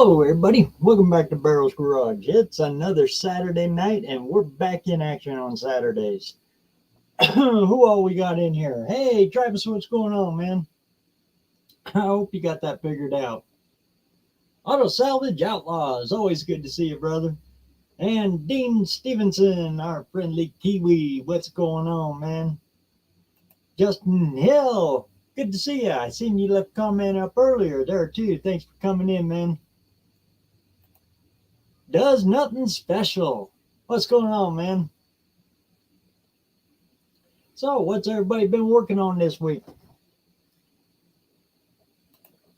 Hello, everybody. Welcome back to BareRose Garage. It's another Saturday night, and we're back in action on Saturdays. Who all we got in here? Hey, Travis, what's going on, man? I hope you got that figured out. Auto Salvage Outlaws. Always good to see you, brother. And Dean Stevenson, our friendly Kiwi. What's going on, man? Justin Hill. Good to see you. I seen you left a comment up earlier there, too. Thanks for coming in, man. Does nothing special. What's going on, man? So, what's everybody been working on this week?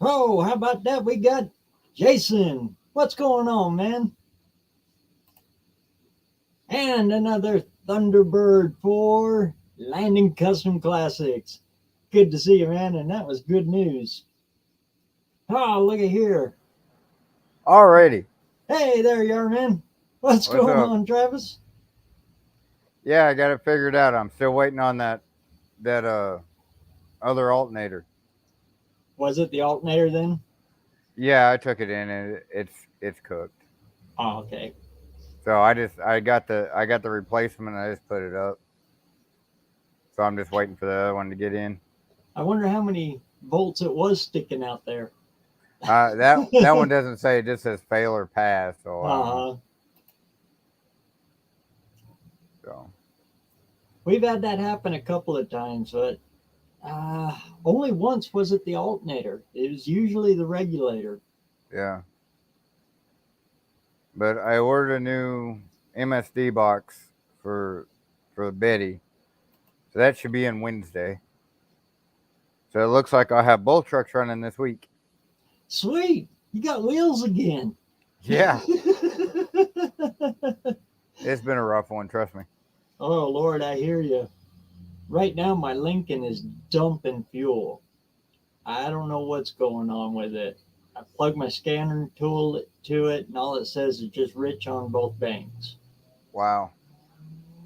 Oh, how about that? We got Jason. What's going on, man? And another Thunderbird for Landing Custom Classics. Good to see you, man. And that was good news. Oh, look at here. Alrighty. Hey, there you are, man. What's going up? on, Travis? Yeah, I got it figured out. I'm still waiting on that other alternator. Was it the alternator then? Yeah, I took it in and it's cooked. Oh, okay. So I got the replacement and I just put it up. So I'm just waiting for the other one to get in. I wonder how many bolts it was sticking out there. That one doesn't say, it just says fail or pass. So so we've had that happen a couple of times, but only once was it the alternator. It was usually the regulator. yeah. But I ordered a new MSD box for Betty. So that should be in Wednesday. So it looks like I'll have both trucks running this week. Sweet. You got wheels again. Yeah. It's been a rough one, trust me. Oh, Lord, I hear you. Right now, my Lincoln is dumping fuel. I don't know what's going on with it. I plug my scanner tool to it, and all it says is just rich on both banks. Wow.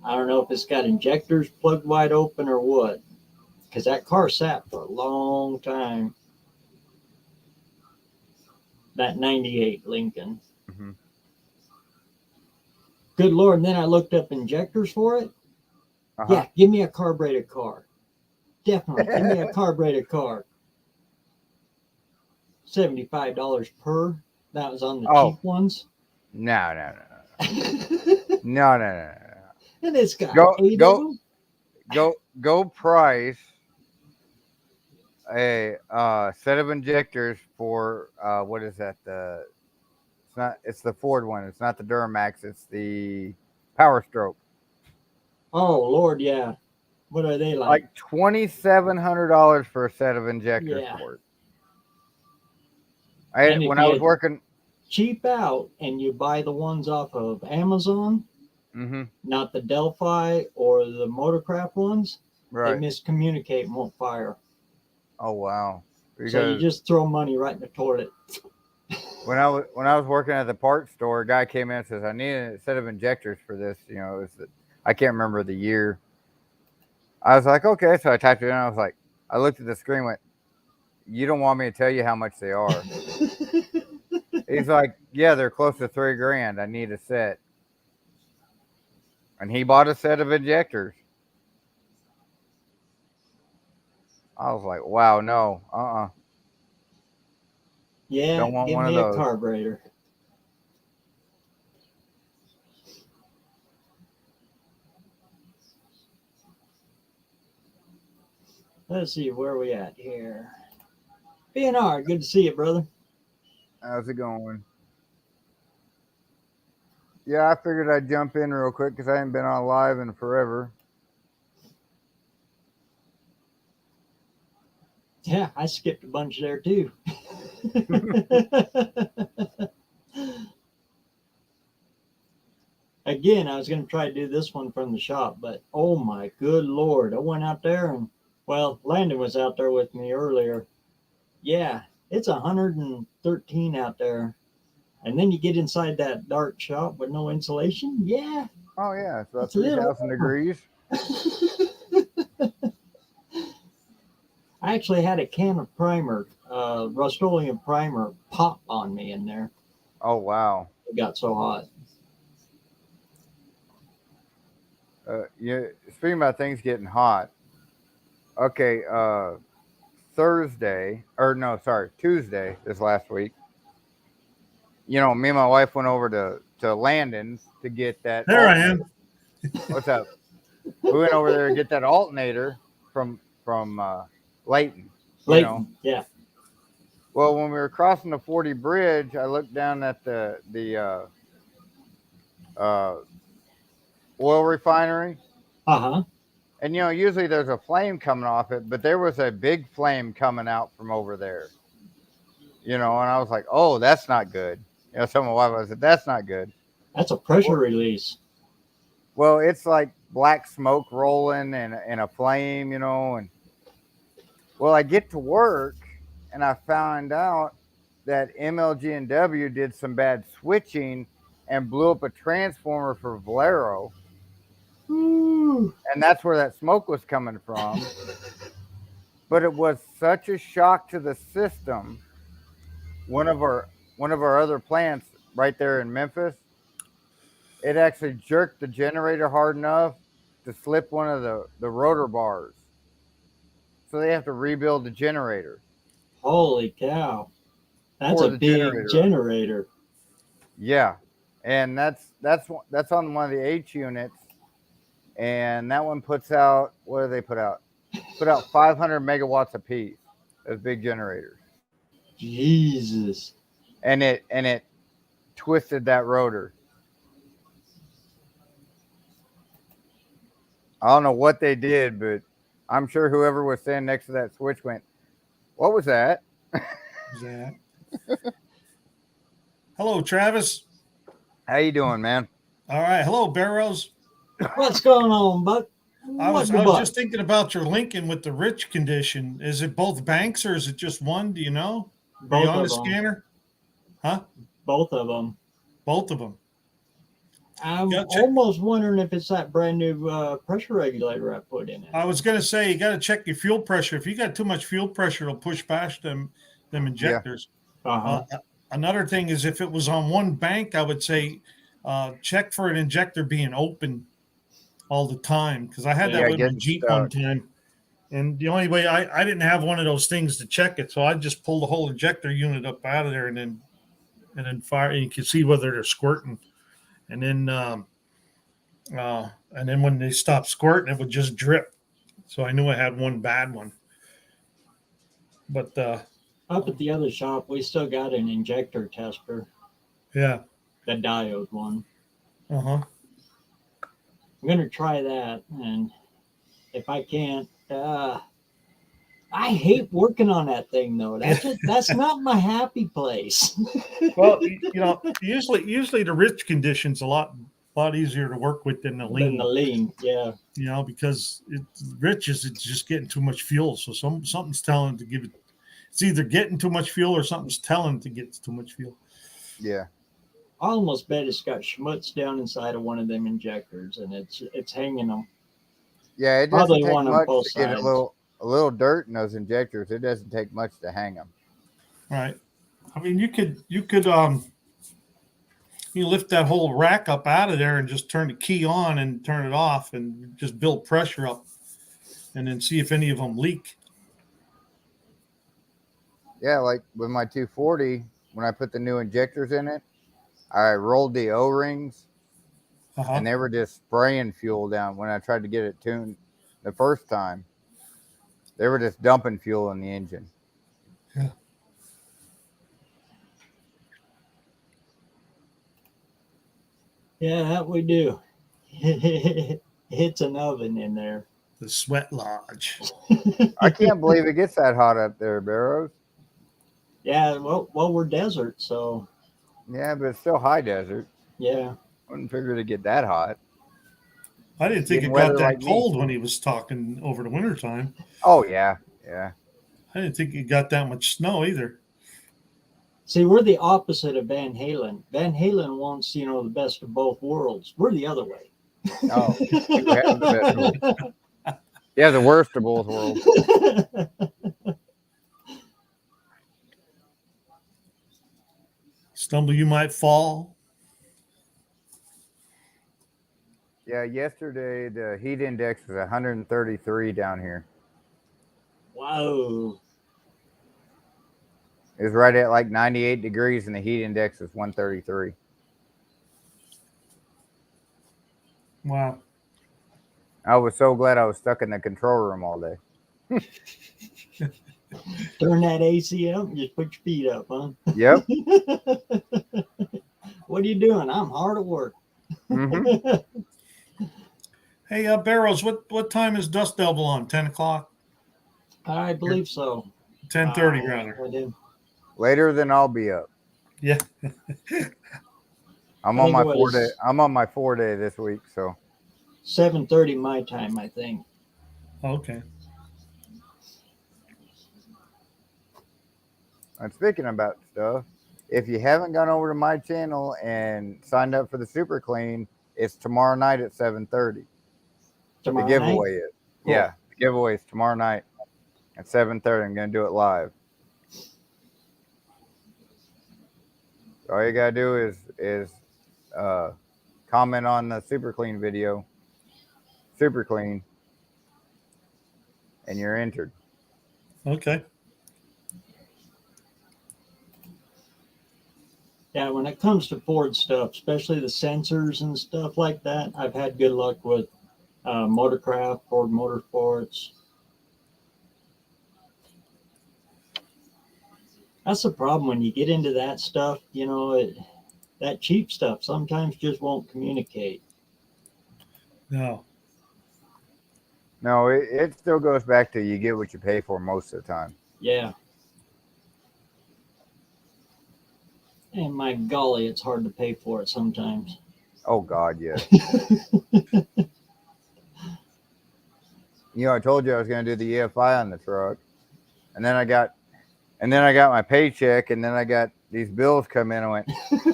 I don't know if it's got injectors plugged wide open or what, because that car sat for a long time. That 98 Lincoln. Mm-hmm. Good Lord. And then I looked up injectors for it. Uh-huh. Yeah, give me a carbureted car. Definitely. Give me a carbureted car. $75 per. That was on the cheap ones. No. No. And it's got eight of them. Go price a set of injectors for what is that? It's the Ford one. It's not the Duramax. It's the Power Stroke. Oh Lord, yeah. What are they like? Like $2,700 for a set of injectors for it. When I was working cheap out and you buy the ones off of Amazon, not the Delphi or the Motorcraft ones, right. They miscommunicate and won't fire. Oh wow! So you just throw money right in the toilet. When I was working at the parts store, a guy came in and says, "I need a set of injectors for this." You know, I can't remember the year. I was like, "Okay," so I typed it in. I was like, I looked at the screen, went, "You don't want me to tell you how much they are?" He's like, "Yeah, they're close to $3,000. I need a set." And he bought a set of injectors. I was like, "Wow, no, Yeah, don't want give one me of a those." carburetor. Let's see where we at here. BNR, good to see you, brother. How's it going? Yeah, I figured I'd jump in real quick because I haven't been on live in forever. Yeah, I skipped a bunch there too. Again, I was going to try to do this one from the shop, but oh my good Lord. I went out there and, well, Landon was out there with me earlier. Yeah, it's 113 out there. And then you get inside that dark shop with no insulation. Yeah. Oh, yeah. It's about 3,000 degrees. I actually had a can of primer, Rust-Oleum primer, pop on me in there. Oh wow. It got so hot. Speaking about things getting hot. Okay, Thursday or no, sorry, Tuesday this last week. Me and my wife went over to Landon's to get that There I alternator. am. What's up? We went over there to get that alternator from Layton. Layton, yeah. Well, when we were crossing the 40 bridge, I looked down at the uh, oil refinery, Uh-huh. and usually there's a flame coming off it, but there was a big flame coming out from over there. And I was like, "Oh, that's not good." So my wife, I said, "That's not good." That's a pressure release. Well, it's like black smoke rolling and a flame, and well, I get to work and I found out that MLG&W did some bad switching and blew up a transformer for Valero, Ooh. and that's where that smoke was coming from. But it was such a shock to the system. One of our other plants right there in Memphis, it actually jerked the generator hard enough to slip one of the rotor bars. So they have to rebuild the generator. Holy cow. That's For a the big generator. Yeah. And that's on one of the H units. And that one puts out, what do they put out? Put out 500 megawatts apiece. Those big generators. Jesus. And it twisted that rotor. I don't know what they did, but I'm sure whoever was standing next to that switch went, "What was that?" That. Hello, Travis. How you doing, man? All right. Hello, BareRose. What's going on, Buck? I was just thinking about your Lincoln with the rich condition. Is it both banks or is it just one? Do you know? Both on of the them. scanner? Huh? Both of them. Both of them. I'm almost wondering if it's that brand new pressure regulator I put in it. I was going to say, you got to check your fuel pressure. If you got too much fuel pressure, it'll push past them injectors. Yeah. Uh-huh. Another thing is if it was on one bank, I would say check for an injector being open all the time. Because I had that with my Jeep one time. And the only way I didn't have one of those things to check it. So I just pulled the whole injector unit up out of there and then fire. And you can see whether they're squirting. And then when they stopped squirting, it would just drip. So I knew I had one bad one. But up at the other shop, we still got an injector tester. Yeah. The diode one. Uh-huh. I'm going to try that. And if I can't, I hate working on that thing, though. That's not my happy place. Well, usually the rich condition's a lot easier to work with than the lean. Yeah. Because it's just getting too much fuel. So something's telling to give it. It's either getting too much fuel or something's telling to get too much fuel. Yeah. I almost bet it's got schmutz down inside of one of them injectors, and it's hanging them. Yeah, it doesn't take much to get a little dirt in those injectors. It doesn't take much to hang them. Right. I mean, you could you lift that whole rack up out of there and just turn the key on and turn it off and just build pressure up, and then see if any of them leak. Yeah, like with my 240, when I put the new injectors in it, I rolled the O-rings, and they were just spraying fuel down. When I tried to get it tuned the first time, they were just dumping fuel in the engine. Yeah. Yeah, that we do. It's an oven in there. The sweat lodge. I can't believe it gets that hot up there, BareRose. Yeah, well, we're desert, so. Yeah, but it's still high desert. Yeah. I wouldn't figure to get that hot. I didn't think it got that cold when he was talking over the wintertime. Oh, yeah. Yeah. I didn't think it got that much snow either. See, we're the opposite of Van Halen. Van Halen wants, the best of both worlds. We're the other way. Oh, you have the best world. Yeah, the worst of both worlds. Stumble, you might fall. Yeah, yesterday the heat index was 133 down here. Wow. It was right at like 98 degrees, and the heat index was 133. Wow. I was so glad I was stuck in the control room all day. Turn that AC up and just put your feet up, huh? Yep. What are you doing? I'm hard at work. Mm-hmm. Hey, BareRose, what time is Dust Devil on? 10 o'clock? I believe so. 10:30, rather. Later than I'll be up. Yeah. I'm on my 4-day. I'm on my 4-day this week, so 7:30 my time, I think. Okay. And speaking about stuff, if you haven't gone over to my channel and signed up for the Super Clean, it's tomorrow night at 7:30. Tomorrow the giveaway night? is. Cool. Yeah, the giveaway is tomorrow night at 7:30. I'm going to do it live. All you gotta do is comment on the Super Clean video, Super Clean, and you're entered. Okay. Yeah, when it comes to Ford stuff, especially the sensors and stuff like that, I've had good luck with Motorcraft, Ford Motorsports. That's the problem when you get into that stuff, you know, that cheap stuff sometimes just won't communicate. No. No, it still goes back to you get what you pay for most of the time. Yeah. And my golly, it's hard to pay for it sometimes. Oh God, yes. You know, I told you I was going to do the EFI on the truck, and then I got my paycheck, and then I got these bills come in. I went,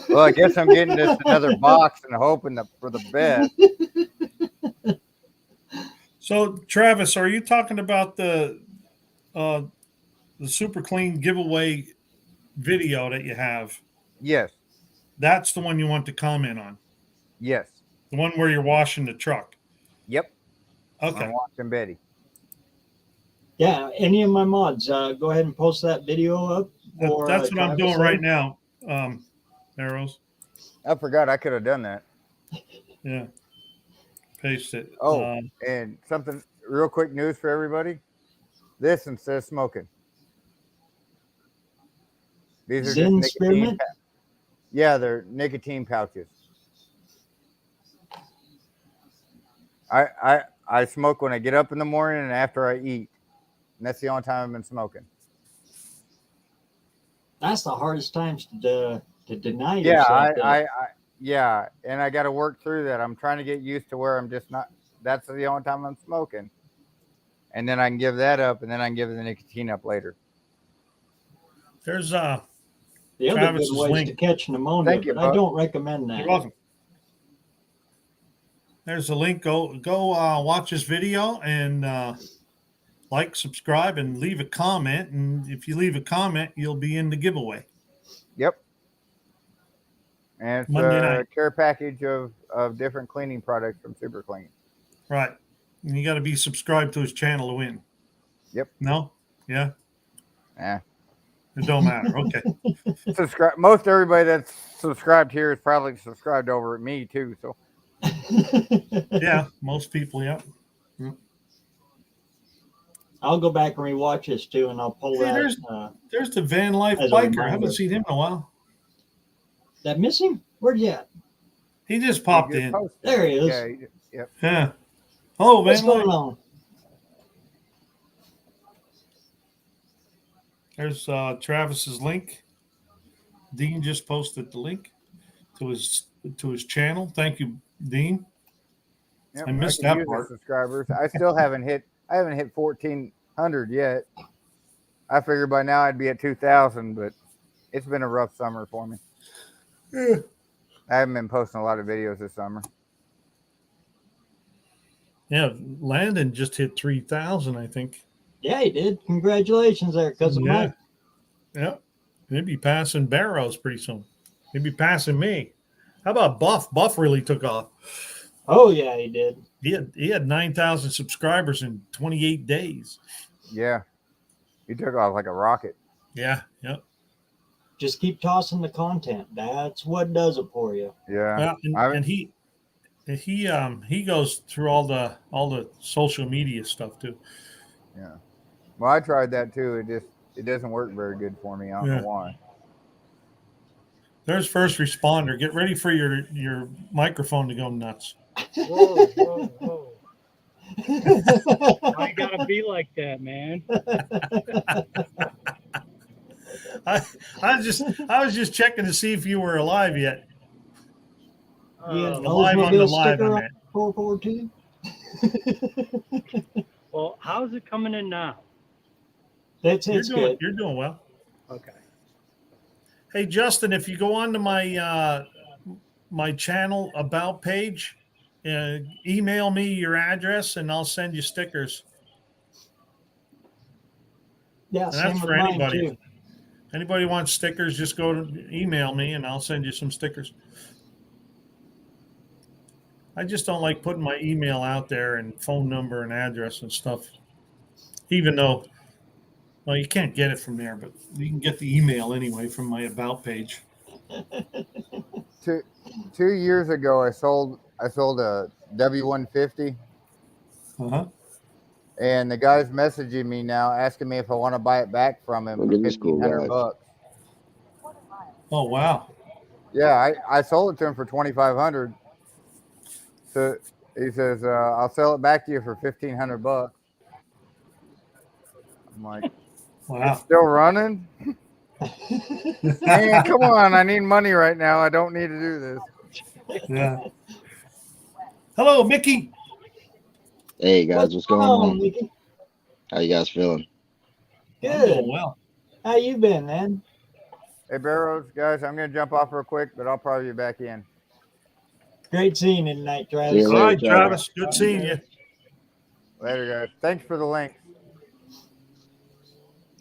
well, I guess I'm getting just another box and hoping for the best. So, Travis, are you talking about the Super Clean giveaway video that you have? Yes. That's the one you want to comment on? Yes. The one where you're washing the truck? Yep. Okay. I'm washing Betty. Yeah, any of my mods, go ahead and post that video up. That's what I'm doing right now, BareRose. I forgot I could have done that. Yeah. Paste it. Oh, and something real quick news for everybody. This instead of smoking. These are Zen just nicotine. Yeah, they're nicotine pouches. I smoke when I get up in the morning and after I eat. And that's the only time I've been smoking. That's the hardest times to deny yourself. Yeah, and I got to work through that. I'm trying to get used to where I'm just not. That's the only time I'm smoking, and then I can give that up, and then I can give the nicotine up later. There's the other good ways to catch pneumonia. Thank you, but I don't recommend that. You're welcome. There's a link. Go watch this video and like, subscribe, and leave a comment. And if you leave a comment, you'll be in the giveaway. Yep. And it's Monday a night. care package of different cleaning products from Super Clean. Right. And you got to be subscribed to his channel to win. Yep. No? Yeah? Yeah. It don't matter. Okay. Subscribe. Most everybody that's subscribed here is probably subscribed over at me too. So. Yeah, most people. Yeah. I'll go back and rewatch this too, and I'll pull that. There's the Van Life biker. I haven't seen him in a while. That missing? Where'd you at? He just popped in. Posted. There he is. Yeah. Yep. Yeah. Oh, What's Van Life. going on? There's Travis's link. Dean just posted the link to his channel. Thank you, Dean. Yep, I missed that part. Subscribers. I still haven't hit 1,400 yet. I figured by now I'd be at 2,000, but it's been a rough summer for me. Yeah. I haven't been posting a lot of videos this summer. Yeah, Landon just hit 3,000, I think. Yeah, he did. Congratulations there, cousin Mike. Yeah. He'll be passing BareRose pretty soon. He'd be passing me. How about Buff? Buff really took off. Oh yeah, he did. He had 9,000 subscribers in 28 days. Yeah, he took off like a rocket. Yeah, yep. Just keep tossing the content. That's what does it for you. Yeah, and he goes through all the social media stuff too. Yeah. Well, I tried that too. It doesn't work very good for me. I don't know why. There's first responder. Get ready for your microphone to go nuts. Whoa, whoa, whoa. Why you gotta be like that, man? I was just checking to see if you were alive yet. Live on the live, I meant. 442. Well, how's it coming in now? It's good. You're doing well. Okay. Hey Justin, if you go on to my channel about page, email me your address and I'll send you stickers. Yeah, and that's for anybody. Too. Anybody wants stickers, just go to email me and I'll send you some stickers. I just don't like putting my email out there and phone number and address and stuff, even though, well, you can't get it from there, but you can get the email anyway from my about page. 2 years ago, I sold a W150. And the guy's messaging me now, asking me if I want to buy it back from him for $1,500. Oh wow! Yeah, I sold it to him for $2,500. So he says, "I'll sell it back to you for $1,500." I'm like, wow. It's still running? Man, come on! I need money right now. I don't need to do this. Yeah. Hello, Mickey. Hey guys, what's going on? Mickey? How you guys feeling? Good. I'm doing well. How you been, man? Hey, BareRose, guys, I'm going to jump off real quick, but I'll probably be back in. Great seeing you tonight, Travis. See you later, All right, Travis. Good seeing you. Later, guys. Thanks for the link.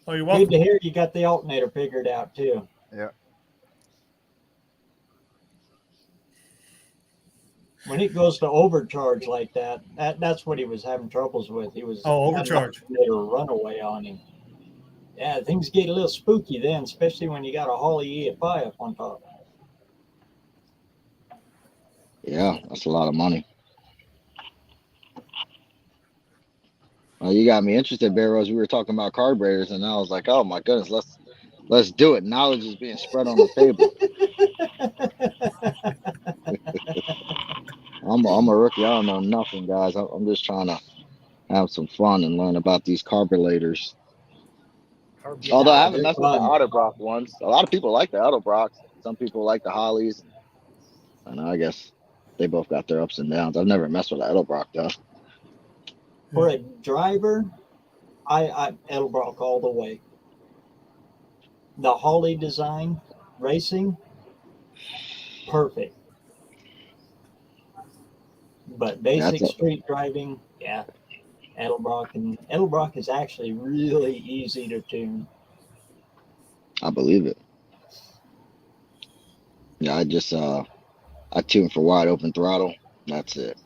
Oh, you're welcome. Good to hear you got the alternator figured out, too. Yeah. When it goes to overcharge like that's what he was having troubles with. He was overcharge. A runaway on him. Yeah, things get a little spooky then, especially when you got a Holley EFI up on top. Yeah, that's a lot of money. Well, you got me interested, BareRose. We were talking about carburetors, and I was like, "Oh my goodness, let's do it." Knowledge is being spread on the table. I'm a rookie. I don't know nothing, guys. I'm just trying to have some fun and learn about these carburetors. Although I haven't messed with the Autobrock ones. A lot of people like the Autobrocks. Some people like the Hollies. And I guess they both got their ups and downs. I've never messed with the Edelbrock though. For a driver, I Edelbrock all the way. The Holley design racing, perfect. But basic street driving, yeah. Edelbrock is actually really easy to tune. I believe it. Yeah, I tune for wide open throttle. That's it.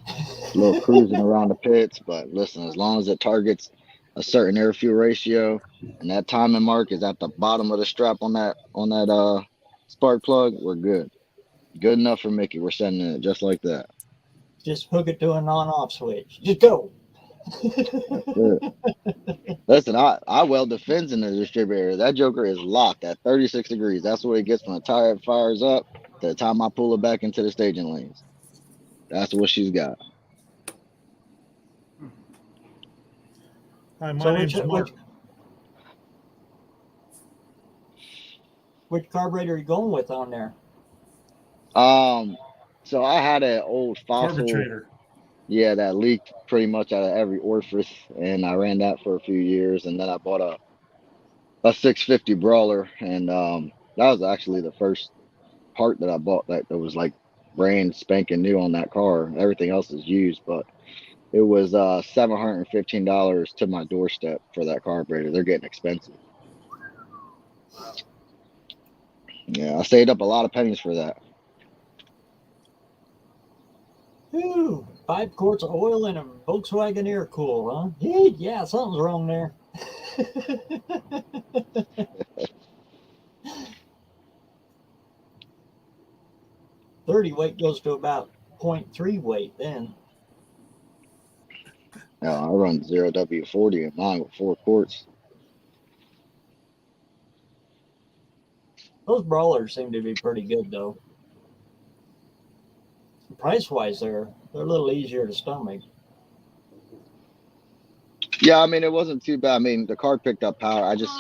A little cruising around the pits, but listen, as long as it targets a certain air fuel ratio and that timing mark is at the bottom of the strap on that spark plug, we're good. Good enough for Mickey. We're sending it just like that. Just hook it to a on-off switch. Just go. Listen, I weld the fins in the distributor. That joker is locked at 36 degrees. That's what it gets when the tire fires up to the time I pull it back into the staging lanes. That's what she's got. Hi, my name's Mark. Which carburetor are you going with on there? So I had an old fossil. Carburetor. Yeah, that leaked pretty much out of every orifice, and I ran that for a few years, and then I bought a 650 Brawler, and that was actually the first part that I bought that was like brand spanking new on that car. Everything else is used, but it was $715 to my doorstep for that carburetor. They're getting expensive. Yeah, I saved up a lot of pennies for that. Ooh, 5 quarts of oil in a Volkswagen air cool, huh? Yeah, something's wrong there. 30 weight goes to about 0.3 weight then. I run 0W40 in mine with 4 quarts. Those brawlers seem to be pretty good though. Price wise, they're a little easier to stomach. Yeah, I mean it wasn't too bad. I mean the car picked up power. I don't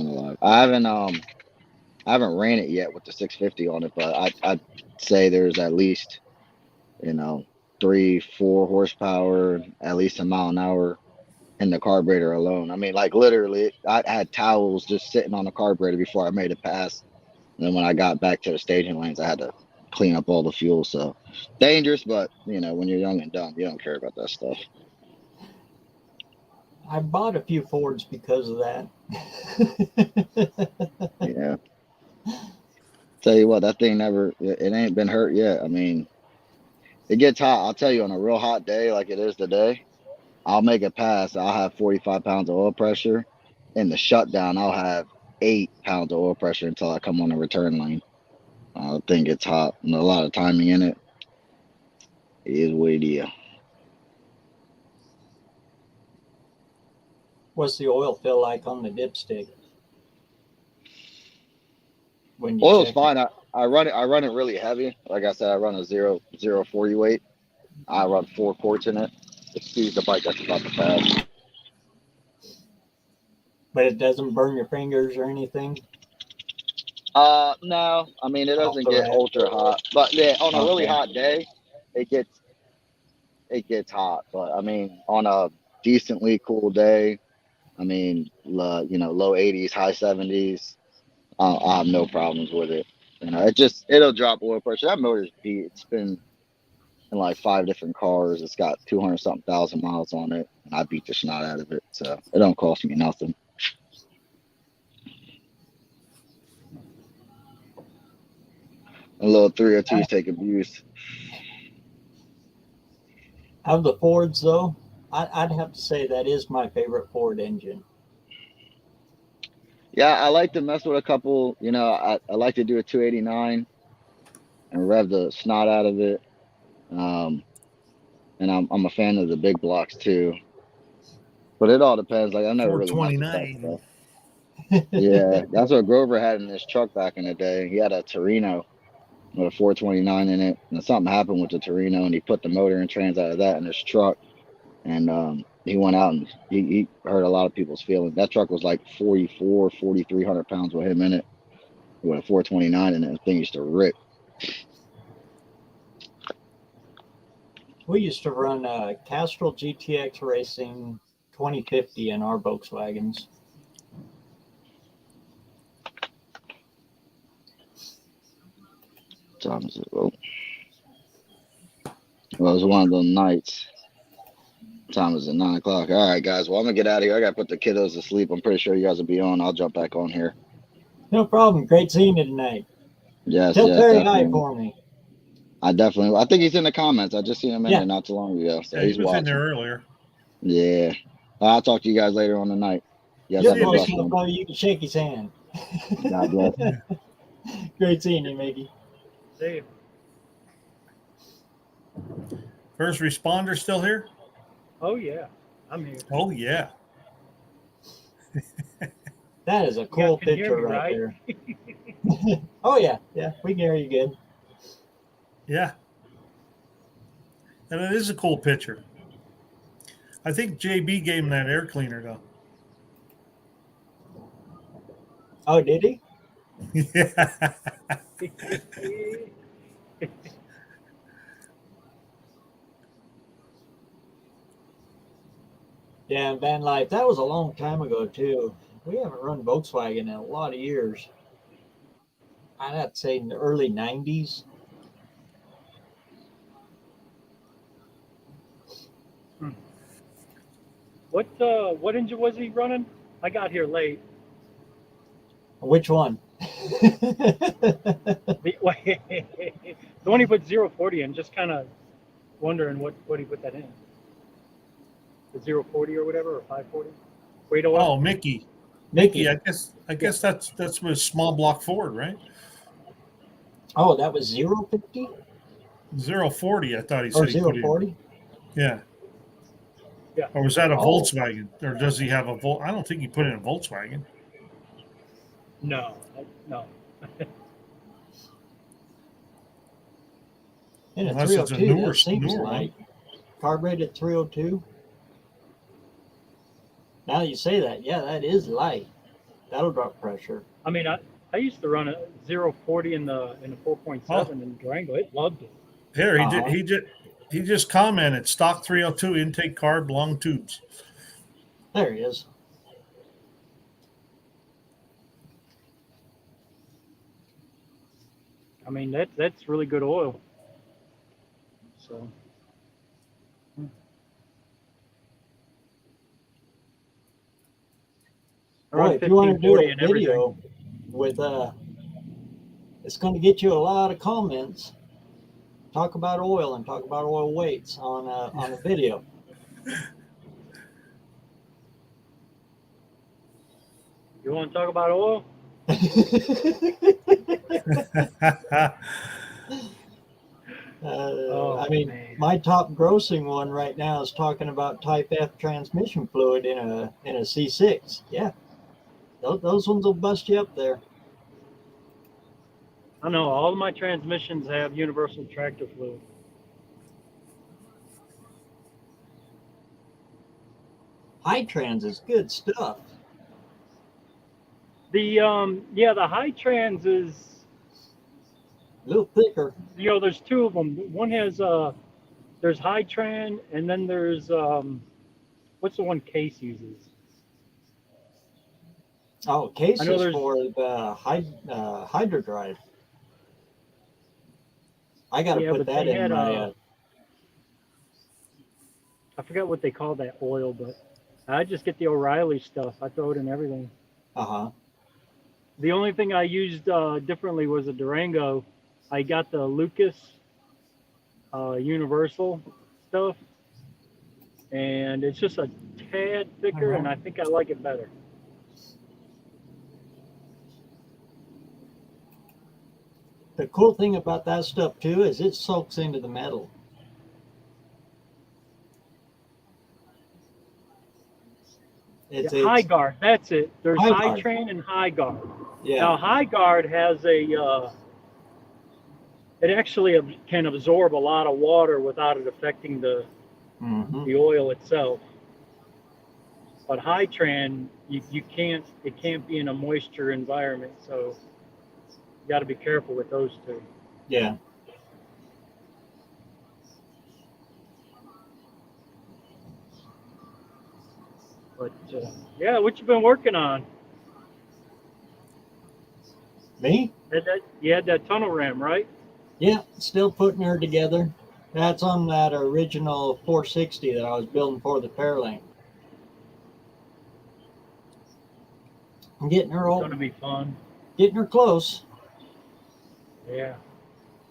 know. I haven't ran it yet with the 650 on it, but I'd say there's at least 3-4 horsepower, at least a mile an hour in the carburetor alone. I mean, like literally, I had towels just sitting on the carburetor before I made it pass. And then when I got back to the staging lanes, I had to clean up all the fuel. So dangerous, but when you're young and dumb, you don't care about that stuff. I bought a few Fords because of that. Yeah. Tell you what, that thing it ain't been hurt yet. I mean, it gets hot. I'll tell you, on a real hot day like it is today, I'll make a pass. I'll have 45 pounds of oil pressure. In the shutdown, I'll have 8 pounds of oil pressure until I come on the return lane. I think it's hot and a lot of timing in it. It is what it is. What's the oil feel like on the dipstick? When you Oil's check fine. I run it really heavy. Like I said, I run a 0.40 weight. I run 4 quarts in it. Excuse the bike that's about to pass. But it doesn't burn your fingers or anything? No. I mean, it Off doesn't the get rack? ultra hot. But yeah, on a really Okay. hot day, it gets hot. But I mean, on a decently cool day, I mean, low 80s, high 70s, I have no problems with it. It'll drop oil pressure. That motor's beat. It's been in like 5 different cars. It's got 200 something thousand miles on it, and I beat the snot out of it. So it don't cost me nothing. A little 302s take abuse. Of the Fords, though, I'd have to say that is my favorite Ford engine. Yeah, I like to mess with a couple. I like to do a 289 and rev the snot out of it. And I'm a fan of the big blocks too. But it all depends. Like I never really messed with that 429. stuff. Yeah, that's what Grover had in his truck back in the day. He had a Torino with a 429 in it, and something happened with the Torino, and he put the motor and trans out of that in his truck. And he went out and he hurt a lot of people's feelings. That truck was like 4,300 pounds with him in it, with a 429 in it. The thing used to rip. We used to run Castrol GTX Racing 2050 in our Volkswagens. Time is it? Well, it was one of those nights. Time is at 9 o'clock. All right, guys. Well, I'm gonna get out of here. I gotta put the kiddos to sleep. I'm pretty sure you guys will be on. I'll jump back on here. No problem. Great seeing you tonight. Yes, Tell Terry hi definitely. for me. I think he's in the comments. I just seen him in there not too long ago. So Yeah, he's he was in watching. there earlier. Yeah. I'll talk to you guys later on tonight. You guys You're have a close blessed enough, one. probably you can shake his hand. God bless. Great seeing you, Mickey. See you. First responder still here? Oh yeah, I'm here. Oh yeah. That is a You cool guys can hear picture me, right right? there. Oh yeah, we can hear you good. Yeah. And it is a cool picture. I think JB gave him that air cleaner though. Oh, did he? Yeah. Yeah, Van Life. That was a long time ago too. We haven't run Volkswagen in a lot of years. I'd have to say in the early '90s. What engine was he running? I got here late. Which one? The one he put 040 in, just kind of wondering what he put that in. The 040 or whatever, or 540. Weight oil. Oh, Mickey. I guess that's with small block Ford, right? Oh, that was 050 040. I thought he or said he put in. 040. Yeah. Yeah. Or was that a Oh. Volkswagen? Or does he have a Volt? I don't think he put in a Volkswagen. No. And a Unless it's a 302, newer that seems one. light. Carbureted 302. Now that you say that, yeah, that is light. That'll drop pressure. I mean, I used to run a 040 in the 4.7 in Durango. It loved it. Here he just commented stock 302 intake carb long tubes. There he is. I mean, that's really good oil. So. Boy, if you want to do a video with it's going to get you a lot of comments. Talk about oil and talk about oil weights on a video. You want to talk about oil? I mean, man. My top grossing one right now is talking about Type F transmission fluid in a C6. Yeah, those ones will bust you up there. I know all of my transmissions have universal tractor fluid. High trans is good stuff. The the high trans is a little thicker. You know, there's two of them. One has there's high tran, and then there's what's the one Case uses? Oh, Case is for the hydrodrive. I got to put that in my. I forgot what they call that oil, but I just get the O'Reilly stuff. I throw it in everything. The only thing I used differently was a Durango. I got the Lucas Universal stuff, and it's just a tad thicker, and I think I like it better. The cool thing about that stuff too is it soaks into the metal. It's High Guard, that's it. There's High Train and High Guard. Yeah. Now High Guard has a it actually can absorb a lot of water without it affecting the oil itself. But High Tran, it can't be in a moisture environment, so you got to be careful with those two. Yeah. But yeah, what you been working on? Me? You had that tunnel ram, right? Yeah, still putting her together. That's on that original 460 that I was building for the Fairlane. I'm getting her old. It's gonna be fun. Getting her close. Yeah.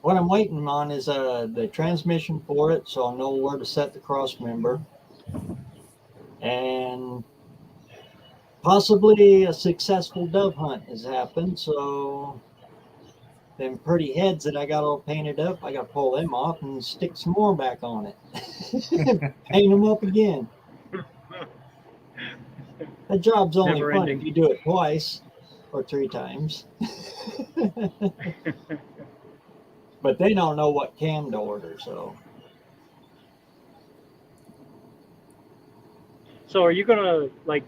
What I'm waiting on is the transmission for it, so I'll know where to set the cross member. And possibly a successful dove hunt has happened, so them pretty heads that I got all painted up, I got to pull them off and stick some more back on it. Paint them up again. That job's only fun if you do it twice or 3 times. But they don't know what cam to order, so. So are you gonna like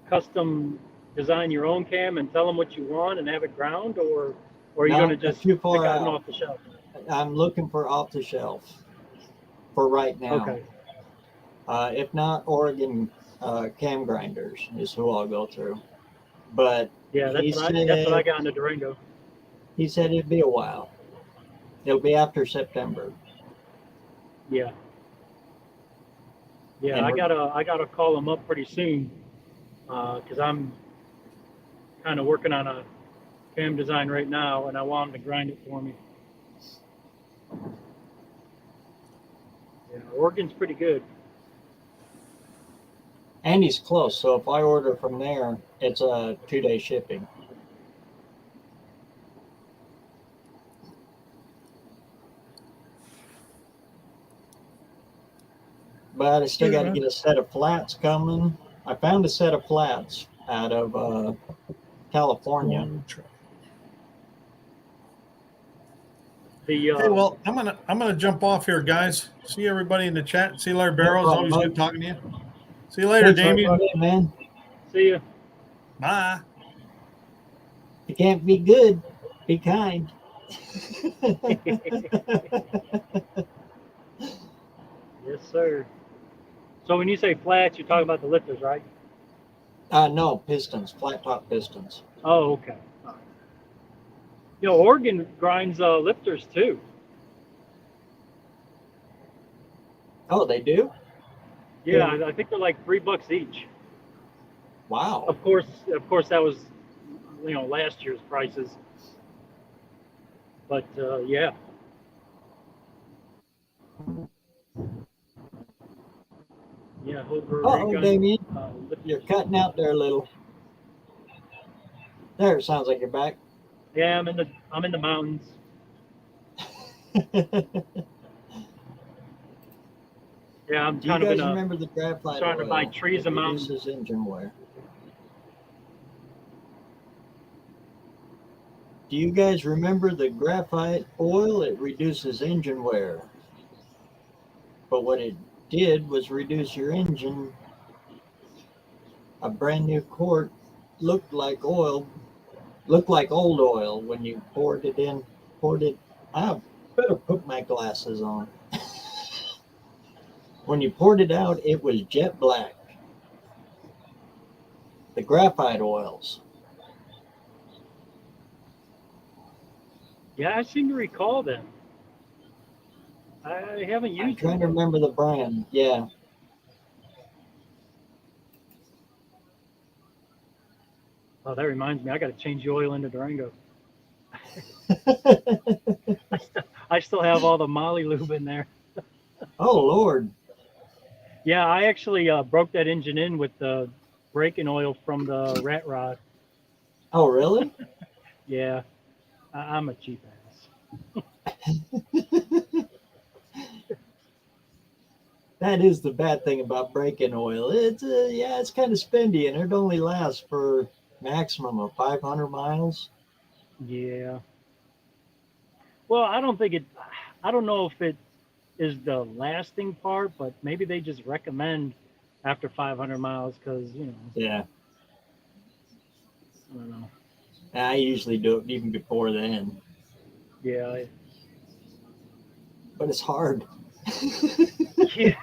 custom design your own cam and tell them what you want and have it ground, or are you gonna just pick out an off the shelf? I'm looking for off the shelf for right now. Okay. If not, Oregon cam grinders is who I'll go through. But yeah, that's what I got in the Durango. He said it'd be a while. It'll be after September. Yeah. Yeah, and I gotta call them up pretty soon, because I'm kind of working on cam design right now, and I want him to grind it for me. Yeah, Oregon's pretty good. And he's close, so if I order from there, it's a 2-day shipping. But I still got to get a set of flats coming. I found a set of flats out of California. Hey, well, I'm gonna jump off here, guys. See everybody in the chat. See you later, BareRose. No Always good talking to you. See you later, Damien. Man. See you. Bye. You can't be good. Be kind. Yes, sir. So when you say flats, you're talking about the lifters, right? No, pistons, flat top pistons. Oh, okay. Right. You know, Oregon grinds lifters too. Oh, they do? Yeah, I think they're like $3 each. Wow. Of course, that was, you know, last year's prices. But yeah. Yeah, Oh, Damien, you're cutting out there a little. There, sounds like you're back. Yeah, I'm in the mountains. Yeah, I'm kind of in a. Remember the graphite starting to buy trees and mountains. Reduces engine wear. Do you guys remember the graphite oil? It reduces engine wear. But what it did was reduce your engine. A brand new quart looked like oil, looked like old oil when you poured it in. I better put my glasses on. When you poured it out, it was jet black. The graphite oils. Yeah, I seem to recall them. I haven't used them. I'm trying to remember the brand. Yeah. Oh, that reminds me. I got to change the oil into Durango. I still have all the Molly lube in there. Oh, Lord. Yeah, I actually broke that engine in with the braking oil from the rat rod. Oh, really? Yeah, I'm a cheap ass. That is the bad thing about braking oil. It's kind of spendy, and it only lasts for maximum of 500 miles. Yeah. Well, I don't know if it is the lasting part, but maybe they just recommend after 500 miles because, you know. Yeah. I don't know. I usually do it even before then. Yeah. But it's hard. Yeah.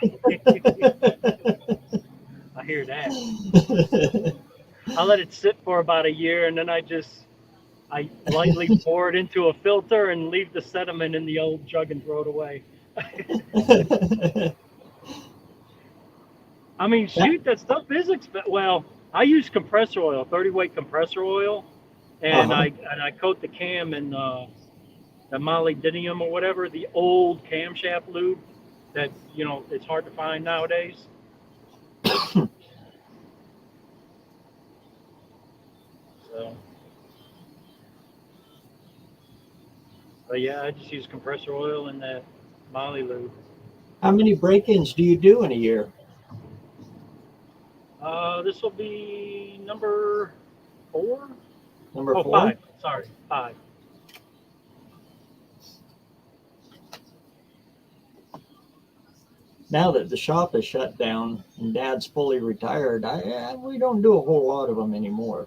I hear that. I let it sit for about a year, and then I lightly pour it into a filter and leave the sediment in the old jug and throw it away. I mean, shoot, that stuff is expensive. Well, I use compressor oil, 30-weight compressor oil, and I coat the cam in the molybdenum or whatever, the old camshaft lube that, you know, it's hard to find nowadays. So, but yeah, I just use compressor oil and that Molly lube. How many break-ins do you do in a year? This will be number 4. Number 4? 5. Sorry, 5. Now that the shop is shut down and Dad's fully retired, we don't do a whole lot of them anymore.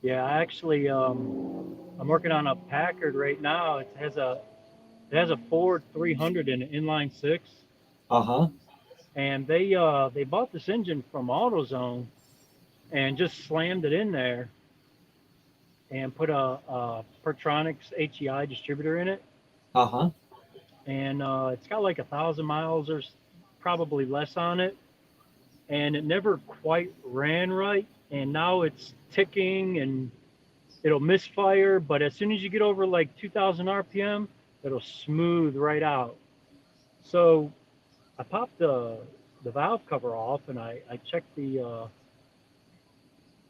Yeah, actually, I'm working on a Packard right now. It has a Ford 300 in an inline 6. And they bought this engine from AutoZone and just slammed it in there and put a Pertronics HEI distributor in it. And it's got like 1,000 miles or probably less on it. and it never quite ran right. And now it's ticking and it'll misfire, but as soon as you get over like 2,000 RPM, it'll smooth right out. So I popped the valve cover off and I checked the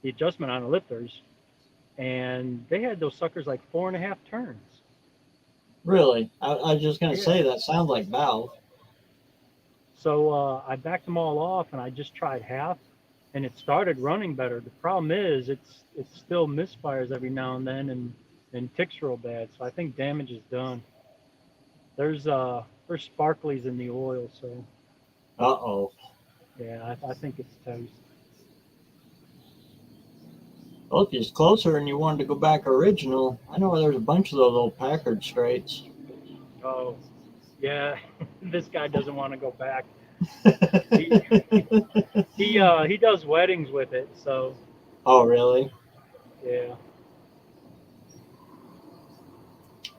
adjustment on the lifters, and they had those suckers like 4.5 turns. Really? I was just going to say that sounds like valve. So I backed them all off and I just tried half, and it started running better. The problem is it still misfires every now and then and ticks real bad. So I think damage is done. There's sparklies in the oil, so. Uh-oh. Yeah, I think it's toast. Well, if it's closer and you wanted to go back original, I know there's a bunch of those old Packard straights. Oh, yeah. This guy doesn't want to go back. He does weddings with it, so. Oh, really? Yeah.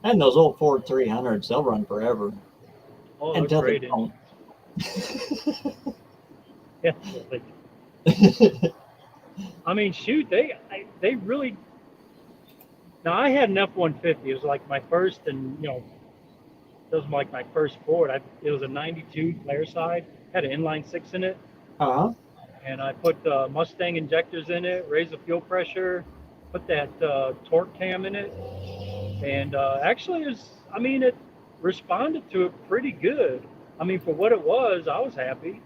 And those old Ford 300s, they'll run forever. Oh, until they're they great. don't. Yeah. I mean, shoot, they really. Now I had an F-150. It was like my first, and it was like my first Ford. It was a '92 Fireside. Had an inline six in it. Uh-huh. And I put Mustang injectors in it, raised the fuel pressure, put that torque cam in it, and actually, it responded to it pretty good. I mean, for what it was, I was happy.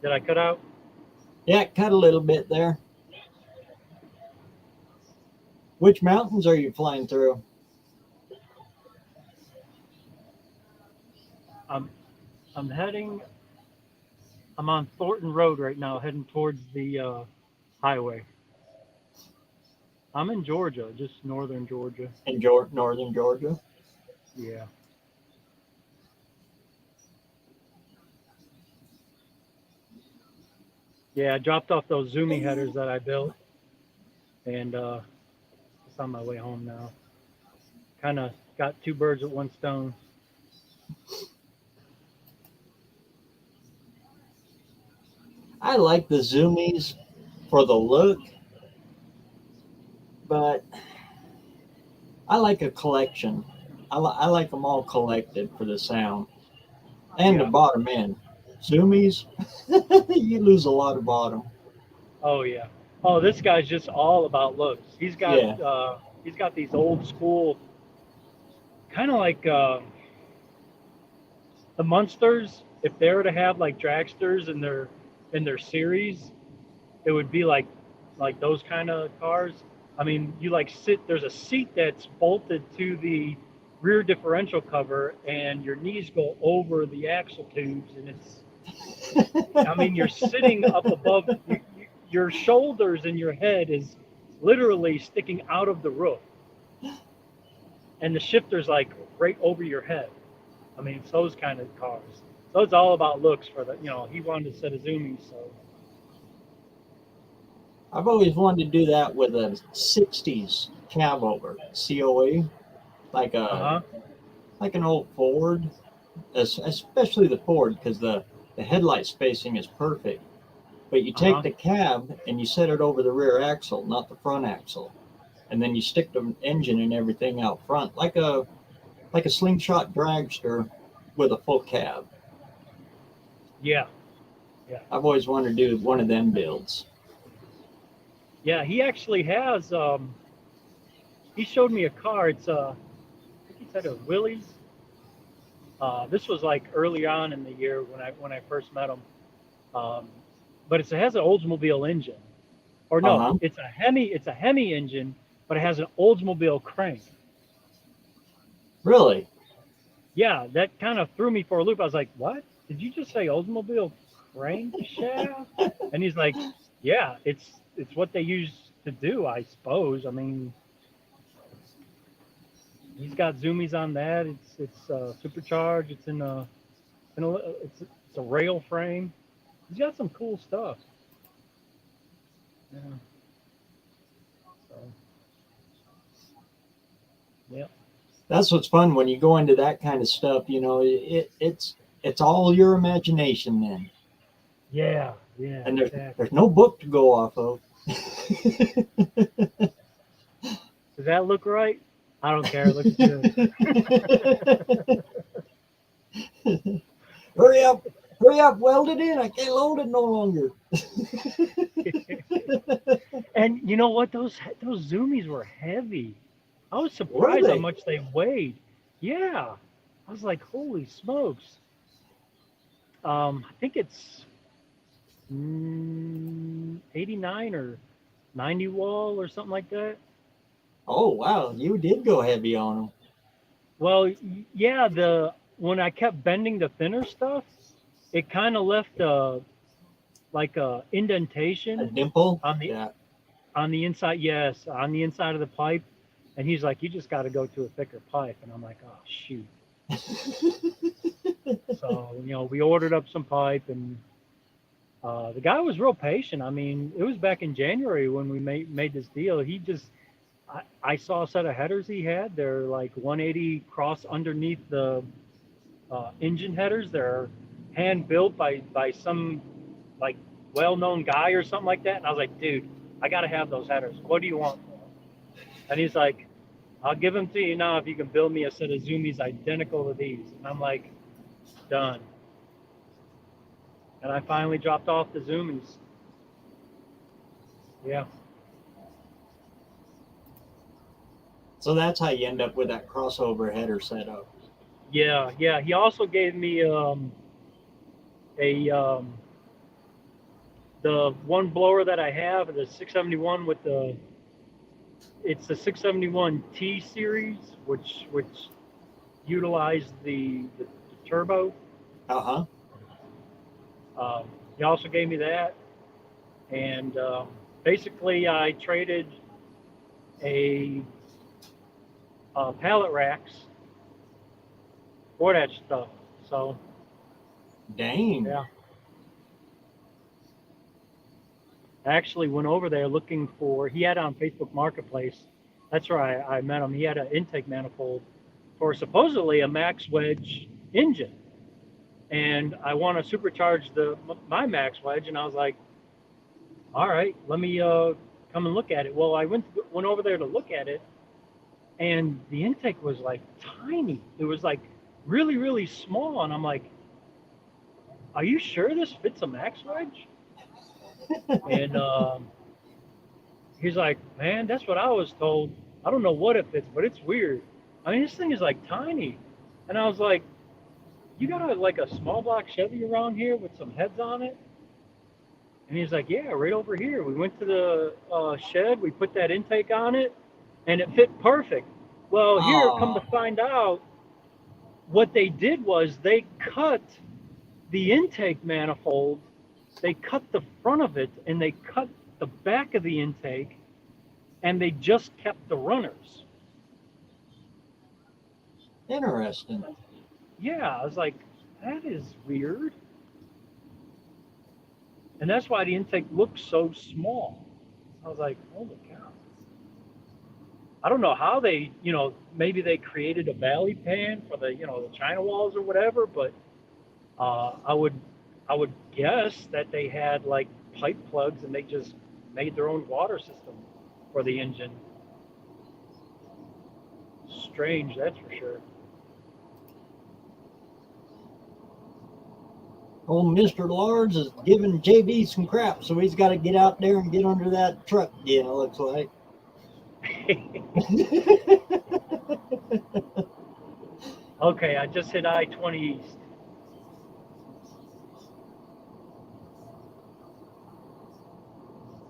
Did I cut out? Yeah, cut a little bit there. Which mountains are you flying through? I'm on Thornton Road right now, heading towards the highway. I'm in Georgia, just northern Georgia. In northern Georgia? Yeah. Yeah, I dropped off those Zoomy headers that I built, and it's on my way home now. Kind of got two birds with one stone. I like the Zoomies for the look, but I like a collection. I like them all collected for the sound and the bottom end. Zoomies, you lose a lot of bottom. Oh yeah. Oh, this guy's just all about looks. He's got these old school, kind of like the Munsters. If they were to have like dragsters in their series, it would be like those kind of cars. I mean, you like sit. There's a seat that's bolted to the rear differential cover, and your knees go over the axle tubes, and it's. I mean, you're sitting up above. Your shoulders and your head is literally sticking out of the roof, and the shifter's like right over your head. I mean, it's those kind of cars. So it's all about looks for the. He wanted to set a Zoomies, so. I've always wanted to do that with a 60s cab over, COE, like an old Ford, especially the Ford, because the headlight spacing is perfect. But you take the cab and you set it over the rear axle, not the front axle, and then you stick the engine and everything out front, like a slingshot dragster with a full cab. Yeah. I've always wanted to do one of them builds. Yeah, he actually has. He showed me a car. It's I think he said it was Willie's. This was like early on in the year when I first met him. But it has an Oldsmobile engine, or no, it's a Hemi engine, but it has an Oldsmobile crank. Really? Yeah, that kind of threw me for a loop. I was like, "What? Did you just say Oldsmobile crankshaft?" And he's like, "Yeah, it's what they used to do, I suppose. I mean, he's got Zoomies on that. It's supercharged. It's it's a rail frame. He's got some cool stuff. Yeah. So, Yeah. That's what's fun when you go into that kind of stuff. You know, it's all your imagination then. Yeah. Yeah. And there's no book to go off of. Does that look right? I don't care. It looks good. Hurry up, weld it in. I can't load it no longer. And you know what? Those zoomies were heavy. I was surprised how much they weighed. Yeah. I was like, holy smokes. I think it's 89 or 90 wall or something like that. Oh wow, you did go heavy on them. Well, yeah, when I kept bending the thinner stuff, it kind of left like a indentation, a dimple on the inside. Yes, on the inside of the pipe. And he's like, you just got to go to a thicker pipe. And I'm like, oh shoot. So we ordered up some pipe, and the guy was real patient. I mean, it was back in January when we made this deal. I saw a set of headers he had. They're like 180 cross underneath the engine headers. They're hand built by some like well-known guy or something like that. And I was like, dude, I got to have those headers. What do you want for them? And he's like, I'll give them to you now if you can build me a set of zoomies identical to these. And I'm like, done. And I finally dropped off the zoomies. Yeah. So that's how you end up with that crossover header setup. Yeah. He also gave me the one blower that I have, the 671 it's the 671 T series, which utilized the turbo. He also gave me that, and basically I traded a pallet racks for that stuff. So. Dang. Yeah. I actually went over there looking for, he had on Facebook Marketplace. That's where I met him. He had an intake manifold for supposedly a max wedge engine. And I want to supercharge my max wedge. And I was like, all right, let me come and look at it. Well, I went over there to look at it, and the intake was like tiny. It was like really, really small. And I'm like, are you sure this fits a max wedge? And he's like, man, that's what I was told. I don't know what it fits, but it's weird. I mean, this thing is like tiny. And I was like, you got like a small block Chevy around here with some heads on it? And he's like, yeah, right over here. We went to the shed, we put that intake on it, and it fit perfect. Well, here, come to find out, what they did was they cut the intake manifold. They cut the front of it, and they cut the back of the intake, and they just kept the runners. Interesting. Yeah, I was like, that is weird. And that's why the intake looks so small. I was like, holy cow. I don't know how they, maybe they created a valley pan for the, the China walls or whatever, but I would guess that they had like pipe plugs and they just made their own water system for the engine. Strange, that's for sure. Old Mr. Lars is giving JB some crap, so he's got to get out there and get under that truck again, it looks like. Okay, I just hit I-20 East.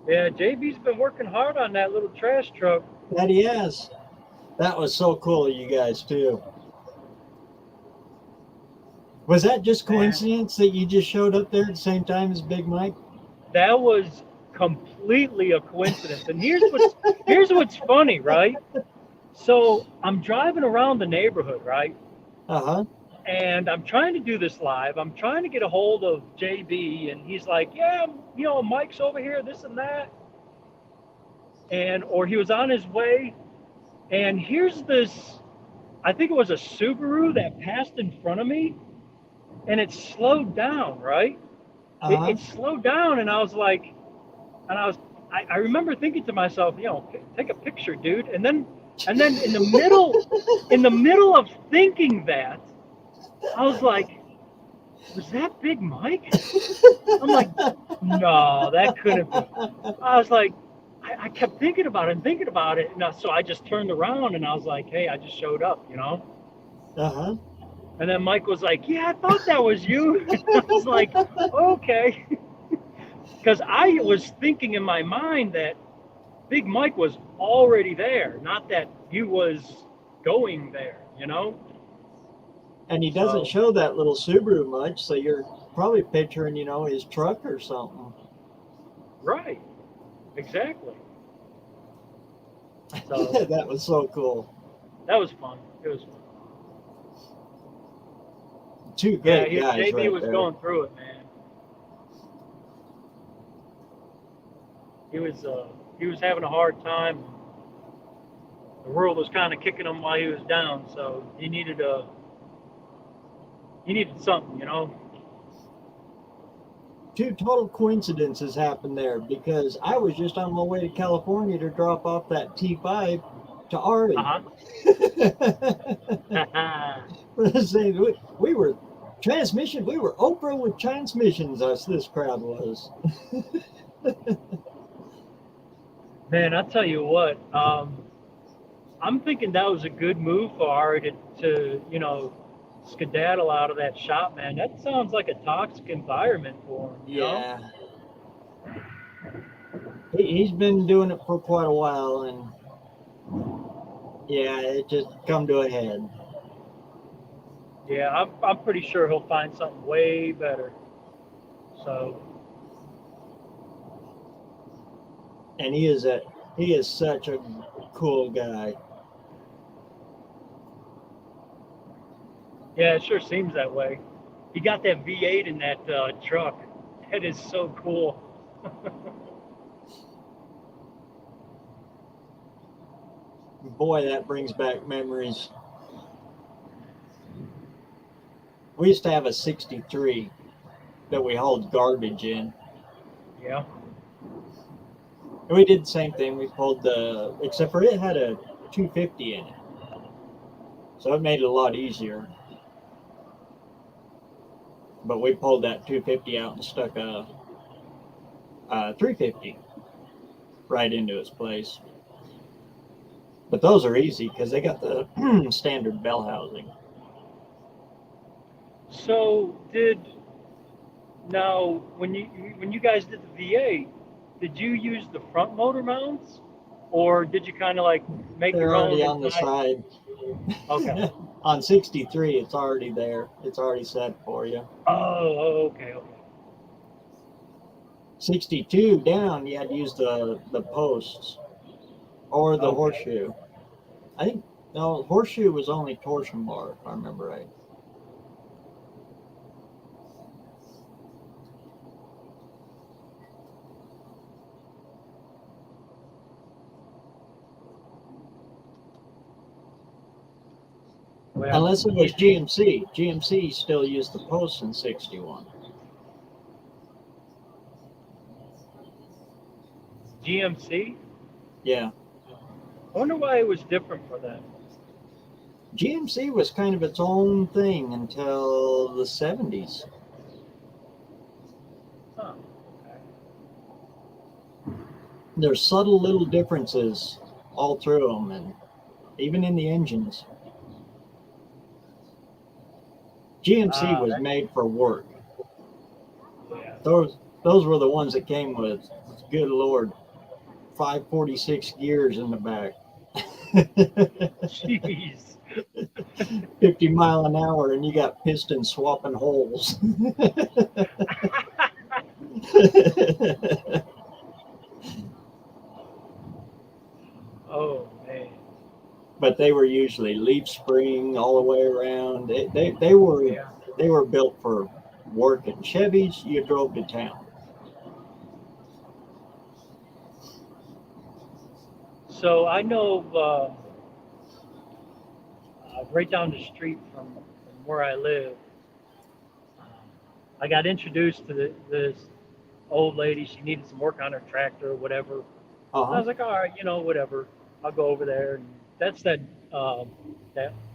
Yeah, JB's been working hard on that little trash truck. That he has. That was so cool of you guys, too. Was that just coincidence that you just showed up there at the same time as Big Mike? That was completely a coincidence. And here's what's funny, right? So I'm driving around the neighborhood, right? And I'm trying to do this live. I'm trying to get a hold of JB, and he's like, yeah, Mike's over here, this and that. Or he was on his way, And here's this, I think it was a Subaru that passed in front of me, and it slowed down, right? It slowed down, and I was like, I remember thinking to myself, take a picture, dude. And then in the middle of thinking that, I was like, was that Big Mike? I'm like, no, that couldn't be. I was like, I kept thinking about it. And so I just turned around and I was like, hey, I just showed up, Uh-huh. And then Mike was like, yeah, I thought that was you. I was like, okay. Because I was thinking in my mind that Big Mike was already there, not that he was going there, And he doesn't show that little Subaru much, so you're probably picturing, his truck or something. Right. Exactly. So that was so cool. That was fun. It was fun. Two great guys JB right was there. going through it, man. He was having a hard time. The world was kind of kicking him while he was down, so he needed something, Two total coincidences happened there because I was just on my way to California to drop off that T5 to Ari. we were we were Oprah with transmissions, this crowd was. Man, I'll tell you what, I'm thinking that was a good move for Ari to skedaddle out of that shop, man. That sounds like a toxic environment for him. Yeah. He's been doing it for quite a while, and yeah, it just come to a head. Yeah, I'm pretty sure he'll find something way better. So. And he is such a cool guy. Yeah, it sure seems that way. He got that V8 in that truck. That is so cool. Boy, that brings back memories. We used to have a 63 that we hauled garbage in. Yeah. And we did the same thing. We pulled except for it had a 250 in it. So it made it a lot easier. But we pulled that 250 out and stuck a 350 right into its place. But those are easy because they got the standard bell housing. So when you guys did the V8, did you use the front motor mounts, or did you kind of like make They're your own? They're already on the side. Okay. On 63, it's already there. It's already set for you. Oh, okay. 62 down, you had to use the posts or the horseshoe. I think horseshoe was only torsion bar, if I remember right. Well, unless it was GMC. GMC still used the posts in 61. GMC? Yeah. I wonder why it was different for them. GMC was kind of its own thing until the 70s. Huh. Okay. There's subtle little differences all through them, and even in the engines. GMC was made for work. Yeah. Those were the ones that came with, good Lord, 546 gears in the back. Jeez. 50 mile an hour, and you got piston swapping holes. Oh man. But they were usually leaf spring all the way around. They were built for work. And Chevys, you drove to town. So I know right down the street from where I live. I got introduced to this old lady. She needed some work on her tractor or whatever. I was like, all right, whatever. I'll go over there. And that's that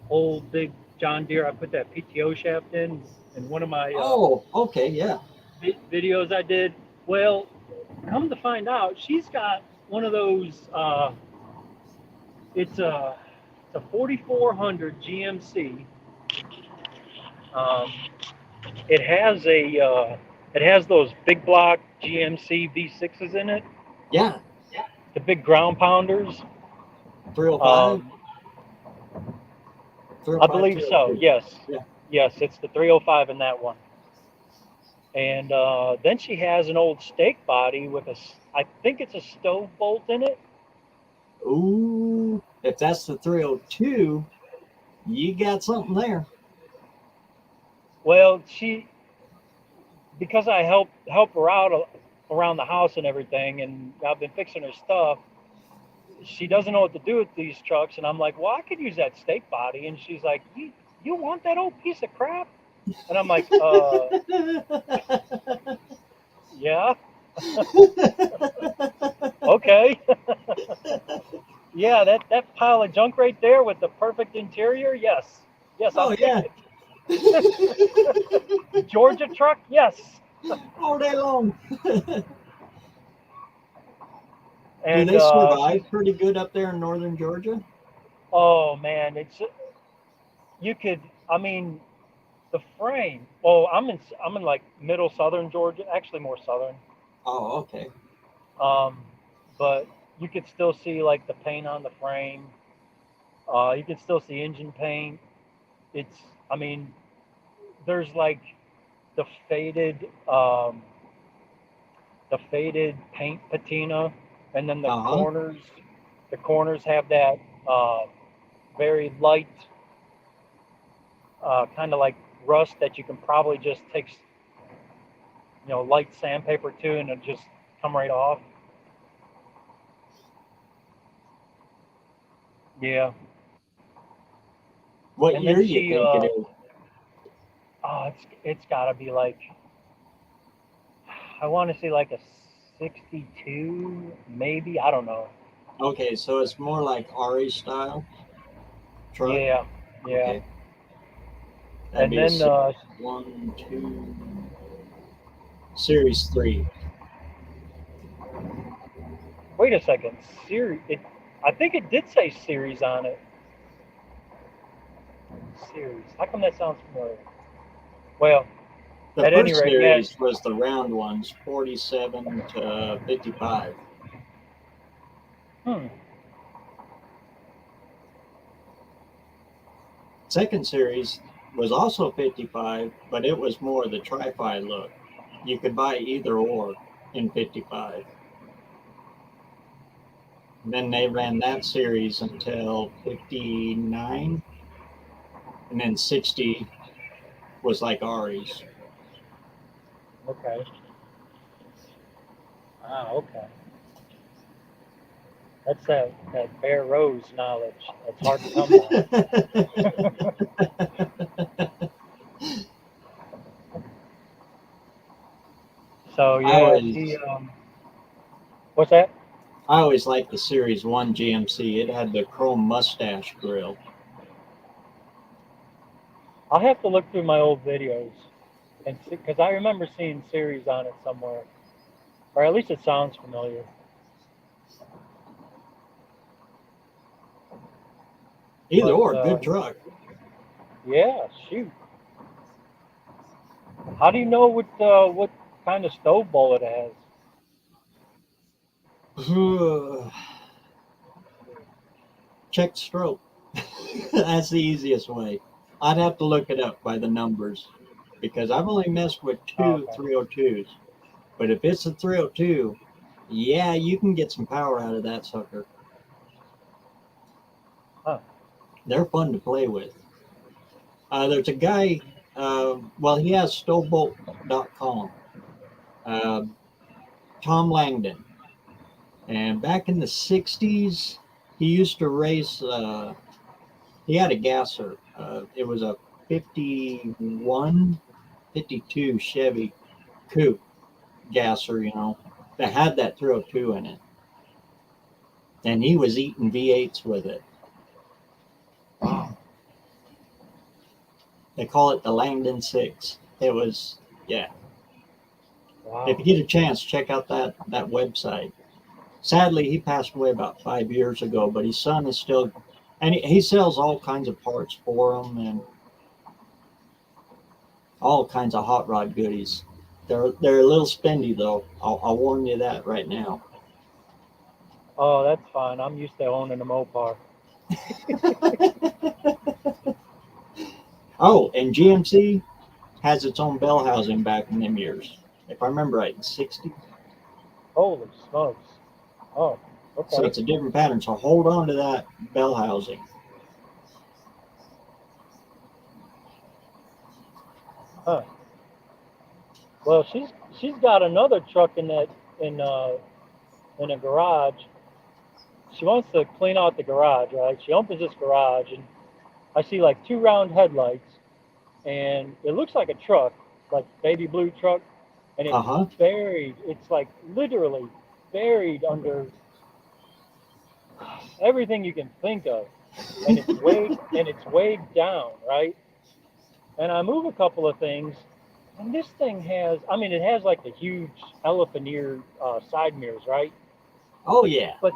old big John Deere. I put that PTO shaft in one of my okay, yeah, videos I did. Well, come to find out, she's got one of those. It's a 4400 GMC. It has those big block GMC V6s in it. Yeah. The big ground pounders. 305. I believe so. Yes. Yeah. Yes, it's the 305 in that one. And then she has an old stake body with I think it's a stove bolt in it. Ooh, if that's the 302, you got something there. Well, because I help her out around the house and everything, and I've been fixing her stuff, she doesn't know what to do with these trucks, and I'm like, well, I could use that stake body, and she's like, you want that old piece of crap? And I'm like, yeah. Okay. Yeah, that pile of junk right there with the perfect interior, yes. Oh, yeah. Georgia truck, yes. All day long. And, do they survive pretty good up there in northern Georgia? Oh man, the frame. Well, I'm in like middle southern Georgia, actually more southern. Oh, okay. But you could still see like the paint on the frame. You can still see engine paint. There's like the faded paint patina, and then the corners have that very light, kind of like rust that you can probably just take, light sandpaper to, and it'll just come right off. Yeah. What year do you think it is? Oh, it's got to be like, I want to say like a 62, maybe. I don't know. Okay, so it's more like RE style truck? Yeah. Okay. And then 1, 2, Series 3. Wait a second. I think it did say series on it. Series. How come that sounds familiar? Well, the at first any rate, series was the round ones, 47 to 55. Second series was also 55, but it was more the tri-fi look. You could buy either or in 55. And then they ran that series until 59, and then 60 was like Ari's. Okay. Okay. That's that BareRose knowledge. That's hard to come by. So yeah, what's that? I always liked the Series 1 GMC. It had the chrome mustache grill. I'll have to look through my old videos and see, because I remember seeing series on it somewhere, or at least it sounds familiar. Either or, good truck. Yeah, shoot. How do you know what kind of stove bowl it has? Check stroke. That's the easiest way. I'd have to look it up by the numbers because I've only messed with two 302s. But if it's a 302, yeah, you can get some power out of that sucker. Huh. They're fun to play with. There's a guy, he has stovebolt.com, Tom Langdon. And back in the 60s, he used to race He had a gasser. It was a 51, 52 Chevy coupe gasser, you know, that had that 302 in it. And he was eating V8s with it. Wow. They call it the Langdon 6. It was, yeah. Wow. If you get a chance, check out that website. Sadly, he passed away about 5 years ago, but his son is still, and he sells all kinds of parts for them and all kinds of hot rod goodies. They're a little spendy though. I'll warn you that right now. Oh, that's fine. I'm used to owning a Mopar. Oh, and GMC has its own bell housing back in them years. If I remember right, in 60. Holy smokes. Oh, okay. So it's a different pattern. So hold on to that bell housing. Huh. Well, she's got another truck in a garage. She wants to clean out the garage, right? She opens this garage and I see like 2 round headlights and it looks like a truck, like baby blue truck, and it's buried. It's like literally buried under everything you can think of, and it's weighed down, right? And I move a couple of things, and this thing has, I mean, it has like the huge elephant ear side mirrors, right? Oh yeah. But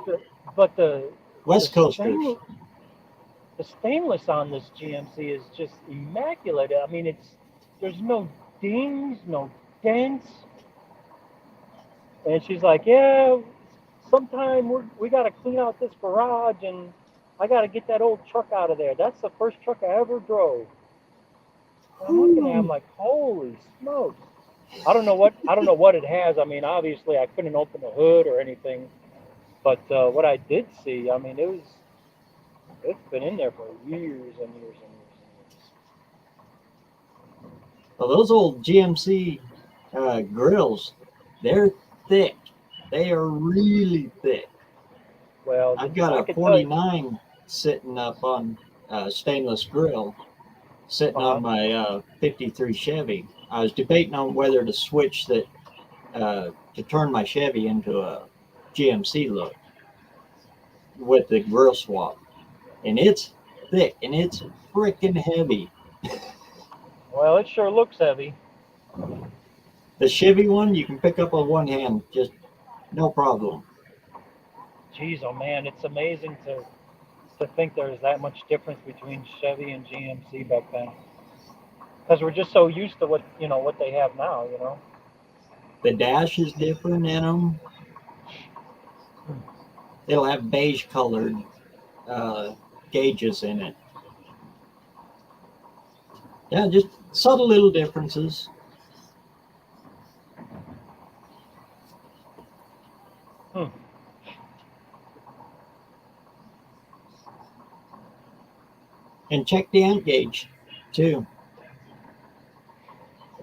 the West Coasters. The stainless on this GMC is just immaculate. I mean, there's no dings, no dents. And she's like, yeah, sometime we got to clean out this garage and I got to get that old truck out of there. That's the first truck I ever drove. And I'm looking at it, I'm like, holy smokes. I don't know what it has. I mean, obviously I couldn't open the hood or anything, but what I did see, I mean, it's been in there for years and years and years and years. Well, those old GMC grills, they're thick. They are really thick. Well, I've got a 49 sitting up on stainless grill, sitting on my 53 Chevy. I was debating on whether to switch that to turn my Chevy into a GMC look with the grill swap. And it's thick and it's freaking heavy. Well, it sure looks heavy. The Chevy one you can pick up with one hand, just no problem. Geez, oh man, it's amazing to think there's that much difference between Chevy and GMC back then. Because we're just so used to what they have now, you know. The dash is different in them. It'll have beige colored gauges in it. Yeah, just subtle little differences. And check the amp gauge too.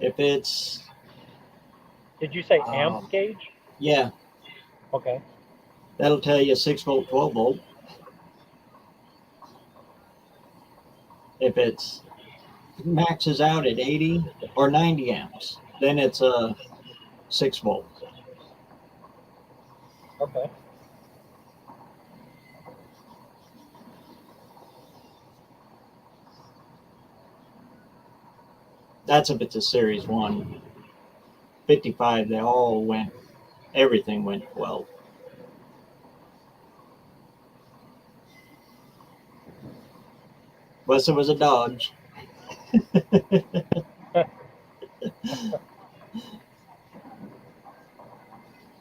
If it's... Did you say amp gauge? Yeah. Okay. That'll tell you 6-volt, 12-volt. If it's maxes out at 80 or 90 amps, then it's a 6-volt. Okay. That's if it's a Series 1. 55, they all went, everything went 12. Unless it was a Dodge.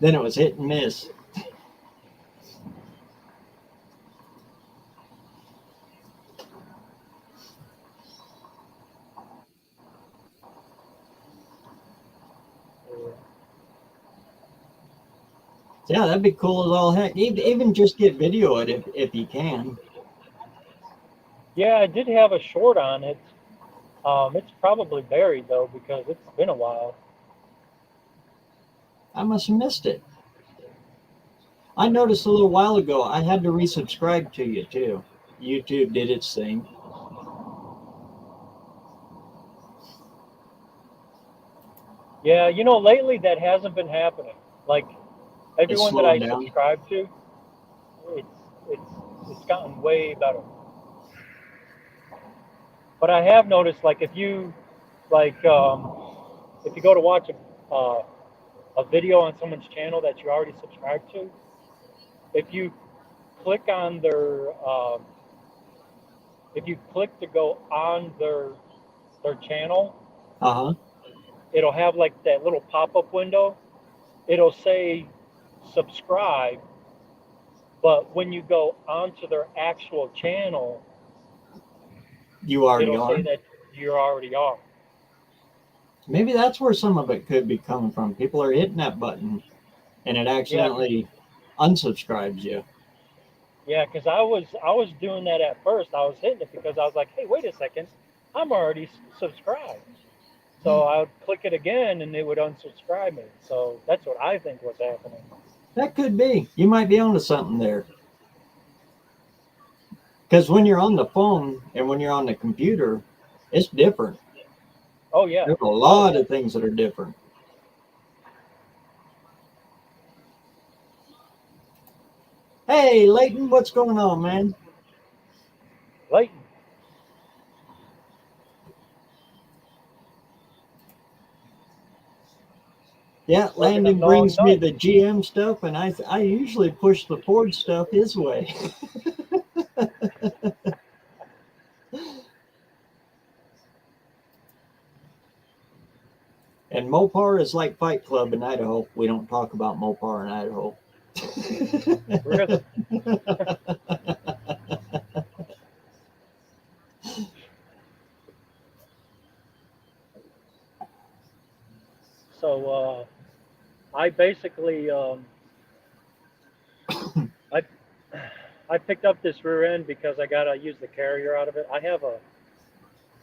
Then it was hit and miss. Yeah, that'd be cool as all heck. Even just get video of it if you can. Yeah, I did have a short on it. It's probably buried though because it's been a while. I must have missed it. I noticed a little while ago I had to resubscribe to you too. YouTube did its thing. Yeah, lately that hasn't been happening. Like everyone that I subscribe to, it's gotten way better. But I have noticed, like, if you go to watch a video on someone's channel that you already subscribed to, if you click on if you click to go on their channel, it'll have like that little pop-up window. It'll say subscribe, but when you go onto their actual channel, it'll say that you already are. Maybe that's where some of it could be coming from. People are hitting that button, and it accidentally unsubscribes you. Yeah, because I was doing that at first. I was hitting it because I was like, hey, wait a second, I'm already subscribed. So I would click it again, and it would unsubscribe me. So that's what I think was happening. That could be. You might be onto something there. Because when you're on the phone and when you're on the computer, it's different. Oh, yeah. There's a lot of things that are different. Hey, Leighton, what's going on, man? Leighton. Yeah, Landon brings me the GM stuff, and I usually push the Ford stuff his way. And Mopar is like Fight Club in Idaho. We don't talk about Mopar in Idaho. Really? So I basically I picked up this rear end because I gotta use the carrier out of it. I have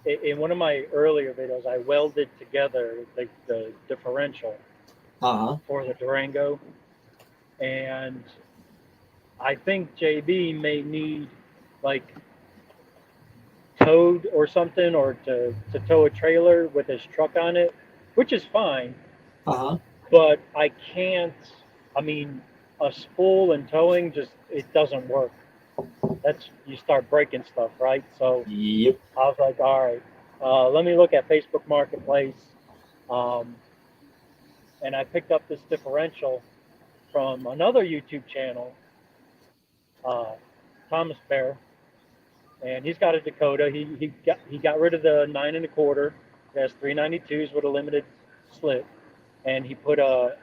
in one of my earlier videos, I welded together the differential for the Durango, and I think JB may need like towed or something, or to tow a trailer with his truck on it, which is fine. But I can't. I mean, a spool and towing it doesn't work. You start breaking stuff, right? So yep. I was like, all right, let me look at Facebook Marketplace, and I picked up this differential from another YouTube channel, Thomas Bear, and he's got a Dakota. He got rid of the 9 1/4. It has 392s with a limited slip, and he put a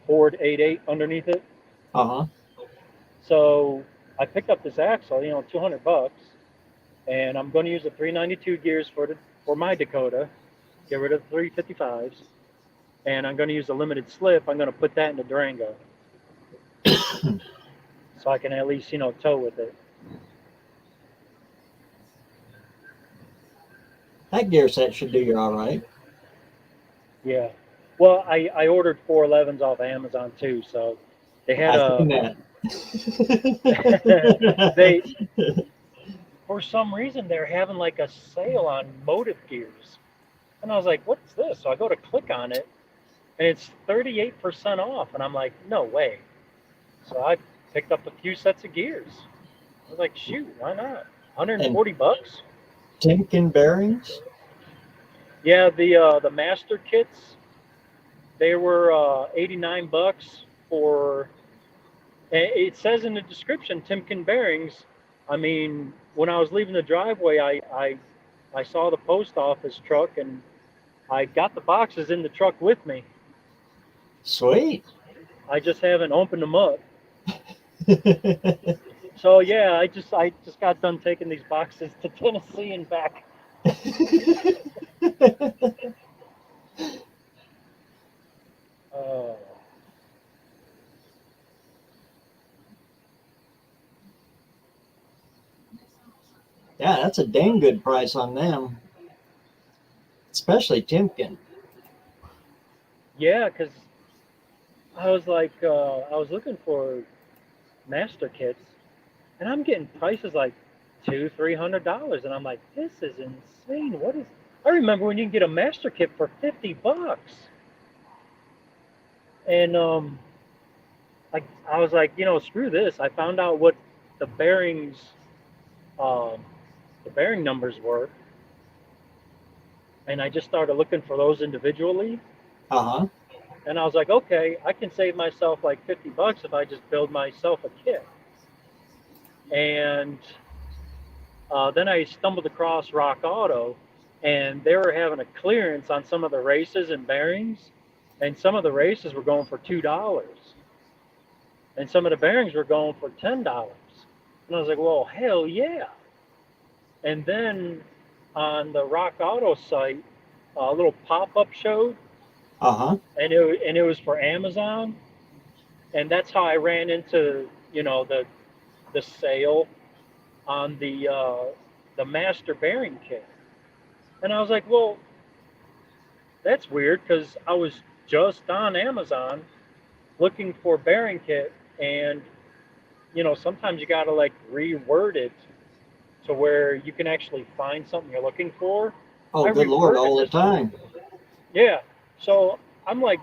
Ford 8.8 underneath it. So I picked up this axle, $200, and I'm going to use the 392 gears for my Dakota, get rid of the 355s, and I'm going to use a limited slip. I'm going to put that in the Durango, so I can at least tow with it. That gear set should do you all right. Yeah. Well, I ordered 411s off Amazon too, so they had for some reason they're having like a sale on motive gears, and I was like, what's this? So I go to click on it, and it's 38% off, and I'm like, no way. So I picked up a few sets of gears. I was like, shoot, why not? $140. Timken bearings? Yeah, the master kits, they were $89 for. It says in the description, Timken bearings. I mean, when I was leaving the driveway, I saw the post office truck, and I got the boxes in the truck with me. Sweet. I just haven't opened them up. So yeah, I just got done taking these boxes to Tennessee and back. Yeah, that's a dang good price on them, especially Timken. Yeah, because I was like, I was looking for master kits, and I'm getting prices like $200-$300, and I'm like, this is insane. What is? I remember when you can get a master kit for $50, and I was like, screw this. I found out what the bearings, the bearing numbers were, and I just started looking for those individually. And I was like, okay, I can save myself like $50 if I just build myself a kit. And then I stumbled across Rock Auto, and they were having a clearance on some of the races and bearings, and some of the races were going for $2, and some of the bearings were going for $10. And I was like, well, hell yeah. And then on the Rock Auto site, a little pop-up showed, and it was for Amazon, and that's how I ran into the sale on the master bearing kit. And I was like, well, that's weird, because I was just on Amazon looking for bearing kit, and sometimes you gotta like reword it to where you can actually find something you're looking for. Oh, good Lord, all the time. Yeah. So I'm like,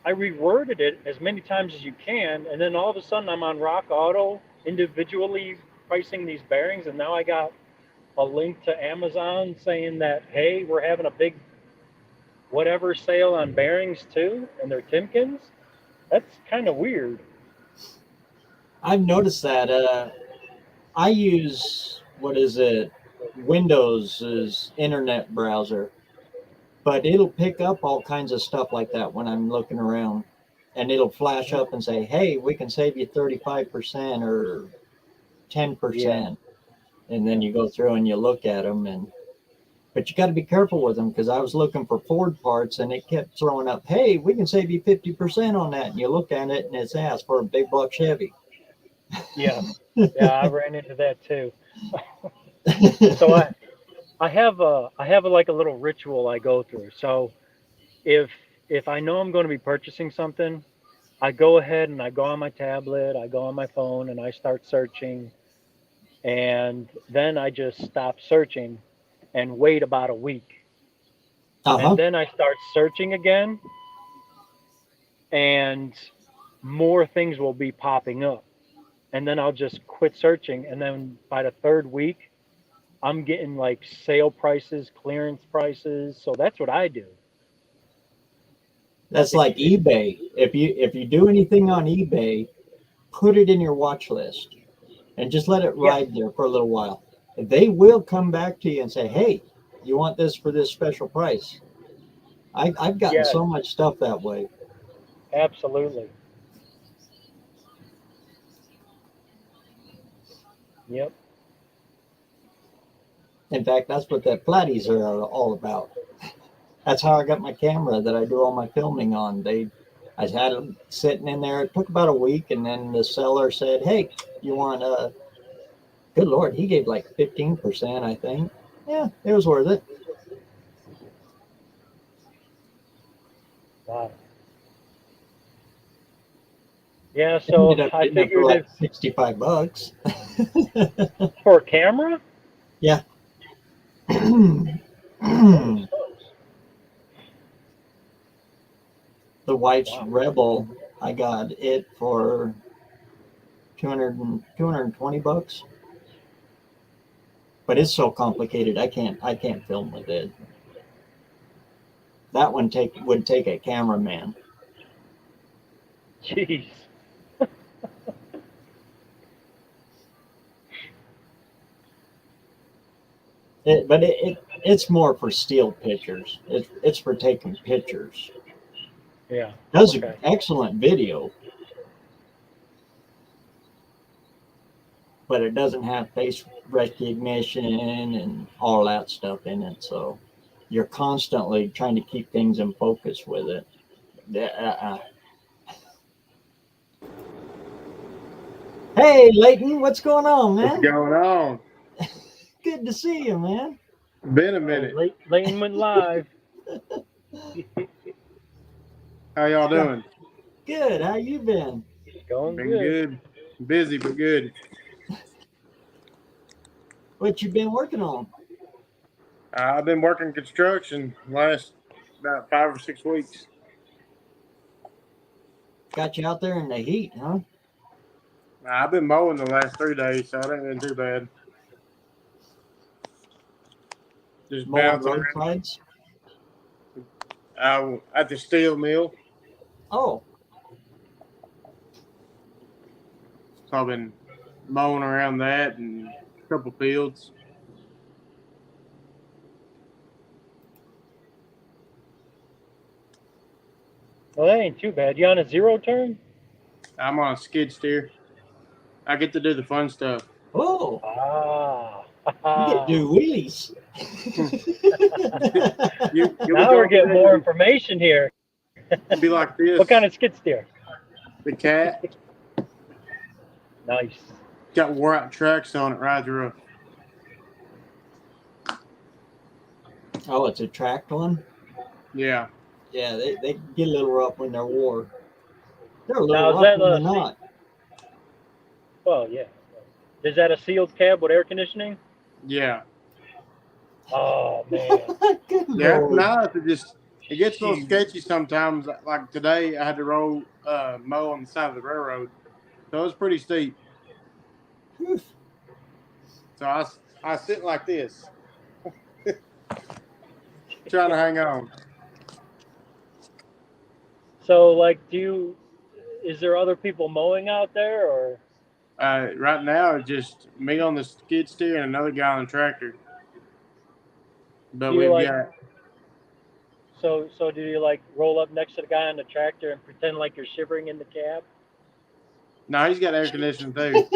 I reworded it as many times as you can, and then all of a sudden I'm on Rock Auto individually pricing these bearings, and now I got a link to Amazon saying that, hey, we're having a big whatever sale on bearings too, and they're Timkins. That's kind of weird. I've noticed that. I use, Windows' internet browser, but it'll pick up all kinds of stuff like that when I'm looking around, and it'll flash up and say, hey, we can save you 35% or 10%. And then you go through and you look at them, but you got to be careful with them, because I was looking for Ford parts and it kept throwing up, hey, we can save you 50% on that. And you look at it and it's asked for a big block Chevy. Yeah, I ran into that too. So I have like a little ritual I go through. So if I know I'm going to be purchasing something, I go ahead and I go on my tablet, I go on my phone, and I start searching, and then I just stop searching and wait about a week. And then I start searching again, and more things will be popping up. And then I'll just quit searching, and then by the third week, I'm getting like sale prices, clearance prices. So that's what I do. That's like eBay. If you do anything on eBay, put it in your watch list and just let it ride there for a little while. They will come back to you and say, hey, you want this for this special price? I've gotten so much stuff that way. Absolutely. Yep. In fact, that's what the Platties are all about. That's how I got my camera that I do all my filming on. I had them sitting in there. It took about a week, and then the seller said, hey, you want good Lord, he gave like 15%, I think. Yeah, it was worth it. Wow. Yeah, so I figured like $65 for a camera. Yeah. The wife's Rebel, I got it for $220. But it's so complicated, I can't film with it. That one would take a cameraman. Jeez. It's more for still pictures. It's for taking pictures. Yeah. Does an excellent video, but it doesn't have face recognition and all that stuff in it. So you're constantly trying to keep things in focus with it. Hey, Leighton, what's going on, man? What's going on? Good to see you, man. Been a minute. Leighton went live. How y'all doing? Good. How you been? Going good. Busy, but good. What you been working on? I've been working construction last about 5 or 6 weeks. Got you out there in the heat, huh? I've been mowing the last 3 days, so it ain't been too bad. Just mowing bouncing roadsides. At the steel mill. Oh. So I've been mowing around that and a couple fields. Well, that ain't too bad. You on a zero turn? I'm on a skid steer. I get to do the fun stuff. Oh. You get to do wheelies. Now we're getting more information here. Be like this. What kind of skid steer? The cat. Nice. Got wore out tracks on it right through. Oh, it's a tracked one? Yeah. Yeah, they get a little rough when they're wore. They're a little Now, rough when they're not. Well, yeah. Is that a sealed cab with air conditioning? Yeah. Oh, man. Yeah, it's nice. It gets a little sketchy sometimes. Like today, I had to mow on the side of the railroad. So it was pretty steep. So I sit like this. Trying to hang on. So, like, is there other people mowing out there, or? Right now, it's just me on the skid steer and another guy on the tractor. But we've got. So do you like roll up next to the guy on the tractor and pretend like you're shivering in the cab? No, he's got air conditioning too.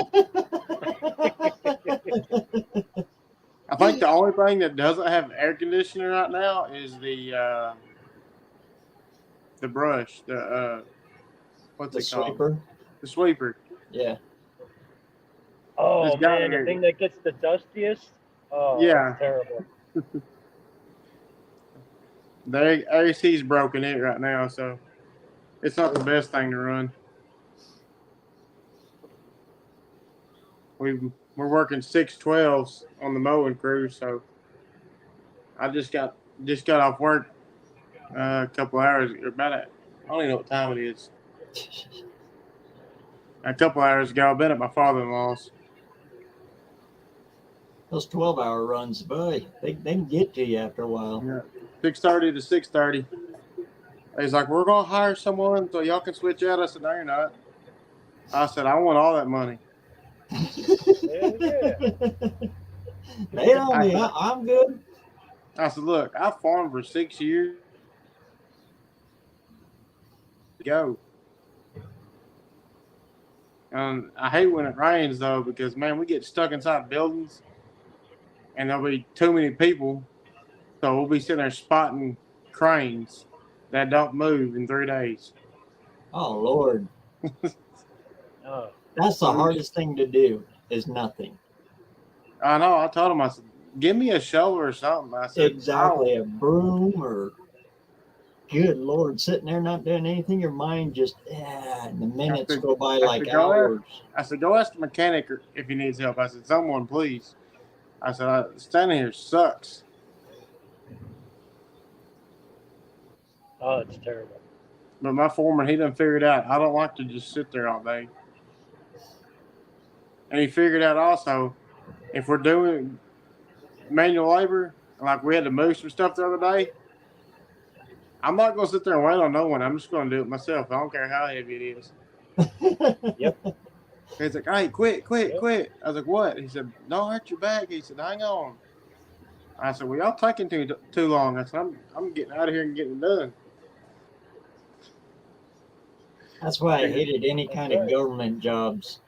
I think the only thing that doesn't have air conditioning right now is the brush, what's it called? Sweeper. The sweeper. Yeah. Oh man, the thing that gets the dustiest. Oh, yeah, that's terrible. The AC's broken it right now, so it's not the best thing to run. We're working 6/12s on the mowing crew, so I just got off work a couple hours, I don't even know what time it is. A couple hours ago, I've been at my father-in-law's. Those 12-hour runs, boy, they can get to you after a while. Yeah, 6:30 to 6:30. He's like, we're gonna hire someone so y'all can switch out. I said, no, you're not. I said, I want all that money. Lay it on me. I'm good. I said, look, I farmed for 6 years. Go. I hate when it rains though, because man, we get stuck inside buildings, and there'll be too many people, so we'll be sitting there spotting cranes that don't move in 3 days. Oh Lord. That's the hardest thing to do. Is nothing. I know. I told him, I said, give me a shovel or something. I said, exactly, a broom or. Good Lord, sitting there not doing anything, your mind just, and the minutes go by like hours. I said, go ask the mechanic if he needs help. I said, someone, please. I said, standing here sucks. Oh, it's terrible. But my foreman, he done figured out I don't like to just sit there all day. And he figured out also, if we're doing manual labor, like we had to move some stuff the other day, I'm not going to sit there and wait on no one. I'm just going to do it myself. I don't care how heavy it is. Yep. He's like, hey, quit. I was like, what? He said, don't hurt your back. He said, hang on. I said, well, y'all taking too long. I said, I'm getting out of here and getting it done. That's why I hated any kind of government jobs.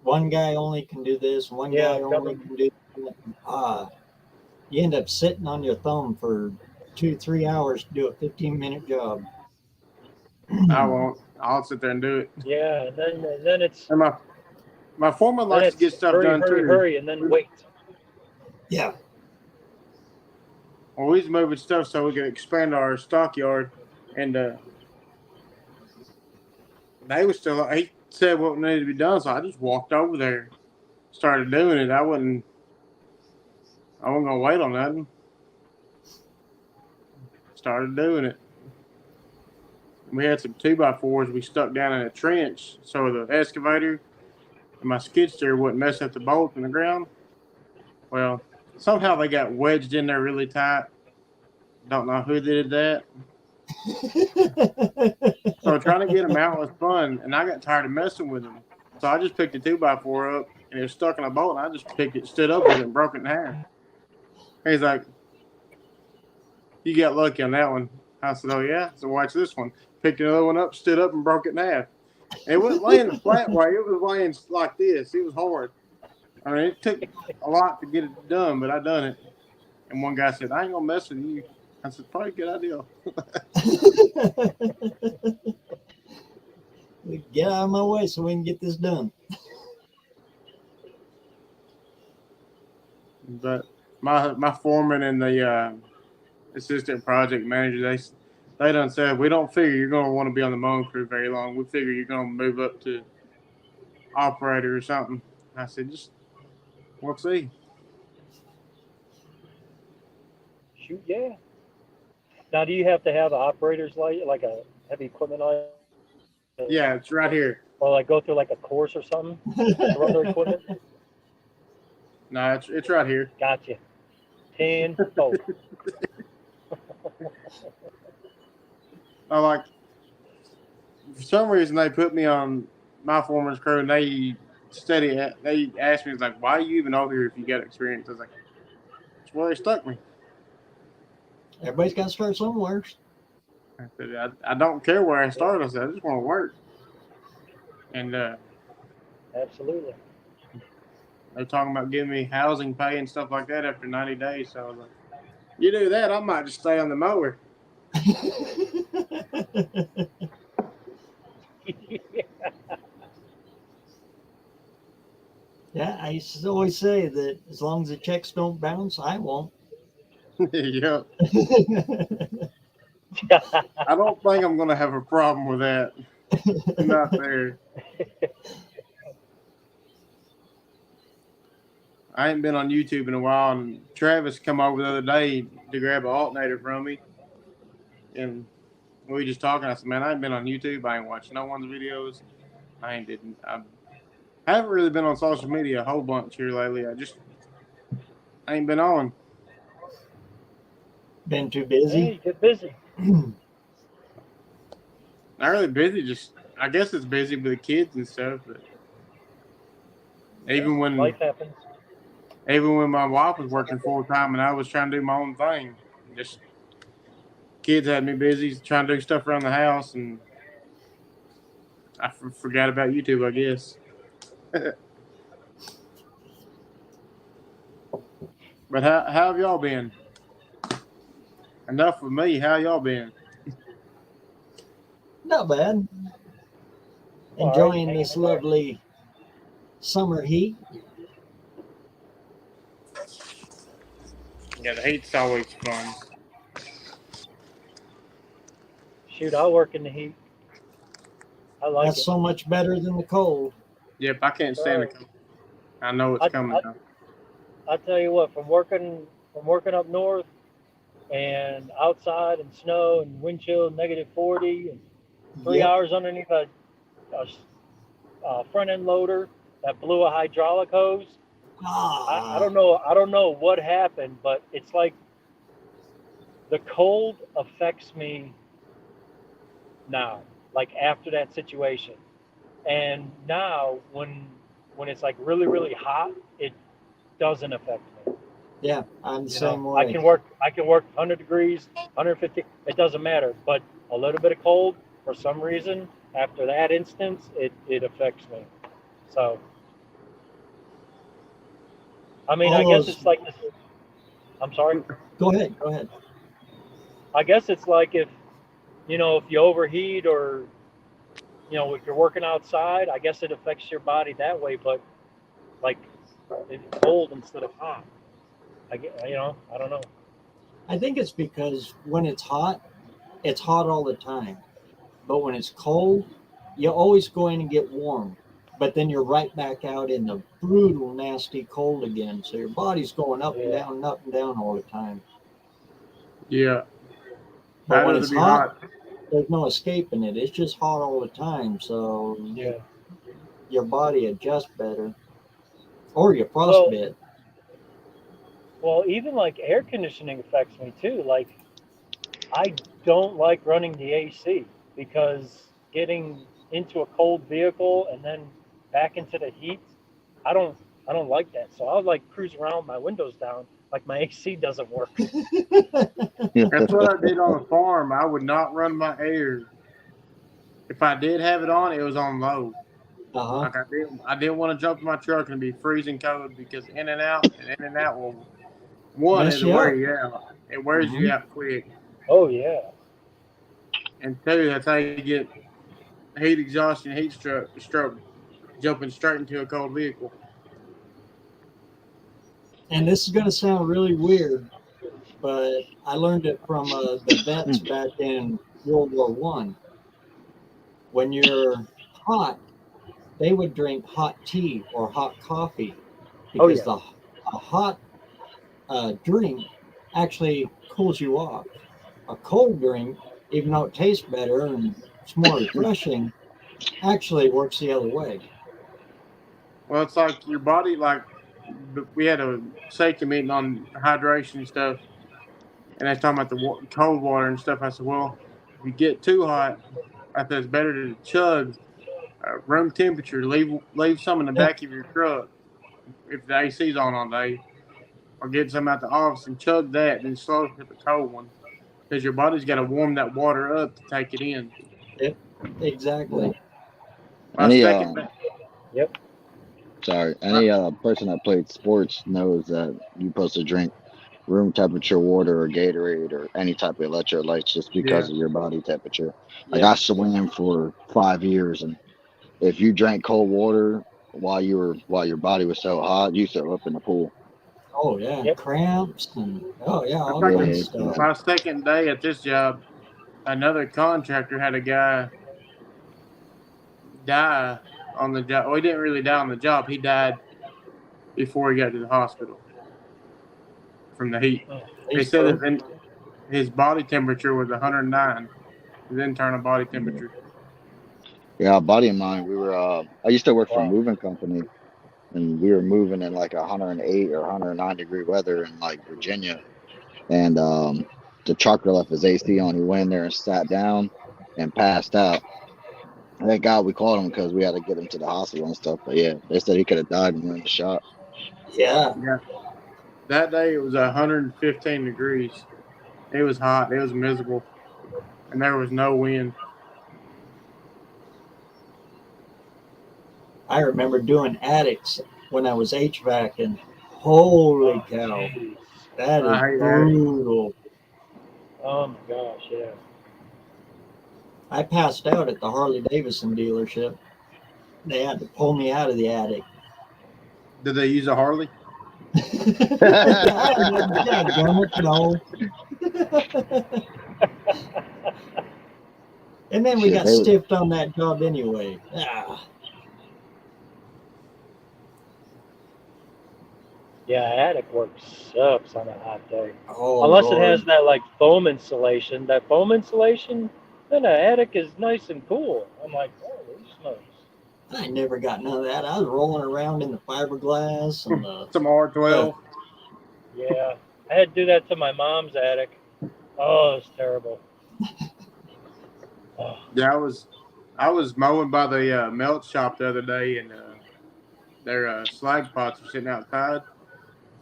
One guy only can do this. One guy only can do that. You end up sitting on your thumb for 2-3 hours to do a 15-minute job. I won't. I'll sit there and do it. Yeah, then it's. And my foreman likes to get stuff done too. Hurry, and then wait. Yeah. Well, we're moving stuff so we can expand our stockyard, and they was still. He said what needed to be done, so I just walked over there. started doing it, I wasn't gonna wait on nothing. Started doing it. We had some 2x4s we stuck down in a trench so the excavator and my skid steer wouldn't mess up the bolts in the ground. Well, somehow they got wedged in there really tight. Don't know who did that. So trying to get them out was fun, and I got tired of messing with them. So I just picked a 2x4 up, and it was stuck in a bolt, and I just picked it, stood up with it, and broke it in half. He's like, "You got lucky on that one." I said, "Oh yeah." So watch this one. Picked another one up, stood up, and broke it in half. And it wasn't laying a flat way; it was laying like this. It was hard. I mean, it took a lot to get it done, but I done it. And one guy said, "I ain't gonna mess with you." I said, "Probably a good idea." Get out of my way so we can get this done. But my foreman and the assistant project manager, they done said, "We don't figure you're gonna want to be on the mowing crew very long. We figure you're gonna move up to operator or something." I said, "Just we'll see." Shoot, yeah. Now, do you have to have an operator's license, like a heavy equipment license? Yeah, it's right here. Or like go through like a course or something to run their equipment? No, it's right here. Gotcha. 10. Oh. I like. For some reason, they put me on my foreman's crew, and they asked me, "It's like, why are you even over here if you got experience?" I was like, "That's where they stuck me." Everybody's got to start somewhere. I said, I don't care where I start. I said, I just want to work. And absolutely. they're talking about giving me housing pay and stuff like that after 90 days. So I was like, you do that, I might just stay on the mower. Yeah, I used to always say that as long as the checks don't bounce, I won't. Yeah. I don't think I'm going to have a problem with that. Not there. I ain't been on YouTube in a while, and Travis come over the other day to grab an alternator from me, and we were just talking. I said, "Man, I ain't been on YouTube. I ain't watched no one's videos. I haven't really been on social media a whole bunch here lately. I ain't been on. Been too busy? Hey, get busy. Not really busy. Just I guess it's busy with the kids and stuff. But even when life happens, even when my wife was working full time and I was trying to do my own thing, just kids had me busy trying to do stuff around the house, and I forgot about YouTube, I guess. But how have y'all been? Enough with me. How y'all been? Not bad. Enjoying this lovely summer heat. Yeah, the heat's always fun. Shoot, I work in the heat. I like That's it. so much better than the cold. Yep, I can't stand the cold. I know it's coming. I tell you what, from working up north and outside and snow and wind chill -40 and 3 hours underneath a front end loader that blew a hydraulic hose. I don't know what happened, but it's like the cold affects me now, like after that situation. And now when it's like really, really hot, it doesn't affect me. Yeah, I'm the same way. I can work 100 degrees, 150, it doesn't matter. But a little bit of cold, for some reason, after that instance, it affects me. So, I mean, I guess it's like this. I'm sorry? Go ahead. I guess it's like if you overheat or, if you're working outside, I guess it affects your body that way, but like it's cold instead of hot. I don't know. I think it's because when it's hot all the time. But when it's cold, you're always going to get warm. but then you're right back out in the brutal, nasty cold again. So your body's going up and down all the time. Yeah. But when it's hot, there's no escaping it. It's just hot all the time. So your body adjusts better. Or you frostbite. Well, even like air conditioning affects me too. Like I don't like running the AC because getting into a cold vehicle and then back into the heat, I don't like that. So I'll like cruise around with my windows down like my AC doesn't work. That's what I did on the farm. I would not run my air. If I did have it on, it was on low. Like I didn't want to jump in my truck and be freezing cold because in and out will it'll wear you out. It wears you out quick. Oh yeah. And two, that's how you get heat exhaustion, heat stroke, jumping straight into a cold vehicle. And this is going to sound really weird, but I learned it from the vets back in World War I. When you're hot, they would drink hot tea or hot coffee because a hot drink actually cools you off. A cold drink, even though it tastes better and it's more refreshing, actually works the other way. Well, it's like your body, like we had a safety meeting on hydration and stuff, and I was talking about the cold water and stuff. I said, well, if you get too hot, I said it's better to chug room temperature. Leave some in the back of your truck if the AC's on all day, or get some out the office and chug that, and then slow hit the cold one because your body's got to warm that water up to take it in. Yep, exactly. Yep. Sorry, any person that played sports knows that you're supposed to drink room temperature water or Gatorade or any type of electrolytes just because of your body temperature. Like I swam for 5 years, and if you drank cold water while your body was so hot, you throw up in the pool. Oh yeah, cramps and all kinds of stuff. My second day at this job, another contractor had a guy die on the job. Well, he didn't really die on the job. He died before he got to the hospital from the heat. They said that his body temperature was 109, his internal body temperature. Yeah, a buddy of mine, we were I used to work for a moving company, and we were moving in like 108 or 109 degree weather in like Virginia. And the trucker left his AC on. He went in there and sat down and passed out. Thank God we called him because we had to get him to the hospital and stuff. But yeah, they said he could have died in the shot. Yeah. That day it was 115 degrees. It was hot. It was miserable, and there was no wind. I remember doing attics when I was HVACing. Holy cow, that is brutal. Oh my gosh, yeah. I passed out at the Harley Davidson dealership. They had to pull me out of the attic. Did they use a Harley? No. And then we got stiffed on that job anyway. Yeah, attic work sucks on a hot day. Oh, unless it has that like foam insulation. That foam insulation, then the attic is nice and cool. I'm like, holy smokes. I never got none of that. I was rolling around in the fiberglass and some R12. Yeah, I had to do that to my mom's attic. Oh, it's terrible. Yeah, I was mowing by the melt shop the other day, and their slag pots were sitting outside,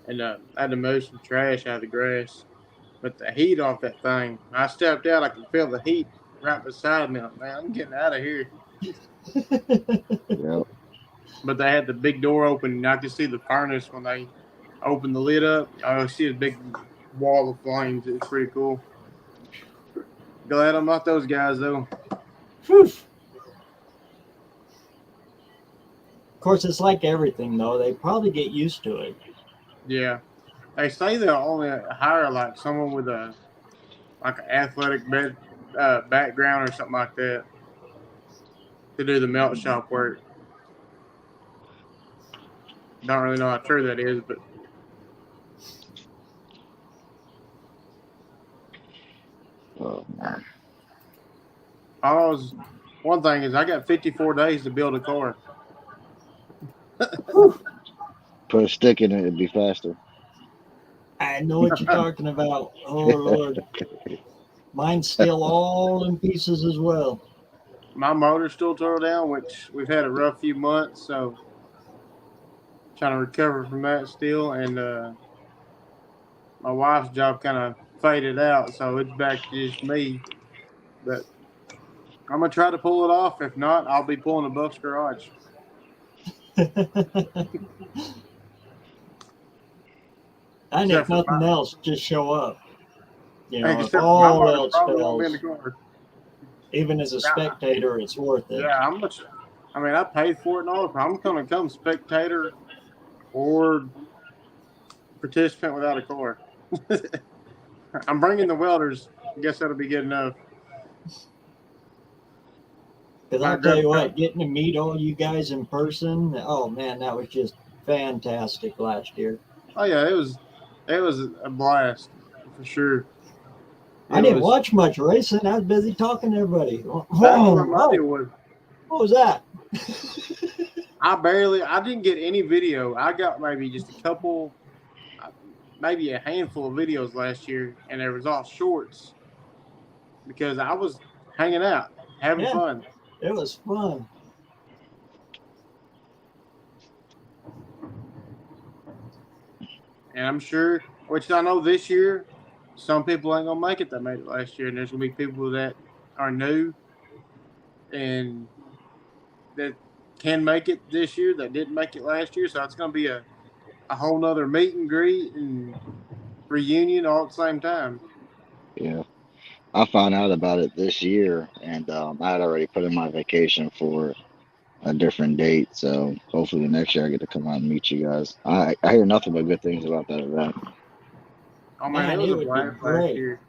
and I had to move some trash out of the grass. But the heat off that thing, I stepped out, I could feel the heat right beside me. Like, man, I'm getting out of here. Yep. But they had the big door open, and I could see the furnace when they opened the lid up. I see a big wall of flames. It's pretty cool. Glad I'm not those guys, though. Whew. Of course, it's like everything, though. They probably get used to it. Yeah. They say they'll only hire, like, someone with an athletic background or something like that to do the melt shop work. Don't really know how true that is, but one thing is I got 54 days to build a car. Put a stick in it, it'd be faster. I know what you're talking about. Oh Lord, mine's still all in pieces as well. My motor's still tore down, which we've had a rough few months, so trying to recover from that still. And my wife's job kind of faded out, so it's back to just me. But I'm gonna try to pull it off. If not, I'll be pulling a Buck's garage. And if nothing else, just show up. You know, if all else fails, even as a spectator, it's worth it. Yeah, how much? I mean, I paid for it and all. I'm gonna come spectator or participant without a car. I'm bringing the welders. I guess that'll be good enough. Because I'll tell you what, getting to meet all you guys in person, oh man, that was just fantastic last year. Oh yeah, it was a blast for sure. I didn't watch much racing. I was busy talking to everybody. What was that? I didn't get any video. I got maybe just a couple, maybe a handful of videos last year, and there was all shorts because I was hanging out, having fun. It was fun. And I'm sure, which I know this year, some people ain't gonna make it that made it last year, and there's gonna be people that are new and that can make it this year that didn't make it last year. So it's gonna be a whole nother meet and greet and reunion all at the same time. Yeah, I found out about it this year, and I had already put in my vacation for a different date. So hopefully next year I get to come out and meet you guys. I hear nothing but good things about that event. Oh man, it was a blast last year.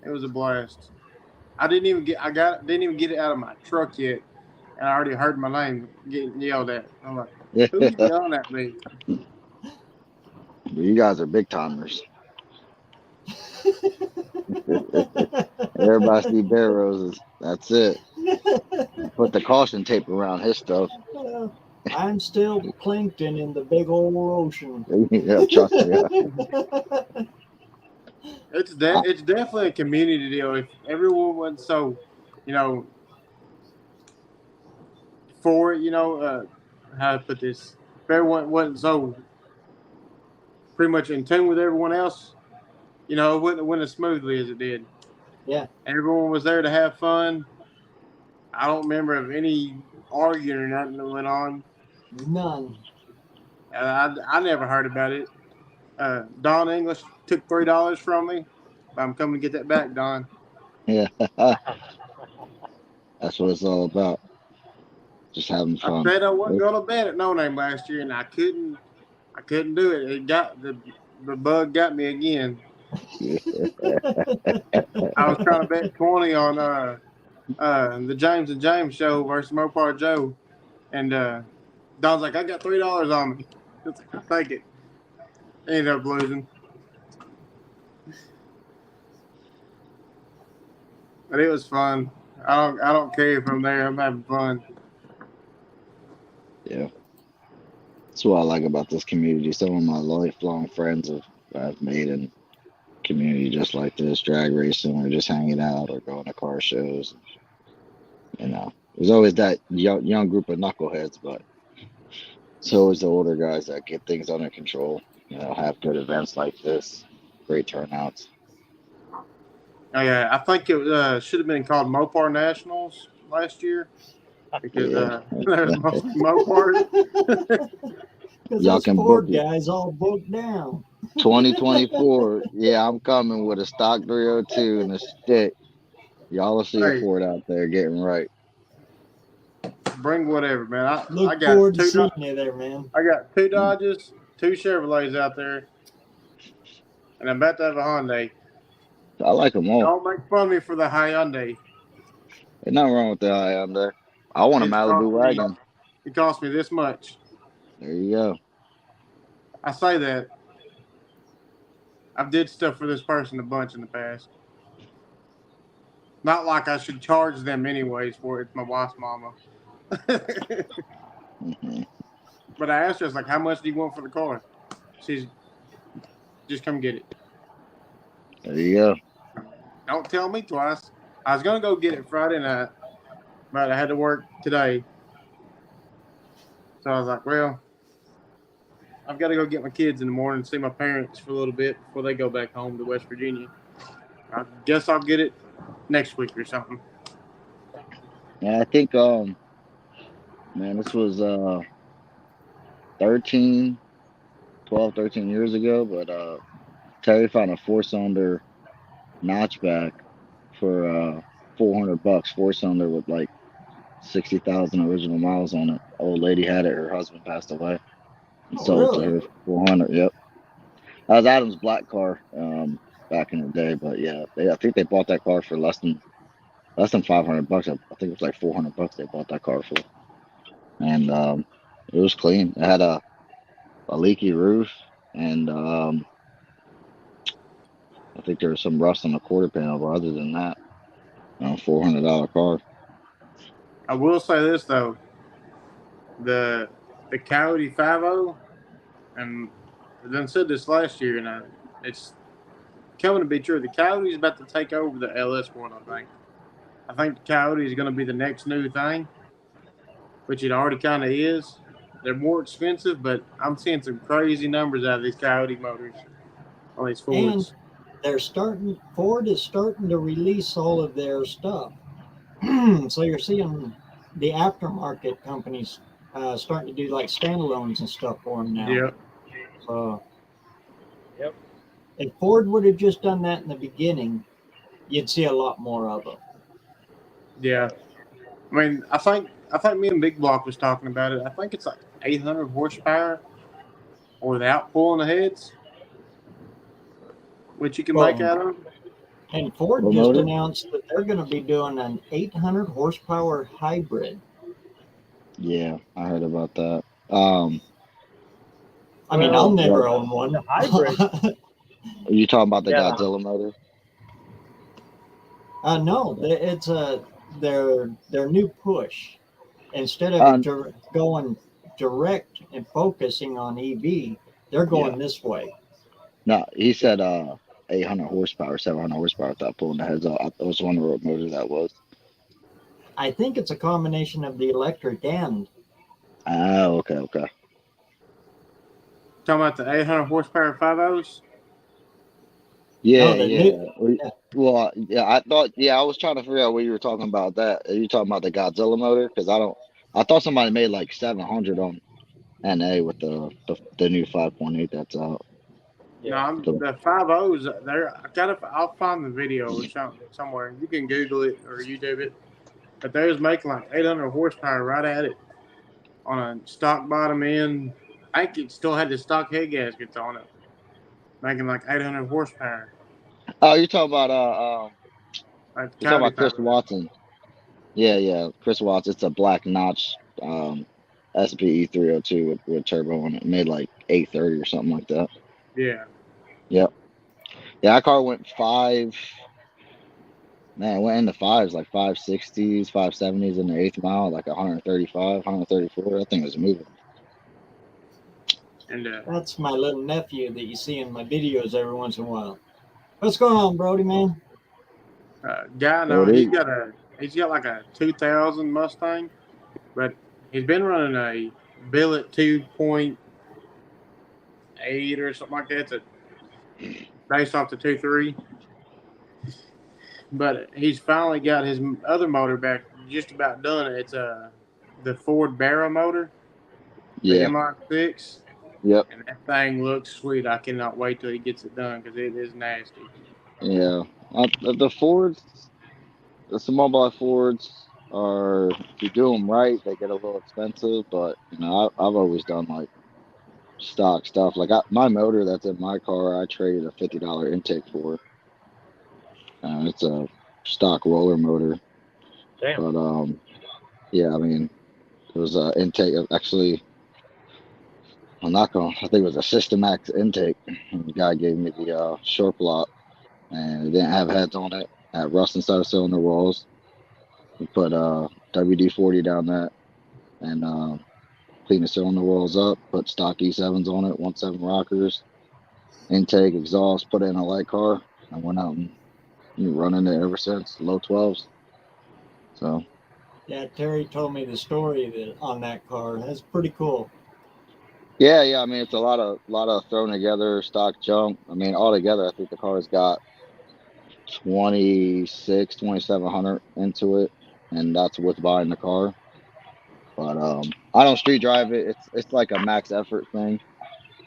It was a blast. I didn't even get it out of my truck yet, and I already heard my name getting yelled at. I'm like, who's yelling at me? You guys are big timers. Everybody see BareRose. That's it. Put the caution tape around his stuff. I'm still plankton in the big old ocean. Yeah, trust me. It's definitely a community deal. If everyone went so, for it, how to put this, if everyone wasn't so pretty much in tune with everyone else, it wouldn't have went as smoothly as it did. Yeah. Everyone was there to have fun. I don't remember of any arguing or nothing that went on. None. I never heard about it. Don English took $3 from me. I'm coming to get that back, Don. Yeah. That's what it's all about. Just having fun. I said I wasn't going to bet at No Name last year, and I couldn't do it. It got the bug got me again. I was trying to bet 20 on the James and James show versus Mopar Joe, and Don's like, I got $3 on me. I'll take it. Ended up losing. But it was fun. I don't care if I'm there. I'm having fun. Yeah. That's what I like about this community. Some of my lifelong friends I've made in community just like this, drag racing or just hanging out or going to car shows. There's always that young group of knuckleheads, but it's always the older guys that get things under control. Have good events like this, great turnouts. Oh, yeah, I think it should have been called Mopar Nationals last year because there's mostly Mopars. Y'all can Ford book guys all booked down. 2024. Yeah, I'm coming with a stock 302 and a stick. Y'all will see a Ford out there getting right. Bring whatever, man. I got forward to seeing you there, man. I got 2 Dodges, 2 Chevrolets out there, and I'm about to have a Hyundai. I like them all. Don't make fun of me for the Hyundai. There's nothing wrong with the Hyundai. I want a Malibu wagon. It cost me this much. There you go. I say that. I've did stuff for this person a bunch in the past. Not like I should charge them anyways for it. It's my wife's mama. Mm-hmm. But I asked her, I was like, how much do you want for the car? She's just come get it. There you go. Don't tell me twice. I was going to go get it Friday night, but I had to work today. So I was like, well, I've got to go get my kids in the morning and see my parents for a little bit before they go back home to West Virginia. I guess I'll get it next week or something. Yeah, I think, man, this was 13 years ago, but Terry found a 4-cylinder notchback for $400, 4-cylinder with like 60,000 original miles on it. Old lady had it, her husband passed away, and sold really? to her for 400. Yep, that was Adam's black car back in the day. But yeah, I think they bought that car for less than $500. I think it was like $400 they bought that car for, and it was clean. It had a leaky roof, and I think there was some rust on the quarter panel, but other than that, $400 car. I will say this though, the Coyote 5.0, and I done said this last year, and it's coming to be true. The Coyote is about to take over the LS1. I think the Coyote is going to be the next new thing, which it already kind of is. They're more expensive, but I'm seeing some crazy numbers out of these Coyote motors on these Fords. And Ford is starting to release all of their stuff. So you're seeing the aftermarket companies starting to do like standalones and stuff for them now. Yep. So, yep. If Ford would have just done that in the beginning, you'd see a lot more of them. Yeah. I mean, I think me and Big Block was talking about it. I think it's like 800 horsepower or without pulling the heads, which you can make out of them. And Ford just announced that they're going to be doing an 800 horsepower hybrid. Yeah, I heard about that. I mean, I'll never own one. Hybrid. Are you talking about the Godzilla motor? No, it's their new push. Instead of going direct and focusing on EV, they're going this way. No, he said 800 horsepower, 700 horsepower without pulling the heads off. I was wondering what motor that was. I think it's a combination of the electric and. Oh, okay. Talking about the 800 horsepower 5.0s? Yeah. Well, I thought, I was trying to figure out what you were talking about. That are you talking about the Godzilla motor? Because I thought somebody made like 700 on NA with the new 5.8 that's out. Yeah. No, the 5.0s. I'll find the video or somewhere. You can Google it or YouTube it. But they was making like 800 horsepower right at it on a stock bottom end. I think it still had the stock head gaskets on it, making like 800 horsepower. Oh, you're talking about Chris Watson. Yeah, Chris Watson. It's a black notch SPE 302 with turbo on it. It made like 830 or something like that. Yeah. Yep. Yeah, that car went it went into fives, like 560s, 570s in the 8th mile, like 135, 134. That thing was moving. And that's my little nephew that you see in my videos every once in a while. What's going on, Brody, man? Guy, no, he's got like a 2000 Mustang, but he's been running a billet 2.8 or something like that. Based off the 2.3. But he's finally got his other motor back, just about done. It's the Ford BareRose motor, the MR6. Yep. And that thing looks sweet. I cannot wait till he gets it done because it is nasty. Yeah. The Fords, the small block Fords are, if you do them right, they get a little expensive. But I've always done like stock stuff. Like my motor that's in my car, I traded a $50 intake for. It's a stock roller motor. Damn. But yeah, I mean, It was an intake of actually. I'm not going. I think it was a Systemax intake. And the guy gave me the short block, and it didn't have heads on it. Had rust inside the cylinder walls. We put WD-40 down that, and clean the cylinder walls up. Put stock E7s on it, 1.7 rockers, intake, exhaust. Put it in a light car. I went out and running it ever since. Low 12s. So. Yeah, Terry told me the story that on that car. That's pretty cool. Yeah. I mean, it's a lot of thrown together stock junk. I mean, altogether, I think the car's got 2,700 into it, and that's with buying the car. But I don't street drive it. It's like a max effort thing.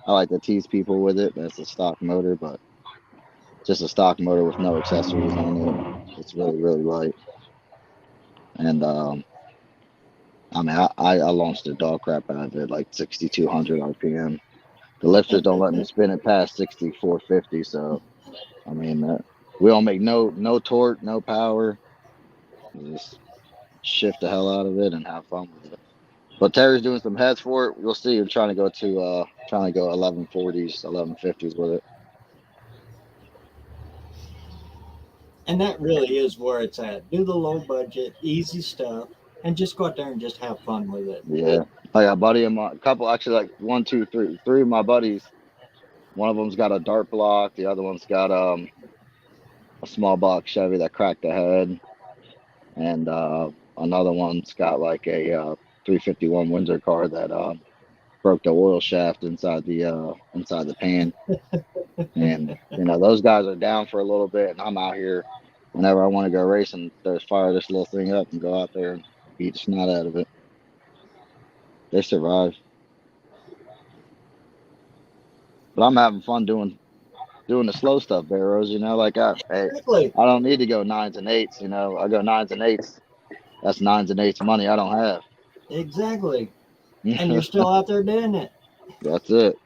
I like to tease people with it. That's a stock motor, but just a stock motor with no accessories on it. It's really, really light. And I mean, I launched the dog crap out of it like 6,200 RPM. The lifters don't let me spin it past 6,450. So I mean, we don't make no torque, no power. We just shift the hell out of it and have fun with it. But Terry's doing some heads for it. We'll see. I'm trying to go 1140s, 1150s with it. And that really is where it's at. Do the low budget, easy stuff, and just go out there and just have fun with it. Yeah. Like a buddy of mine, a couple, actually, like 1, 2, 3, 3 of my buddies. One of them's got a dart block. The other one's got a small block Chevy that cracked the head, and another one's got like a 351 Windsor car that broke the oil shaft inside the pan. And those guys are down for a little bit, and I'm out here whenever I want to go racing. Just fire this little thing up and go out there and beat the snot out of it. They survive. But I'm having fun doing the slow stuff, BareRose. Like I don't need to go 9s and 8s. I go 9s and 8s. That's 9s and 8s money I don't have. Exactly. And you're still out there doing it. That's it.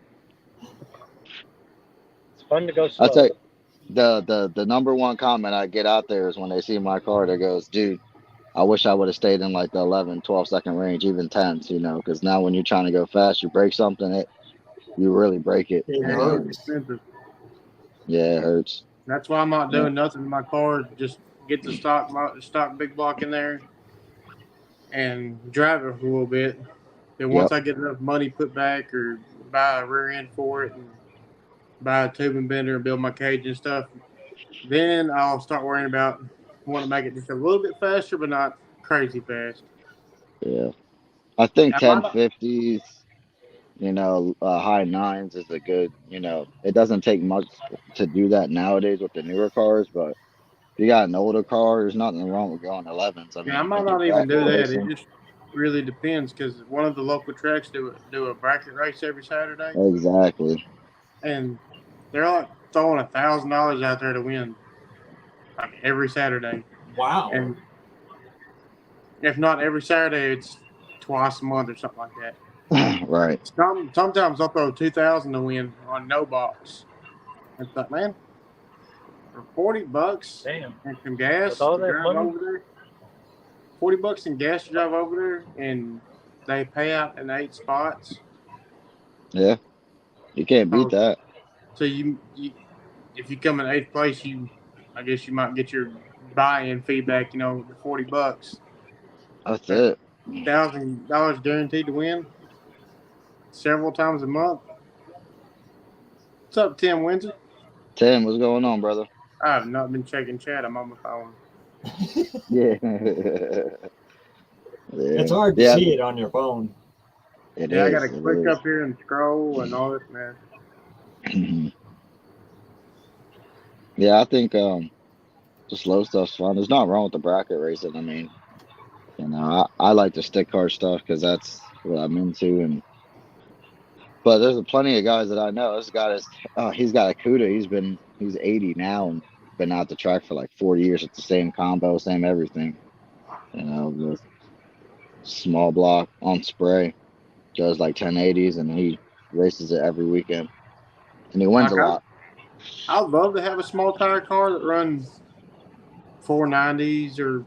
It's fun to go slow. I tell you, the number one comment I get out there is when they see my car that goes, dude, I wish I would have stayed in like the 11, 12 second range, even 10s, because now when you're trying to go fast, you break something, you really break it. It hurts. Yeah, it hurts. That's why I'm not doing nothing in my car. Just get the stock big block in there and drive it for a little bit. Then once I get enough money put back or buy a rear end for it and buy a tubing bender and build my cage and stuff, then I'll start worrying about want to make it just a little bit faster, but not crazy fast. Yeah. I think 1050s, high 9s is a good, it doesn't take much to do that nowadays with the newer cars, but if you got an older car, there's nothing wrong with going 11s. I might not even do that. It just really depends because one of the local tracks do a bracket race every Saturday. Exactly. And they're like throwing $1,000 out there to win, like every Saturday. Wow. And if not every Saturday, it's twice a month or something like that. Right. Sometimes I'll throw $2,000 to win on no box. It's like, man, for $40, damn, and some gas all to that drive money? over there. $40 in gas to drive over there, and they pay out in 8 spots. Yeah, you can't beat that. So you if you come in 8th place, I guess you might get your buy-in feedback. The $40. That's it. $1,000 guaranteed to win several times a month. What's up, Tim Windsor? Tim, what's going on, brother? I have not been checking chat. I'm on my phone. Yeah. It's hard to see it on your phone. I got to click up here and scroll and all this, man. Yeah, I think the slow stuff's fun. There's nothing wrong with the bracket racing. I mean, I like the stick car stuff because that's what I'm into. But there's plenty of guys that I know. This guy he's got a CUDA. He's 80 now and been out the track for like 4 years with the same combo, same everything. With small block on spray, goes like 1080s, and he races it every weekend, and he wins a lot. I'd love to have a small tire car that runs 490s or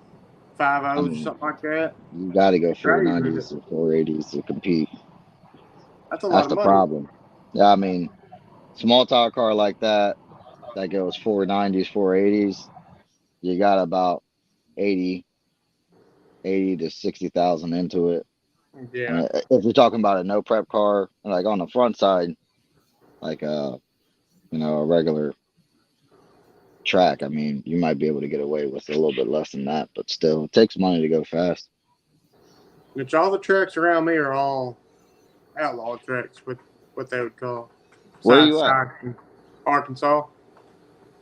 5.0s, something like that. You got to go 490s or 480s to compete. That's a lot of money. That's the problem. Yeah, I mean, small tire car like that goes 490s, 480s, you got about 80 to 60,000 into it. Yeah. If you're talking about a no prep car, like on the front side, like a regular track, I mean, you might be able to get away with a little bit less than that, but still, it takes money to go fast. Which all the tracks around me are all outlaw tracks, with what they would call. Where are you at? Arkansas.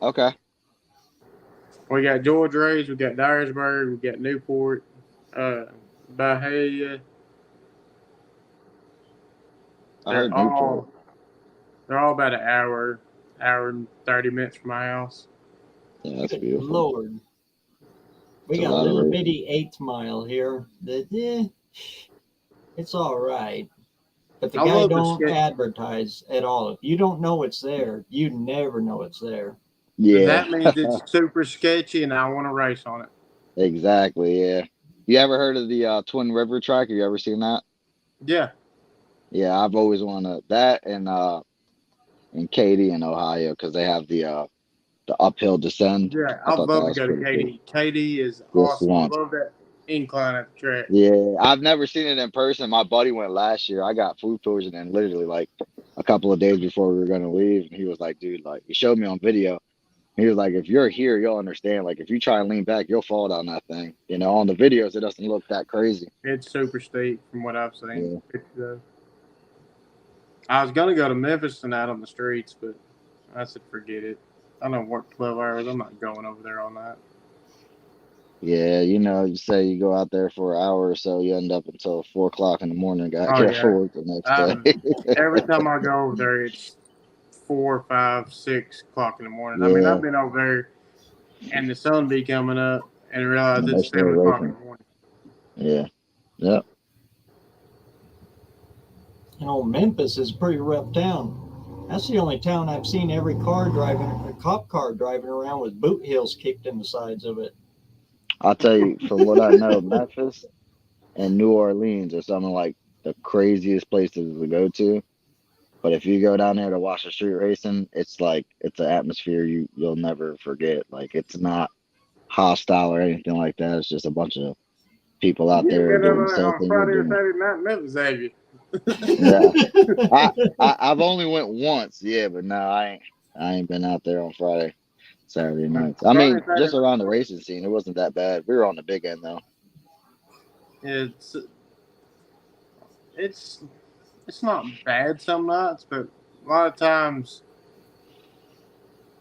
Okay. We got George Rays, we got Dyersburg, we got Newport, Bahia. I heard Newport. They're all about an hour and 30 minutes from my house. Yeah, that's beautiful. Lord. We got a little bitty 8 Mile here. It's all right. But the guy don't advertise at all. If you don't know it's there, you never know it's there. Yeah. That means it's super sketchy and I want to race on it. Exactly, yeah. You ever heard of the Twin River track? Have you ever seen that? Yeah. Yeah, I've always wanted that in Katy in Ohio, because they have the uphill descend. Yeah, I'd love to go to Katy. Cool. Katy is awesome. I love that incline at the track. Yeah, I've never seen it in person. My buddy went last year. I got food poisoning literally like a couple of days before we were going to leave. And he was like, dude, like, he showed me on video. He was like, if you're here, you'll understand. Like, if you try and lean back, you'll fall down that thing. You know, on the videos, it doesn't look that crazy. It's super steep from what I've seen. Yeah. I was going to go to Memphis tonight on the streets, but I said, forget it. I don't work 12 hours. I'm not going over there all night. Yeah, you say you go out there for an hour or so, you end up until 4 o'clock in the morning. Got to get for work the next day. Every time I go over there, it's 4, 5, 6 o'clock in the morning. Yeah. I mean, I've been over there and the sun be coming up and realize it's 7 o'clock in the morning. Yeah. Yep. Memphis is a pretty rough town. That's the only town I've seen every cop car driving around with boot heels kicked in the sides of it. I'll tell you, from what I know, Memphis and New Orleans are some of like the craziest places to go to. But if you go down there to watch the street racing, it's like it's an atmosphere you'll never forget. Like, it's not hostile or anything like that. It's just a bunch of people out there doing the same thing. Friday or Saturday night, Memphis, have you? Yeah, I've only went once. Yeah, but no, I ain't been out there on Friday, Saturday nights. I mean, just around the racing scene, it wasn't that bad. We were on the big end though. It's not bad some nights, but a lot of times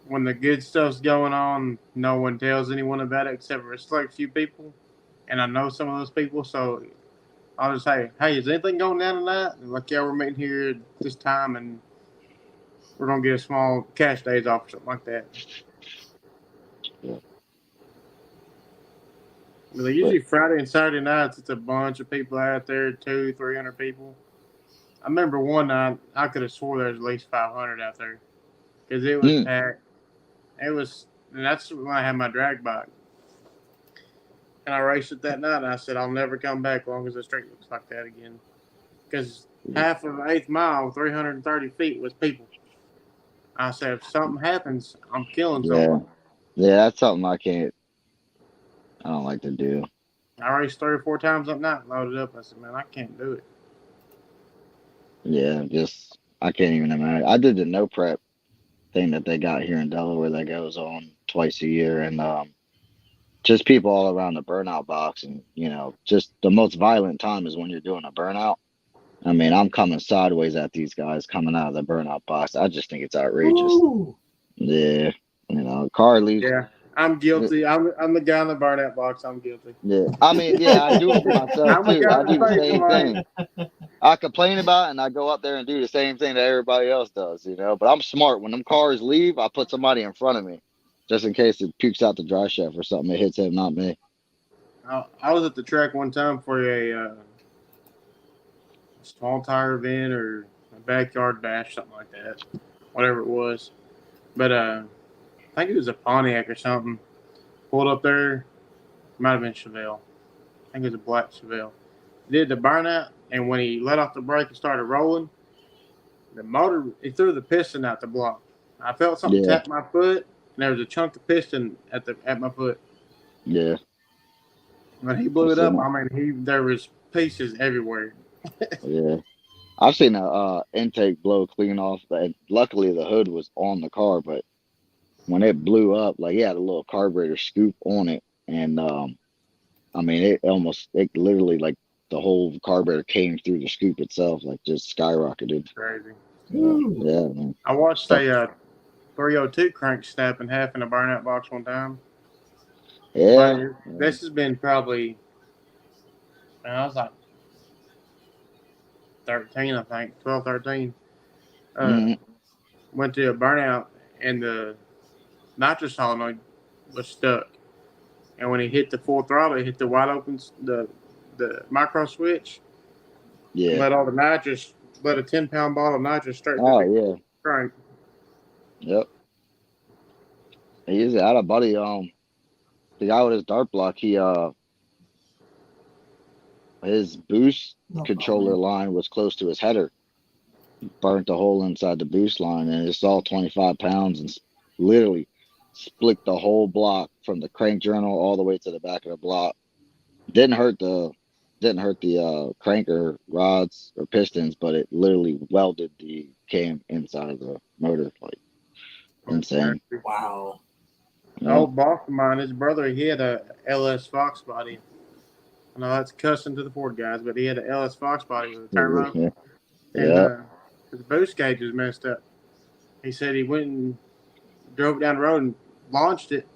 when the good stuff's going on, no one tells anyone about it except for a select few people, and I know some of those people, so I'll just say, hey, is anything going down tonight? And like, yeah, we're meeting here at this time, and we're going to get a small cash days off or something like that. Yeah. But usually Friday and Saturday nights, it's a bunch of people out there, 200-300 people. I remember one night, I could have swore there was at least 500 out there because it was packed. And that's when I had my drag bike. And I raced it that night, and I said, I'll never come back as long as the street looks like that again. Because half of the 8th mile, 330 feet, was people. I said, if something happens, I'm killing someone. Yeah, that's something I don't like to do. I raced 3 or 4 times that night, loaded up. I said, man, I can't do it. Yeah, I can't even imagine. I did the no prep thing that they got here in Delaware that goes on twice a year, and just people all around the burnout box, and just the most violent time is when you're doing a burnout. I mean, I'm coming sideways at these guys coming out of the burnout box. I just think it's outrageous. Ooh. Yeah, car leaves. Yeah, I'm guilty. I'm the guy in the burnout box. I'm guilty. Yeah, I mean, yeah, I do it to myself too. I do the same thing. I complain about it, and I go up there and do the same thing that everybody else does, But I'm smart. When them cars leave, I put somebody in front of me, just in case it pukes out the dry shaft or something. It hits him, not me. I was at the track one time for a small tire event or a backyard bash, something like that, whatever it was. But I think it was a Pontiac or something. Pulled up there, Might have been Chevelle. I think it was a black Chevelle. He did the burnout, and when he let off the brake and started rolling, the motor, he threw the piston out the block. I felt something tap my foot, and there was a chunk of piston at my foot. Yeah. When he blew it up, I mean, there was pieces everywhere. Yeah. I've seen a intake blow clean off, but luckily the hood was on the car. But when it blew up, like he had a little carburetor scoop on it, and I mean, it literally like the whole carburetor came through the scoop itself, like just skyrocketed. Crazy. Yeah, man. I watched a 302 crank snap in half in a burnout box one time. Yeah. This has been probably, I was like 13, I think, 12, 13. Went to a burnout, and the nitrous solenoid was stuck. And when he hit the full throttle, he hit the wide open, the micro switch. Yeah. Let all the nitrous, let a 10-pound bottle of nitrous straight through the crank. Yep. I had a buddy, the guy with his dart block, his boost controller line was close to his header. Burnt a hole inside the boost line, and it's all 25 pounds, and literally split the whole block from the crank journal all the way to the back of the block. Didn't hurt the cranker rods or pistons, but it literally welded the cam inside of the motor. Like insane. Wow. An old boss of mine, his brother, he had a LS Fox body. I know that's cussing to the Ford guys, but he had an LS Fox body with a turbo. Yeah. And his boost gauge was messed up. He said he went and drove down the road and launched it.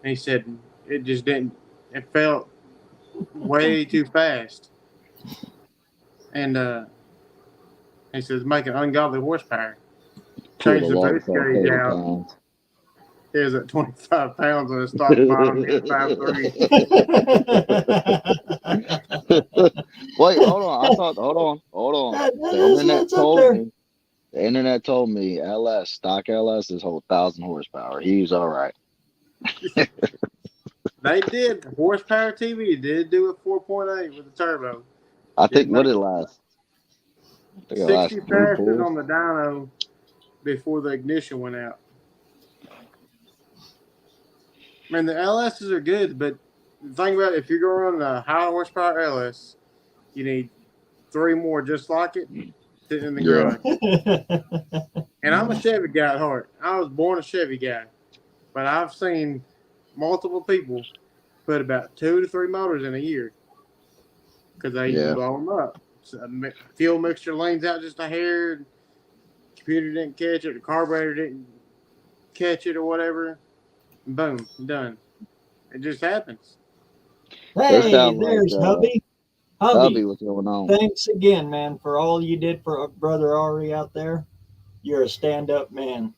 And he said it just didn't, it felt way too fast. And he said it's making ungodly horsepower. Changed the boost gauge out. It was at 25 pounds on the stock bottom at 5.3. Wait, hold on. Hold on. The internet told me stock LS is whole 1,000 horsepower. He's all right. They did. Horsepower TV did do a 4.8 with a turbo. I think what did it last? 60 passes on the dyno before the ignition went out. I mean, the LSs are good, but the thing about it, if you're going to run a high horsepower LS, you need 3 more just like it sitting in the garage. And I'm a Chevy guy at heart. I was born a Chevy guy, but I've seen multiple people put about 2 to 3 motors in a year because they blow them up. So fuel mixture lanes out just a hair. Computer didn't catch it. The carburetor didn't catch it or whatever. Boom, done. It just happens. Hey, there's Hubby. Hubby, what's going on? Thanks again, man, for all you did for brother Ari out there. You're a stand-up man.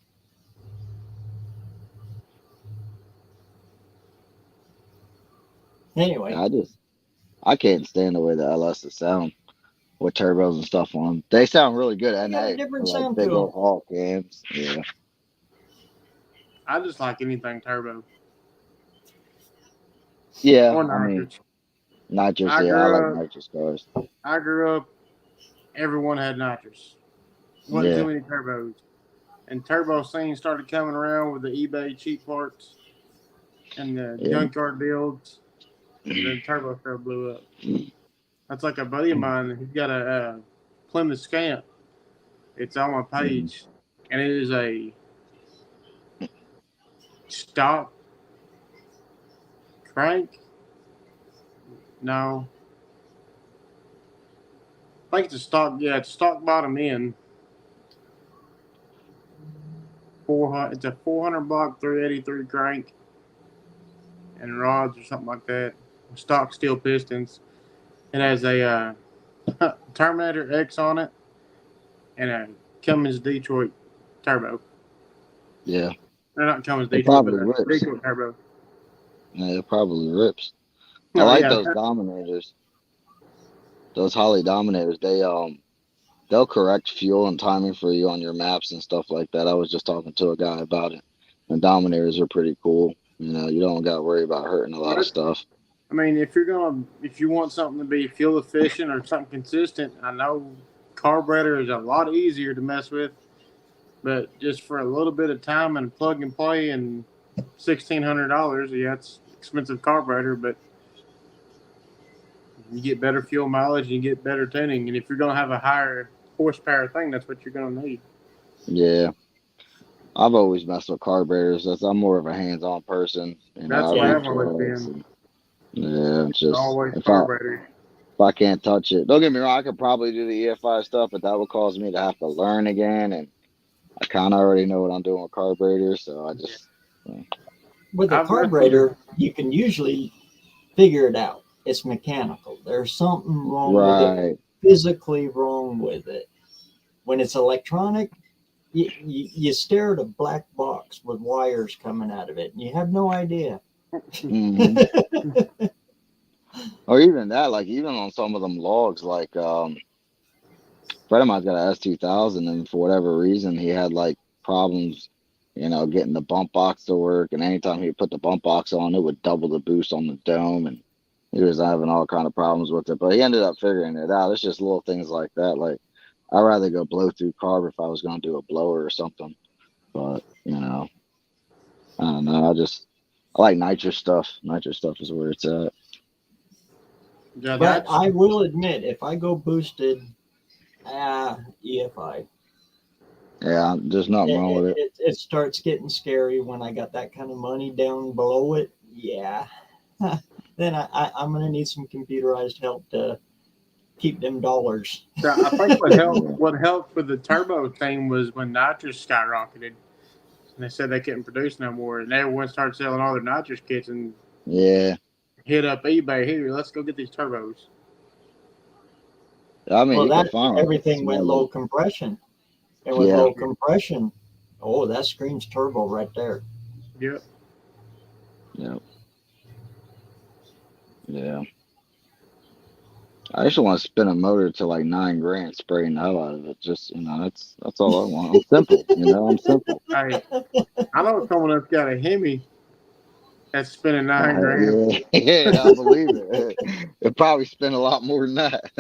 Anyway, I can't stand the way the LSs sound with turbos and stuff on them. They sound really good at night. Different like sound big to old Hawk cams. Yeah. I just like anything turbo. Yeah, or nitrous. Nitrous. I like nitrous cars. I grew up. Everyone had nitrous. Wasn't too many turbos, and turbo scene started coming around with the eBay cheap parts and the junkyard builds. And then turbo stuff blew up. That's like a buddy of mine. He's got a Plymouth Scamp. It's on my page, and it is a stock crank. No, I think it's a stock. Yeah, it's stock bottom end. 400. It's a 400 block 383 crank and rods or something like that. Stock steel pistons. It has a Terminator X on it and a Cummins Detroit turbo. Yeah. They're not Cummins Detroit, but a Detroit turbo. Yeah, it probably rips. I like those Dominators. Those Holley Dominators. They'll correct fuel and timing for you on your maps and stuff like that. I was just talking to a guy about it. And Dominators are pretty cool. You know, you don't got to worry about hurting a lot of stuff. I mean, if you want something to be fuel efficient or something consistent, I know carburetor is a lot easier to mess with, but just for a little bit of time and plug and play and $1,600, yeah, it's expensive carburetor, but you get better fuel mileage, you get better tuning, and if you're gonna have a higher horsepower thing, that's what you're gonna need. Yeah. I've always messed with carburetors. I'm more of a hands-on person. That's I what read I've always drugs. been. Yeah, it's just Always if carburetor. I can't touch it. Don't get me wrong, I could probably do the EFI stuff, but that would cause me to have to learn again, and I kind of already know what I'm doing with carburetors, so I just. With a carburetor, you can usually figure it out. It's mechanical. There's something wrong with it, physically wrong with it. When it's electronic, you stare at a black box with wires coming out of it, and you have no idea. Mm-hmm. Or even that, like even on some of them logs, like friend of mine's got an S2000, and for whatever reason, he had like problems, getting the bump box to work. And anytime he put the bump box on, it would double the boost on the dome, and he was having all kind of problems with it. But he ended up figuring it out. It's just little things like that. Like I'd rather go blow through carb if I was going to do a blower or something. But I don't know. I like nitrous stuff. Nitrous stuff is where it's at. Yeah, but I will admit, if I go boosted, EFI. Yeah, there's nothing wrong with it. It starts getting scary when I got that kind of money down below it. Yeah. Then I'm going to need some computerized help to keep them dollars. Yeah, I think what helped with the turbo thing was when nitrous skyrocketed. And they said they couldn't produce no more. And everyone started selling all their nitrous kits and hit up eBay. Here, let's go get these turbos. I mean, everything went low compression. And with low compression, that screams turbo right there. Yep. Yeah. I just want to spin a motor to like $9,000, spraying the hell out of it. Just that's all I want. I'm simple. I'm simple. Hey, I know someone that's got a Hemi that's spinning $9,000. Yeah, I believe it. It probably spend a lot more than that.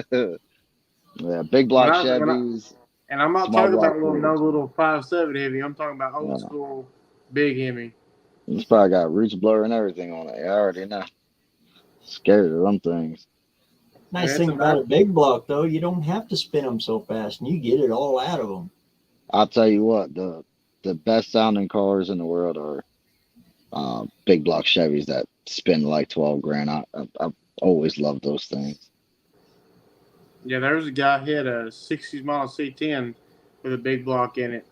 Yeah, big block Chevys. And I'm not talking about little 5.7 Hemi. I'm talking about old school big Hemi. It's probably got roots blower and everything on it. I already know. Scared of them things. Nice thing about a big block, though, you don't have to spin them so fast, and you get it all out of them. I'll tell you what, the best sounding cars in the world are big block Chevys that spin like $12,000. I've always loved those things. Yeah, there was a guy who had a 60s model C10 with a big block in it,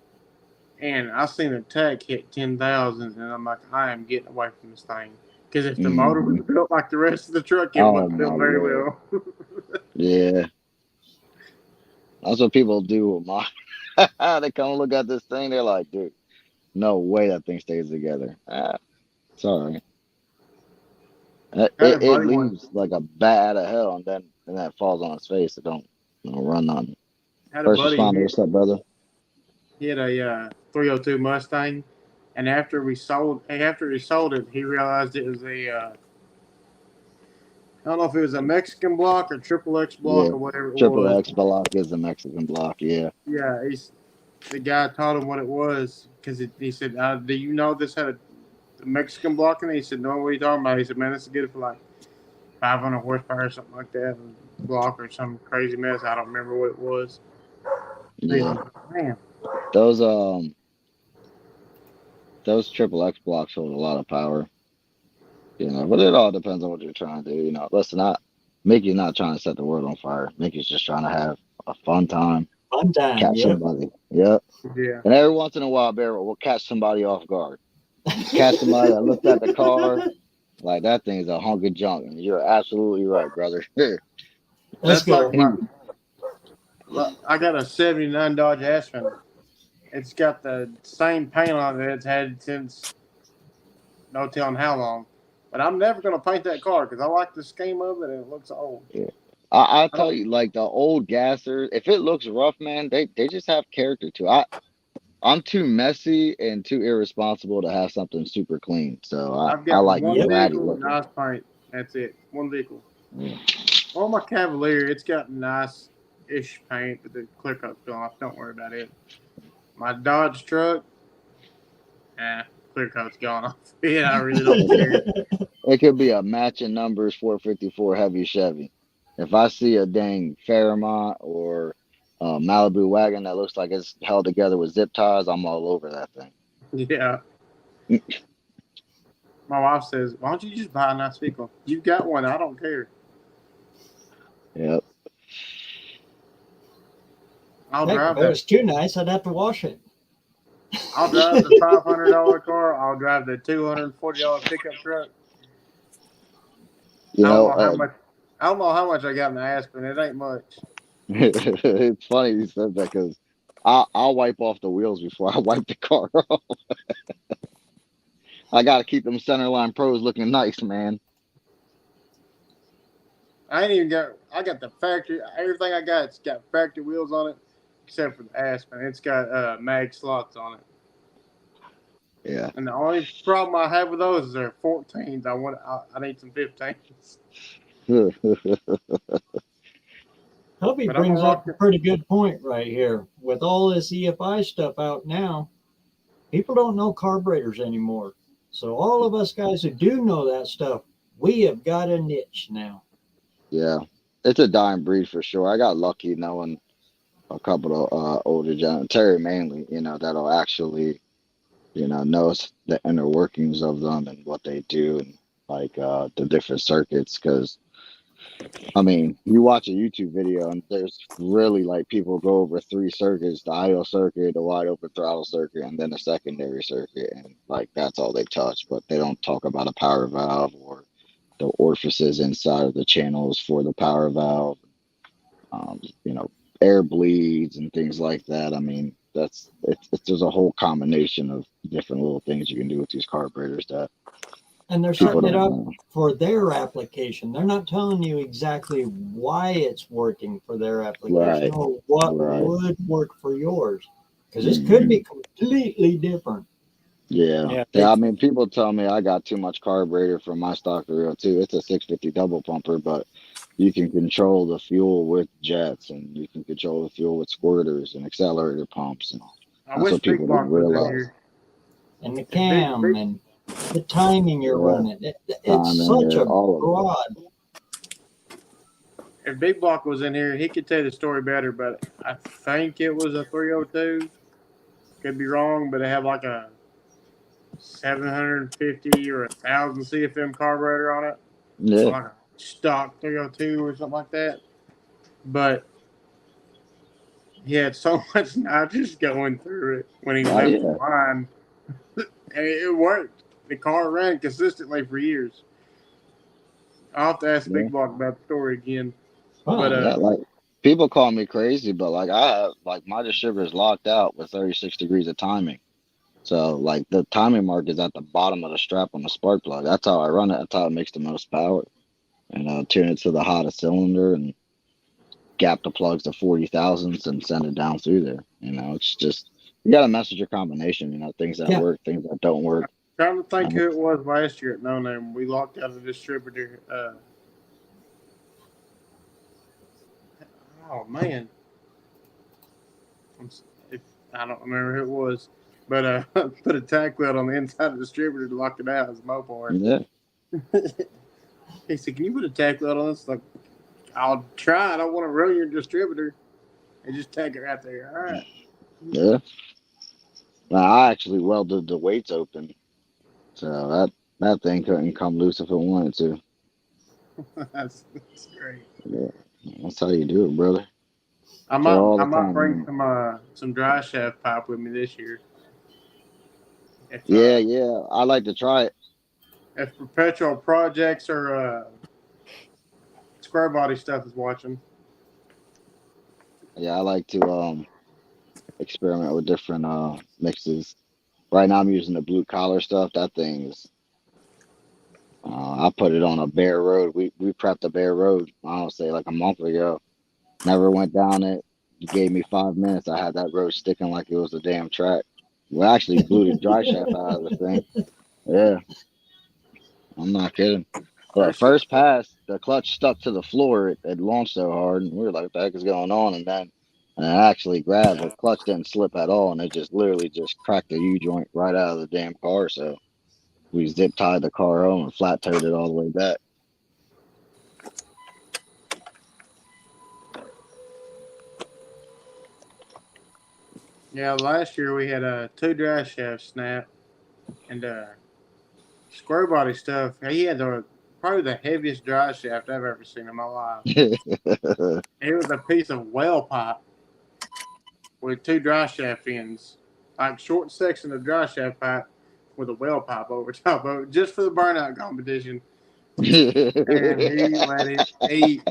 and I seen the tech hit 10,000, and I'm like, I am getting away from this thing. Because if the motor was built like the rest of the truck, it wouldn't built very well. Yeah. That's what people do with mine. They come and look at this thing, they're like, dude, no way that thing stays together. It's all right. It leaves like a bat out of hell, and then it falls on its face. It don't run on it. First responder, what's up, brother? He had a 302 Mustang. And after he sold it, he realized it was I don't know if it was a Mexican block or triple X block or whatever it was. Triple X block is a Mexican block, yeah. Yeah, the guy taught him what it was because he said, do you know this had a Mexican block in it? He said, no, what are you talking about? He said, man, this is good for like 500 horsepower or something like that. Block or some crazy mess. I don't remember what it was. Yeah. Man. Those triple X blocks hold a lot of power, but it all depends on what you're trying to do. Listen, Mickey's not trying to set the world on fire. Mickey's just trying to have a fun time. Catch somebody. Yep. Yeah. And every once in a while, Bear will catch somebody off guard. Catch somebody that looks at the car like that thing is a hunk of junk. And you're absolutely right, brother. Let's go. I got a 79 Dodge Aspen. It's got the same paint on it it's had since no telling how long. But I'm never going to paint that car because I like the scheme of it and it looks old. Yeah. I'll tell you, like the old gassers, if it looks rough, man, they just have character to it. I'm too messy and too irresponsible to have something super clean. So I like ratty looking. Nice paint. That's it. One vehicle. Yeah. Well, my Cavalier, it's got nice-ish paint, but the clear coat's gone off. Don't worry about it. My Dodge truck, clear coat's gone off. Yeah, I really don't care. It could be a matching numbers 454 heavy Chevy. If I see a dang Fairmont or Malibu wagon that looks like it's held together with zip ties, I'm all over that thing. Yeah. My wife says, "Why don't you just buy a nice vehicle? You've got one. I don't care." Yep. I'll Heck, drive if it that. was too nice, I'd have to wash it. I'll drive the $500 car. I'll drive the $240 pickup truck. You know, I don't know how much I got in the Aspen. It ain't much. it's funny you said that because I'll wipe off the wheels before I wipe the car off. I got to keep them Centerline Pros looking nice, man. I got the factory. Everything I got, it's got factory wheels on it, except for the Aspen. It's got mag slots on it. Yeah. And the only problem I have with those is they're 14s. I need some 15s. Hubby brings up a pretty good point right here. With all this EFI stuff out now, people don't know carburetors anymore. So all of us guys who do know that stuff, we have got a niche now. Yeah, it's a dying breed for sure. I got lucky knowing a couple of older gentlemen, Terry mainly, that'll actually, knows the inner workings of them and what they do and like the different circuits. Because I mean, you watch a YouTube video and there's really like people go over 3 circuits: the idle circuit, the wide open throttle circuit, and then the secondary circuit, and like that's all they touch. But they don't talk about a power valve or the orifices inside of the channels for the power valve. Air bleeds and things like that. I mean, there's a whole combination of different little things you can do with these carburetors that. And they're setting it up for their application. They're not telling you exactly why it's working for their application or what would work for yours. Because this could be completely different. Yeah. I mean, people tell me I got too much carburetor for my stock reel too. It's a 650 double pumper, but you can control the fuel with jets and you can control the fuel with squirters and accelerator pumps. And that's what people don't realize. And the cam and the timing you're running. It's such a broad. If Big Block was in here, he could tell the story better, but I think it was a 302. Could be wrong, but they have like a 750 or 1,000 CFM carburetor on it. Yeah. So like a stock 302 or something like that. But he had so much nitrous going through it when he left the line. And it worked. The car ran consistently for years. I'll have to ask Big Block about the story again. Like people call me crazy, but like I have like my distributor's locked out with 36 degrees of timing. So like the timing mark is at the bottom of the strap on the spark plug. That's how I run it. That's how it makes the most power. And tune it to the hottest cylinder and gap the plugs to 40 thousandths and send it down through there. It's just you got to mess with your combination. Things that work, things that don't work. I'm trying to think who it was last year at No Name. We locked out a distributor. Oh man, I don't remember who it was, but put a tack weld on the inside of the distributor to lock it out as a Mopar. Yeah. He said, "Can you put a tack weld on this?" Like, I'll try. I don't want to ruin your distributor. And just tack it right there. All right. Yeah. Well, I actually welded the weights open, so that thing couldn't come loose if it wanted to. That's great. Yeah, that's how you do it, brother. I might bring some dry shaft pipe with me this year. I like to try it. If Perpetual Projects or Square Body stuff is watching. Yeah, I like to experiment with different mixes. Right now I'm using the blue collar stuff. That thing is I put it on a BareRose. We prepped a BareRose, I don't say like a month ago. Never went down it. You gave me 5 minutes. I had that road sticking like it was a damn track. We actually blew the dry shaft out of the thing. Yeah. I'm not kidding. Yeah, first pass, the clutch stuck to the floor. It launched so hard, and we were like, "What the heck is going on?" And then, I actually grabbed the clutch, didn't slip at all, and it just literally just cracked the U joint right out of the damn car. So we zip tied the car home and flat towed it all the way back. Yeah, last year we had 2 drive shafts snap, and square body stuff. He had probably the heaviest drive shaft I've ever seen in my life. It was a piece of well pipe with 2 dry shaft ends, like short section of dry shaft pipe with a well pipe over top of it, just for the burnout competition. And he let it eat.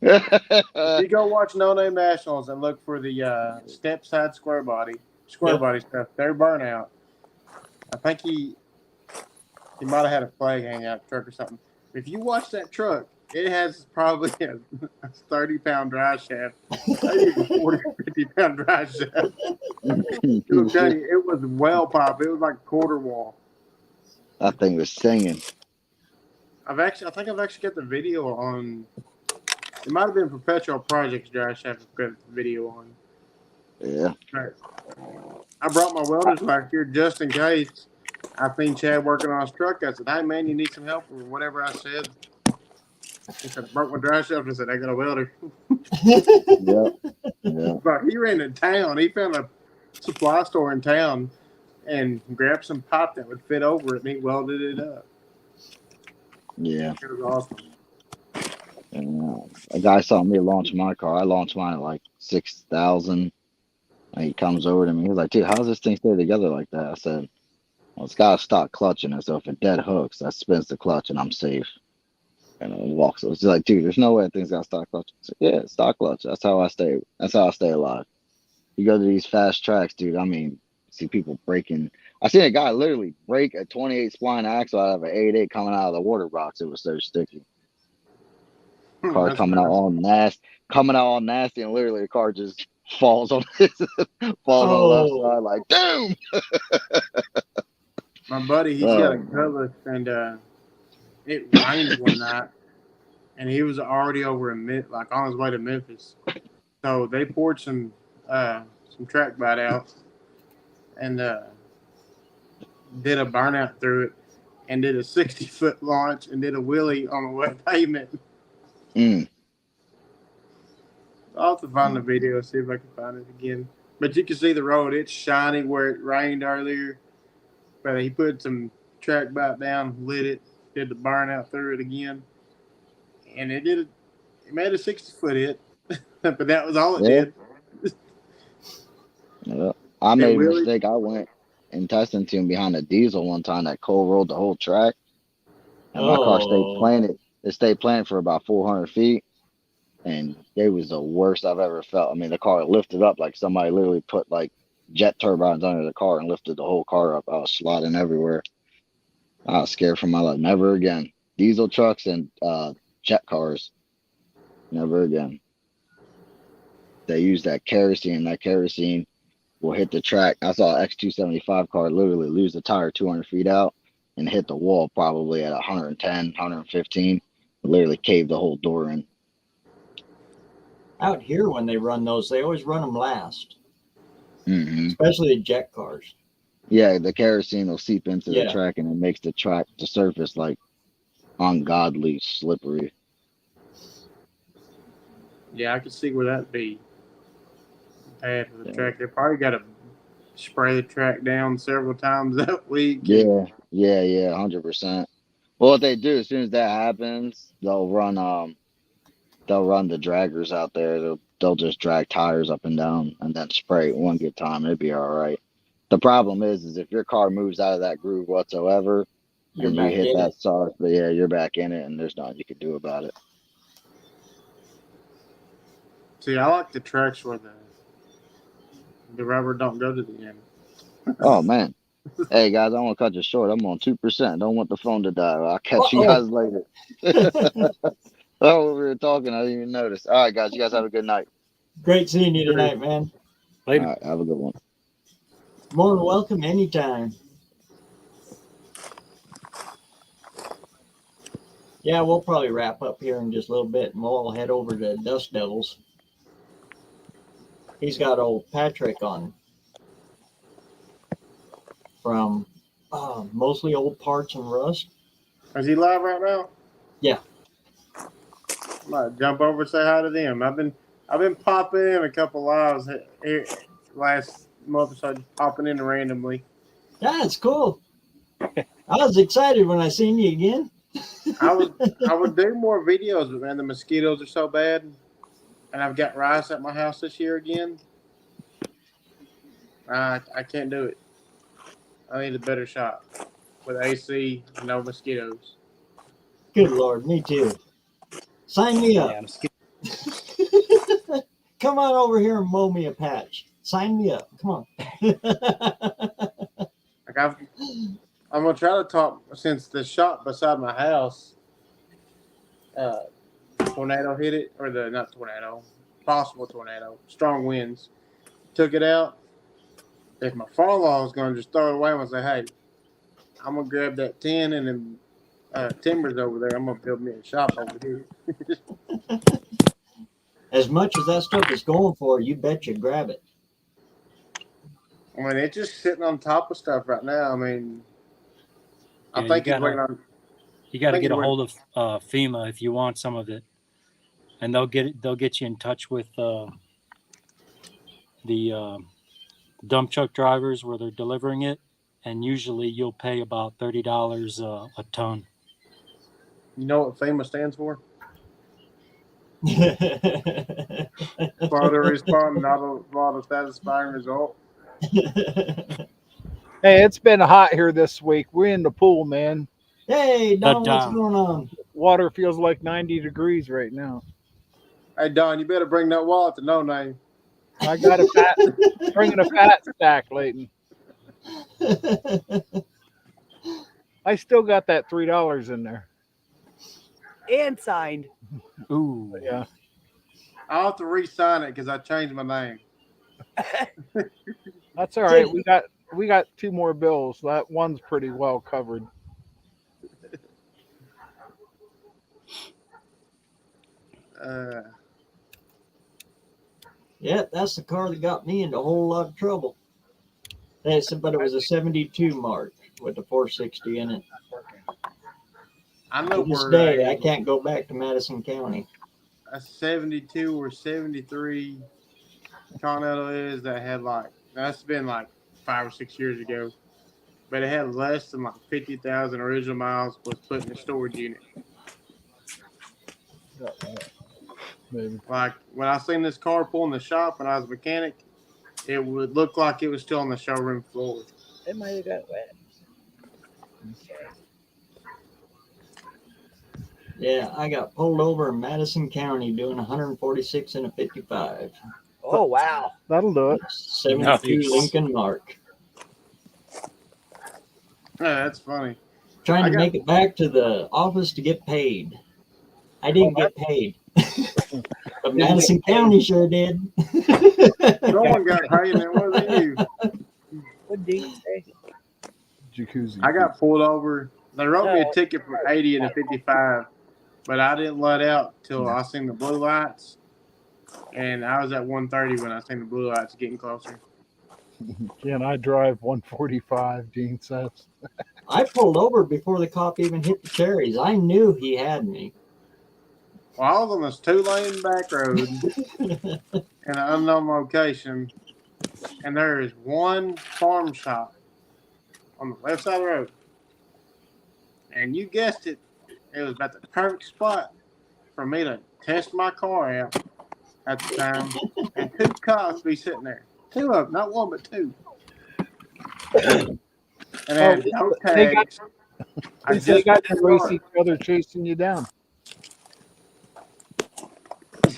If you go watch No Name Nationals and look for the step side square body stuff, they're burnout. I think he might have had a flag hang out truck or something. If you watch that truck, it has probably a 30-pound dry shaft, maybe a 40 or 50-pound dry shaft. I'm telling you, it was well pop. It was like quarter wall. That thing was singing. I think I've actually got the video on. It might have been Perpetual Projects dry shaft. I've got the video on. Yeah. Right. I brought my welders back here just in case. I seen Chad working on his truck. I said, "Hey man, you need some help?" or whatever I said. He said, "I broke my dry shaft." I said, "I got a welder." Yeah. But he ran to town. He found a supply store in town and grabbed some pipe that would fit over it, and he welded it up. Yeah. It was awesome. And, a guy saw me launch my car. I launched mine at like 6,000. And he comes over to me. He's like, "Dude, how's this thing stay together like that?" I said, "Well, it's got a stock clutch in it. So if it dead hooks, that spins the clutch and I'm safe." And he walks. So it's like, "Dude, there's no way that thing's got a stock clutch." I said, "Yeah, it's stock clutch. That's how I stay. That's how I stay alive." You go to these fast tracks, dude. I mean, see people breaking. I seen a guy literally break a 28 spline axle out of an 8.8 coming out of the water box. It was so sticky. Car coming out all nasty, and literally the car just falls on on the left side like doom. My buddy, he's got a Cutlass, and it rained one night, and he was already over in like on his way to Memphis. So they poured some track bite out and did a burnout through it, and did a 60-foot launch and did a wheelie on the wet pavement. I'll have to find the video, see if I can find it again. But you can see the road; it's shiny where it rained earlier. But he put some track bite down, lit it, did the burnout through it again, and it made a 60-foot hit. But that was all it did. Yeah. I made a mistake. I went and testing to him behind a diesel one time that cold rolled the whole track. And my car stayed planted. It stayed planted for about 400 feet. And it was the worst I've ever felt. I mean, the car lifted up like somebody literally put like jet turbines under the car and lifted the whole car up. I was sliding everywhere. I was scared for my life. Never again. Diesel trucks and jet cars. Never again. They use that kerosene. That kerosene will hit the track. I saw an X275 car literally lose the tire 200 feet out and hit the wall probably at 110, 115. Literally caved the whole door in. Out here, when they run those, they always run them last, especially the jet cars. Yeah, the kerosene will seep into the track and it makes the surface like ungodly slippery. Yeah, I could see where that'd be bad for the track. They probably got to spray the track down several times that week. Yeah, 100%. Well, what they do as soon as that happens, they'll run the draggers out there. They'll just drag tires up and down and then spray it one good time. It'd be all right. The problem is if your car moves out of that groove whatsoever and you hit that sauce, but yeah, you're back in it and there's nothing you can do about it. See, I like the tracks where the rubber don't go to the end. Oh man. Hey guys, I want to cut you short. I'm on 2%. Don't want the phone to die. I'll catch you guys later. Oh, we were talking. I didn't even notice. All right, guys. You guys have a good night. Great seeing you tonight, man. Later. All right, have a good one. More than welcome anytime. Yeah, we'll probably wrap up here in just a little bit, and we'll all head over to Dust Devils. He's got old Patrick on from mostly old parts and rust. Is he live right now? Yeah. I might jump over and say hi to them. I've been popping in a couple lives here last month or so, just popping in randomly. That's cool. I was excited when I seen you again. I would do more videos, but man, the mosquitoes are so bad, and I've got rice at my house this year again. I can't do it. I need a better shop with AC, no mosquitoes. Good Lord, me too. Sign me up. Come on over here and mow me a patch. Sign me up. Come on. Like I'm gonna try to talk since the shop beside my house, tornado hit it, or not tornado, possible tornado, strong winds took it out. If my father-in-law was gonna just throw it away, I'm gonna say, hey, I'm gonna grab that tin and then timbers over there. I'm gonna build me a shop over here. As much as that stuff is going for, you bet you grab it. I mean, it's just sitting on top of stuff right now. I mean, yeah, I think he's waiting on. You got to get a hold of FEMA if you want some of it, and they'll get you in touch with the dump truck drivers where they're delivering it, and usually you'll pay about $30 a ton. You know what FEMA stands for? Father respond, not a satisfying result. Hey, it's been hot here this week. We're in the pool, man. Hey, Don, what's going on? Water feels like 90 degrees right now. Hey, Don, you better bring that wallet to No Name. I got bringing a fat stack, Leighton. I still got that $3 in there. And signed. Ooh. Yeah. I'll have to re-sign it because I changed my name. That's all right. We got 2 more bills. That one's pretty well covered. Yeah, that's the car that got me into a whole lot of trouble. But it was a 72 Mark with the 460 in it. I know to this day, I can't go back to Madison County. A 72 or 73 Continental is that had that's been like 5 or 6 years ago, but it had less than like 50,000 original miles, was put in a storage unit. Maybe. Like when I seen this car pull in the shop when I was a mechanic, it would look like it was still on the showroom floor. It might have got wet. Yeah, I got pulled over in Madison County doing 146 in a 55. Oh, wow. That'll do it. 72 nice. Lincoln Mark. Yeah, that's funny. Trying to make it back to the office to get paid. I didn't get paid. But Madison County sure did. Someone got paid and it wasn't you. What did you say? Jacuzzi. I got pulled over. They wrote me a ticket for 80 and a 55, but I didn't let out till I seen the blue lights. And I was at 130 when I seen the blue lights getting closer. Can I drive 145, Gene says? I pulled over before the cop even hit the cherries. I knew he had me. Well, I was on this 2-lane back road in an unknown location, and there is one farm shop on the left side of the road. And you guessed it, it was about the perfect spot for me to test my car out at the time. And 2 cops be sitting there. 2 of them, not 1, but 2. And they had no tags. They got to race each other chasing you down.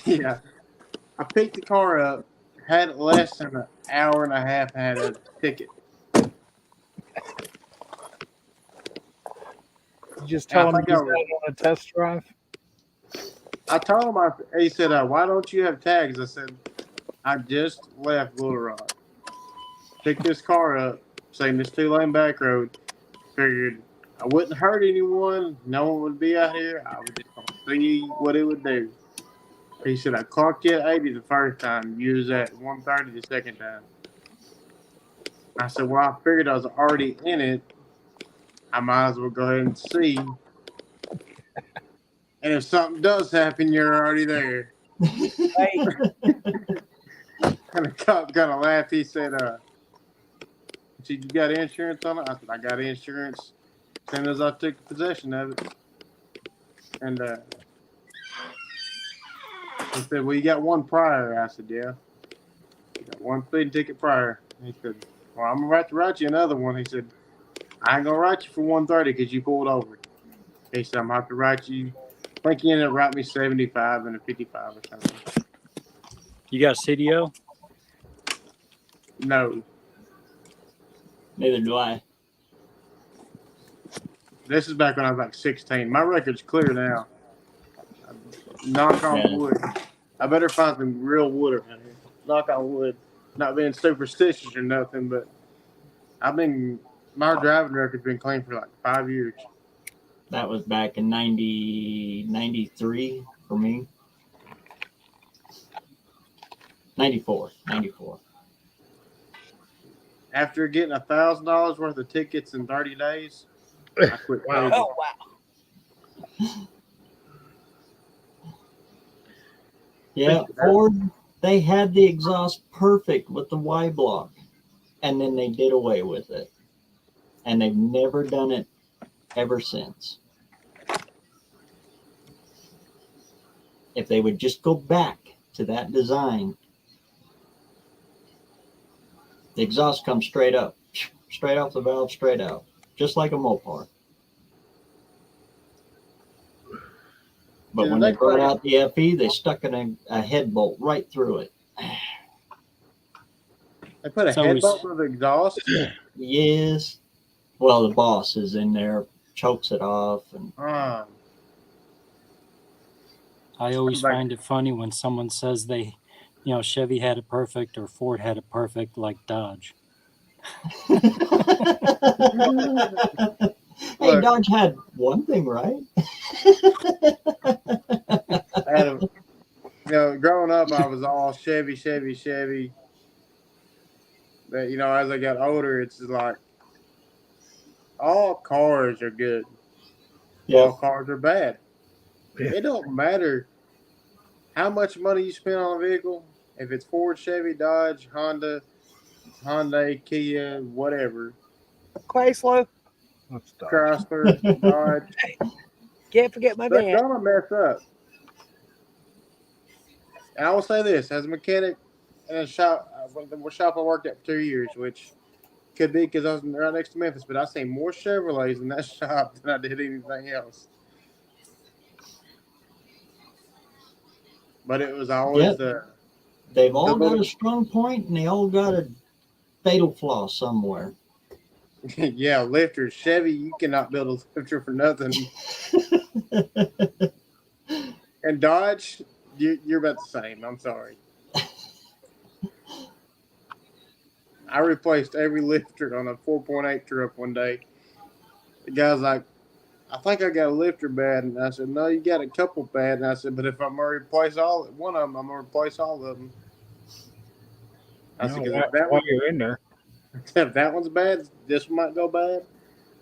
Yeah. I picked the car up, had it less than an hour and a half, had a ticket. You just tell him he's on a test drive? I told him, he said, why don't you have tags? I said, I just left Little Rock. Picked this car up, saying this 2-lane back road. Figured I wouldn't hurt anyone. No one would be out here. I would just see what it would do. He said, I clocked you at 80 the first time. You was at 130 the second time. I said, well, I figured I was already in it. I might as well go ahead and see. And if something does happen, you're already there. Right. And the cop kind of laughed. He said, you got insurance on it? I said, I got insurance as soon as I took possession of it. And he said, well, you got one prior. I said, yeah. You got one speeding ticket prior. He said, well, I'm about to write you another one. He said, I ain't going to write you for 130 because you pulled over. He said, I'm going to have to write you. I think he ended up writing me 75 and a 55 or something. You got CDO? No. Neither do I. This is back when I was like 16. My record's clear now. Knock on wood. I better find some real wood around here. Knock on wood. Not being superstitious or nothing, but my driving record's been clean for like 5 years. That was back in 93 for me. 94. After getting $1,000 worth of tickets in 30 days, I quit. Wow. Oh, wow. Yeah, Ford, they had the exhaust perfect with the Y block, and then they did away with it. And they've never done it ever since. If they would just go back to that design, the exhaust comes straight up, straight off the valve, straight out, just like a Mopar. But when they brought out the FE, they stuck in a head bolt right through it. They put a head bolt through the exhaust? Yes. Well, the boss is in there, chokes it off. And I always find it funny when someone says Chevy had it perfect or Ford had it perfect like Dodge. Hey, Dodge had one thing right. Growing up, I was all Chevy. But, as I got older, it's just like all cars are good. Yep. All cars are bad. Yeah. It don't matter how much money you spend on a vehicle. If it's Ford, Chevy, Dodge, Honda, Kia, whatever. Chrysler, Dodge. Can't forget my van. They're gonna mess up. And I will say this: as a mechanic in a shop, the shop I worked at for 2 years, which could be because I was right next to Memphis, but I seen more Chevrolets in that shop than I did anything else. But it was always they've all got a strong point, and they all got a fatal flaw somewhere. Yeah, lifters. Chevy, you cannot build a lifter for nothing. And Dodge, you're about the same. I'm sorry. I replaced every lifter on a 4.8 truck one day. The guy's like, I think I got a lifter bad. And I said, no, you got a couple bad. And I said, but if I'm going to replace one of them, I'm going to replace all of them. I said, while you're in there. If that one's bad, this one might go bad.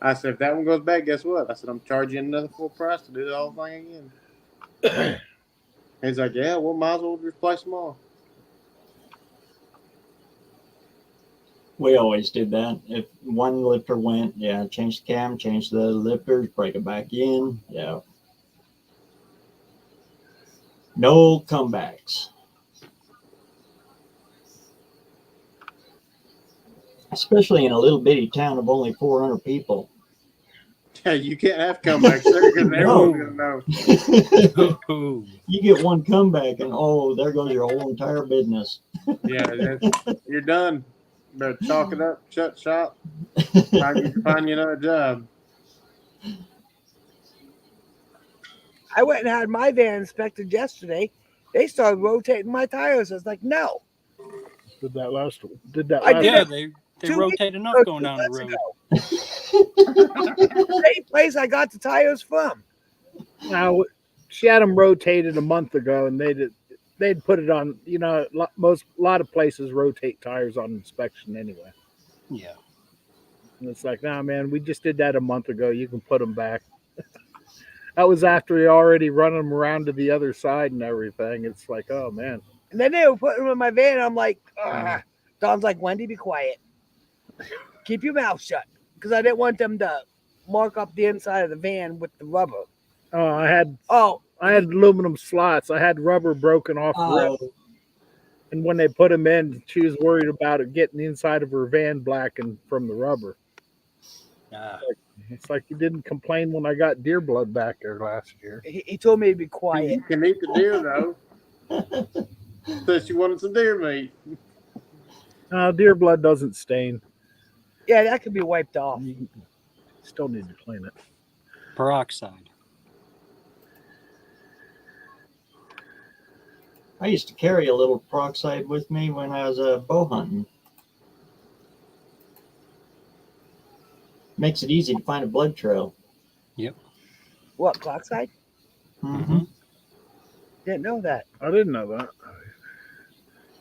I said, if that one goes bad, guess what? I said, I'm charging another full price to do the whole thing again. He's like, yeah, well, might as well replace them all. We always did that. If one lifter went, change the cam, change the lifters, break it back in. Yeah. No comebacks. Especially in a little bitty town of only 400 people. Yeah, you can't have comebacks there because everyone's going to know. You get one comeback and, there goes your whole entire business. Yeah, you're done. Better chalk it up, shut shop. Find you another job. I went and had my van inspected yesterday. They started rotating my tires. I was like, no. Did that last one? Yeah, they rotate enough going down the road. Same place I got the tires from. Now, she had them rotated a month ago, and they'd put it on. You know, a lot of places rotate tires on inspection anyway. Yeah. And it's like, nah, man, we just did that a month ago. You can put them back. That was after we already run them around to the other side and everything. It's like, oh man. And then they were putting them in my van. I'm like, ugh. Don's like, Wendy, be quiet. Keep your mouth shut. Because I didn't want them to mark up the inside of the van with the rubber. Oh, I had aluminum slots. I had rubber broken off the rim. And when they put them in, she was worried about it getting the inside of her van blackened from the rubber. It's like you didn't complain when I got deer blood back there last year. He told me to be quiet. You can eat the deer, though. Said she wanted some deer meat. Deer blood doesn't stain. Yeah, that could be wiped off. You still need to clean it. Peroxide. I used to carry a little peroxide with me when I was bow hunting. Makes it easy to find a blood trail. Yep. What, peroxide? Mm-hmm. Didn't know that. I didn't know that.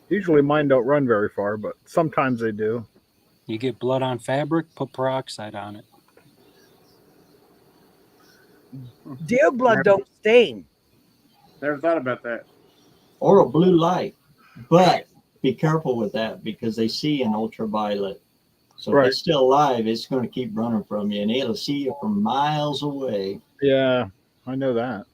Usually mine don't run very far, but sometimes they do. You get blood on fabric, put peroxide on it. Deer blood don't stain. Never thought about that. Or a blue light. But be careful with that because they see in ultraviolet. So if it's still alive, it's going to keep running from you, and it'll see you from miles away. Yeah, I know that.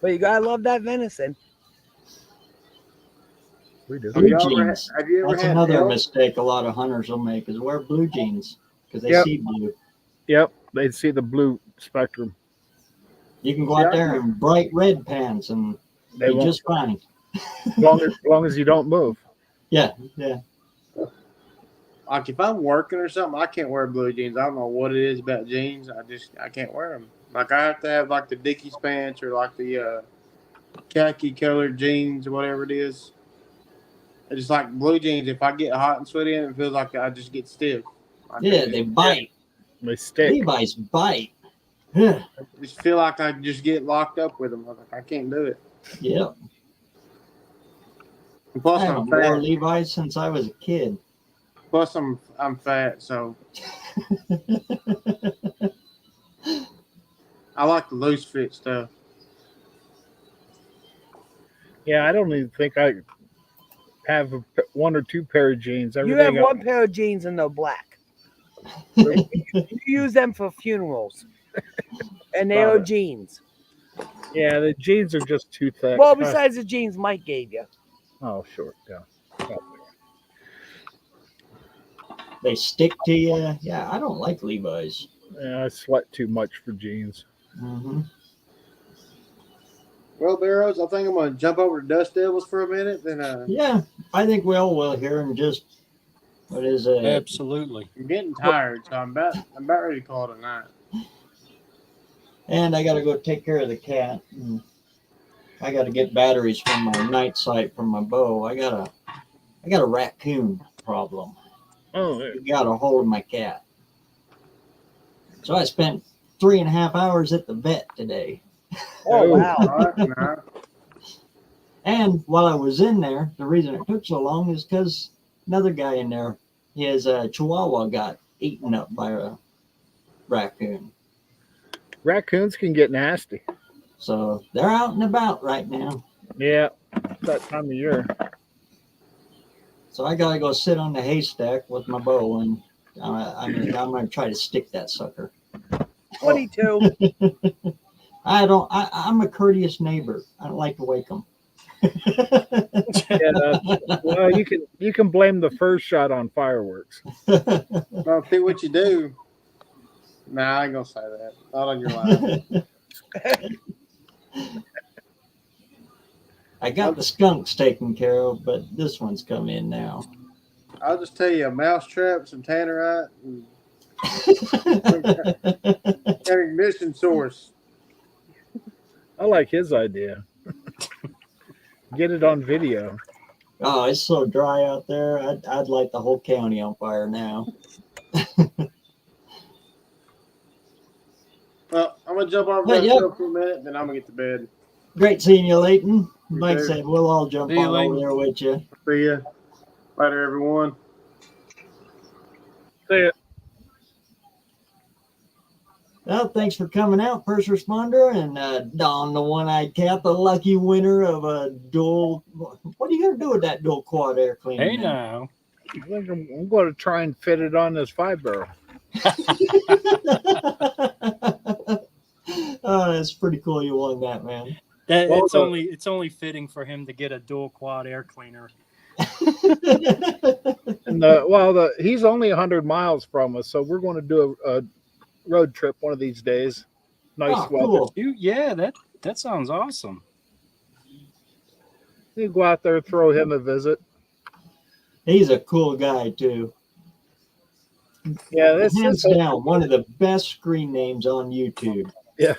But you gotta love that venison. We do. Blue jeans. That's another mistake a lot of hunters will make is wear blue jeans because they see blue. Yep, they see the blue spectrum. You can go out there in bright red pants and they be just fine. As long as you don't move. Yeah. Like if I'm working or something, I can't wear blue jeans. I don't know what it is about jeans. I can't wear them. Like I have to have like the Dickies pants or like the khaki colored jeans or whatever it is. I just like blue jeans. If I get hot and sweaty in it, feels like I just get stiff. They bite. They stick. Levi's bite. I just feel like I just get locked up with them. I can't do it. Yeah. And plus, I haven't worn Levi's since I was a kid. Plus, I'm fat, so I like the loose fit stuff. Yeah, I don't even think I have one or two pair of jeans. You have one pair of jeans and they're black. you use them for funerals, and they are jeans. Yeah, the jeans are just too thick. Well, besides the jeans Mike gave you. Oh, sure, yeah. They stick to you. Yeah, I don't like Levi's. Yeah, I sweat too much for jeans. Mm-hmm. Well, BareRose, I think I'm going to jump over to Dust Devils for a minute. Then, yeah, I think we all will here in just, what is it? Absolutely. I'm getting tired, so I'm about ready to call it a night. And I got to go take care of the cat. And I got to get batteries from my night sight from my bow. I got a raccoon problem. Oh, it got a hold of my cat. So I spent 3.5 hours at the vet today. Oh, wow. And while I was in there, the reason it took so long is because another guy in there, his chihuahua got eaten up by a raccoon. Raccoons can get nasty. So they're out and about right now. Yeah, that time of year. So I gotta go sit on the haystack with my bow, and I'm gonna try to stick that sucker. 22. I'm a courteous neighbor. I don't like to wake them. Well, you can blame the first shot on fireworks. Well, see what you do. Nah, I ain't gonna say that. Not on your life. I got the skunks taken care of, but this one's come in now. I'll just tell you, a mouse trap, some tannerite, and an ignition source. I like his idea. Get it on video. Oh, it's so dry out there. I'd light the whole county on fire now. Well, I'm gonna jump off that show for a minute, then I'm gonna get to bed. Great seeing you, Leighton. Like I said, we'll all jump on over there with you. See ya. Later, everyone. See ya. Well, thanks for coming out, first responder, and Don, the one-eyed cat, the lucky winner of a dual. What are you gonna do with that dual quad air cleaner? Hey, now. I think I'm going to try and fit it on this 5-barrel. Oh, that's pretty cool. You won that, man. It's only fitting for him to get a dual quad air cleaner. And he's only 100 miles from us, so we're going to do a road trip one of these days. Nice weather. Cool. Yeah, that sounds awesome. You go out there, throw him a visit. He's a cool guy too. Yeah, this hands down one of the best screen names on YouTube. Yeah.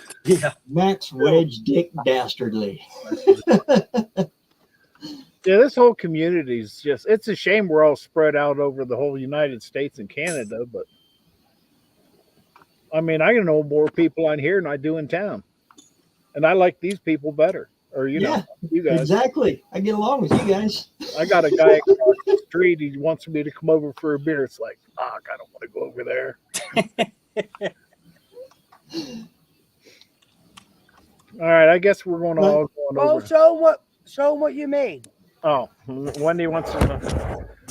Max Wedge Dick Dastardly. Yeah, this whole community is it's a shame we're all spread out over the whole United States and Canada, but I mean, I know more people on here than I do in town. And I like these people better. Or, you know, you guys. Exactly. I get along with you guys. I got a guy across the street. He wants me to come over for a beer. It's like, I don't want to go over there. All right, I guess we're going all going over. Show what you made. Oh, Wendy wants to know.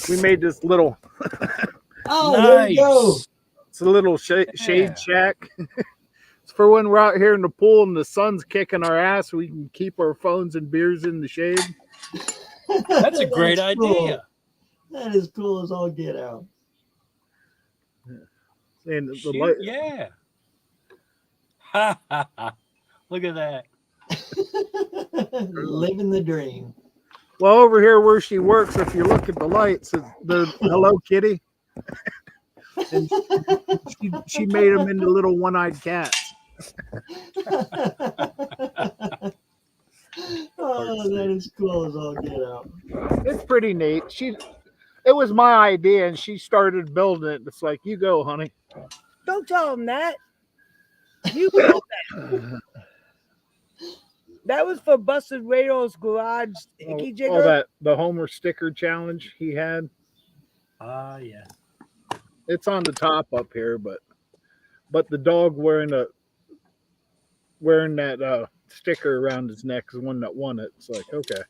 We made this little. Oh, nice. There you go. It's a little shade shack. It's for when we're out here in the pool and the sun's kicking our ass, we can keep our phones and beers in the shade. That's a great idea. Cool. That is cool as all get out. And the light. Yeah. Ha ha ha. Look at that. Living the dream. Well, over here where she works, if you look at the lights, the Hello Kitty. And she made them into little one-eyed cats. Oh, that is cool as all get out. It's pretty neat. It was my idea, and she started building it. It's like, you go, honey. Don't tell him that. You built that. That was for Busted Radio's Garage Hickey Jigger. The Homer sticker challenge he had. Yeah. It's on the top up here, but the dog wearing that sticker around his neck is the one that won it. It's like, okay.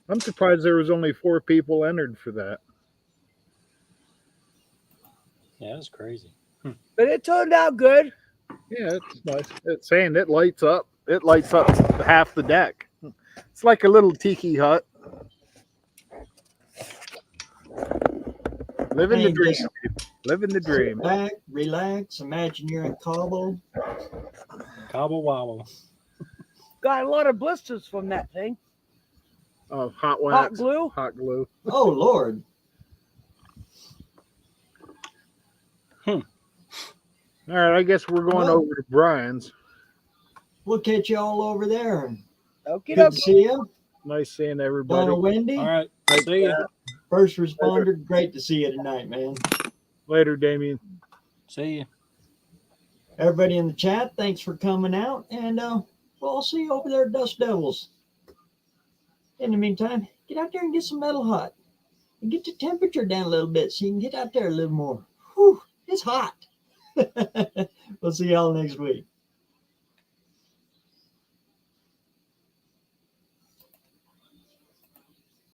I'm surprised there was only 4 people entered for that. Yeah, that's crazy. But it turned out good. Yeah, it's nice. It's saying it lights up. It lights up half the deck. It's like a little tiki hut. Living the dream. Living the dream. Back, relax, imagine you're in Cabo. Cabo Wabo. Got a lot of blisters from that thing. Oh, hot wax. Hot glue? Hot glue. Oh, Lord. All right, I guess we're going over to Brian's. We'll catch you all over there. Okay, good to see you. Nice seeing everybody. Donna, Wendy. All right, see you. First responder, later. Great to see you tonight, man. Later, Damien. See you. Everybody in the chat, thanks for coming out, and we'll see you over there at Dust Devils. In the meantime, get out there and get some metal hot. And get the temperature down a little bit so you can get out there a little more. Whew, it's hot. We'll see y'all next week.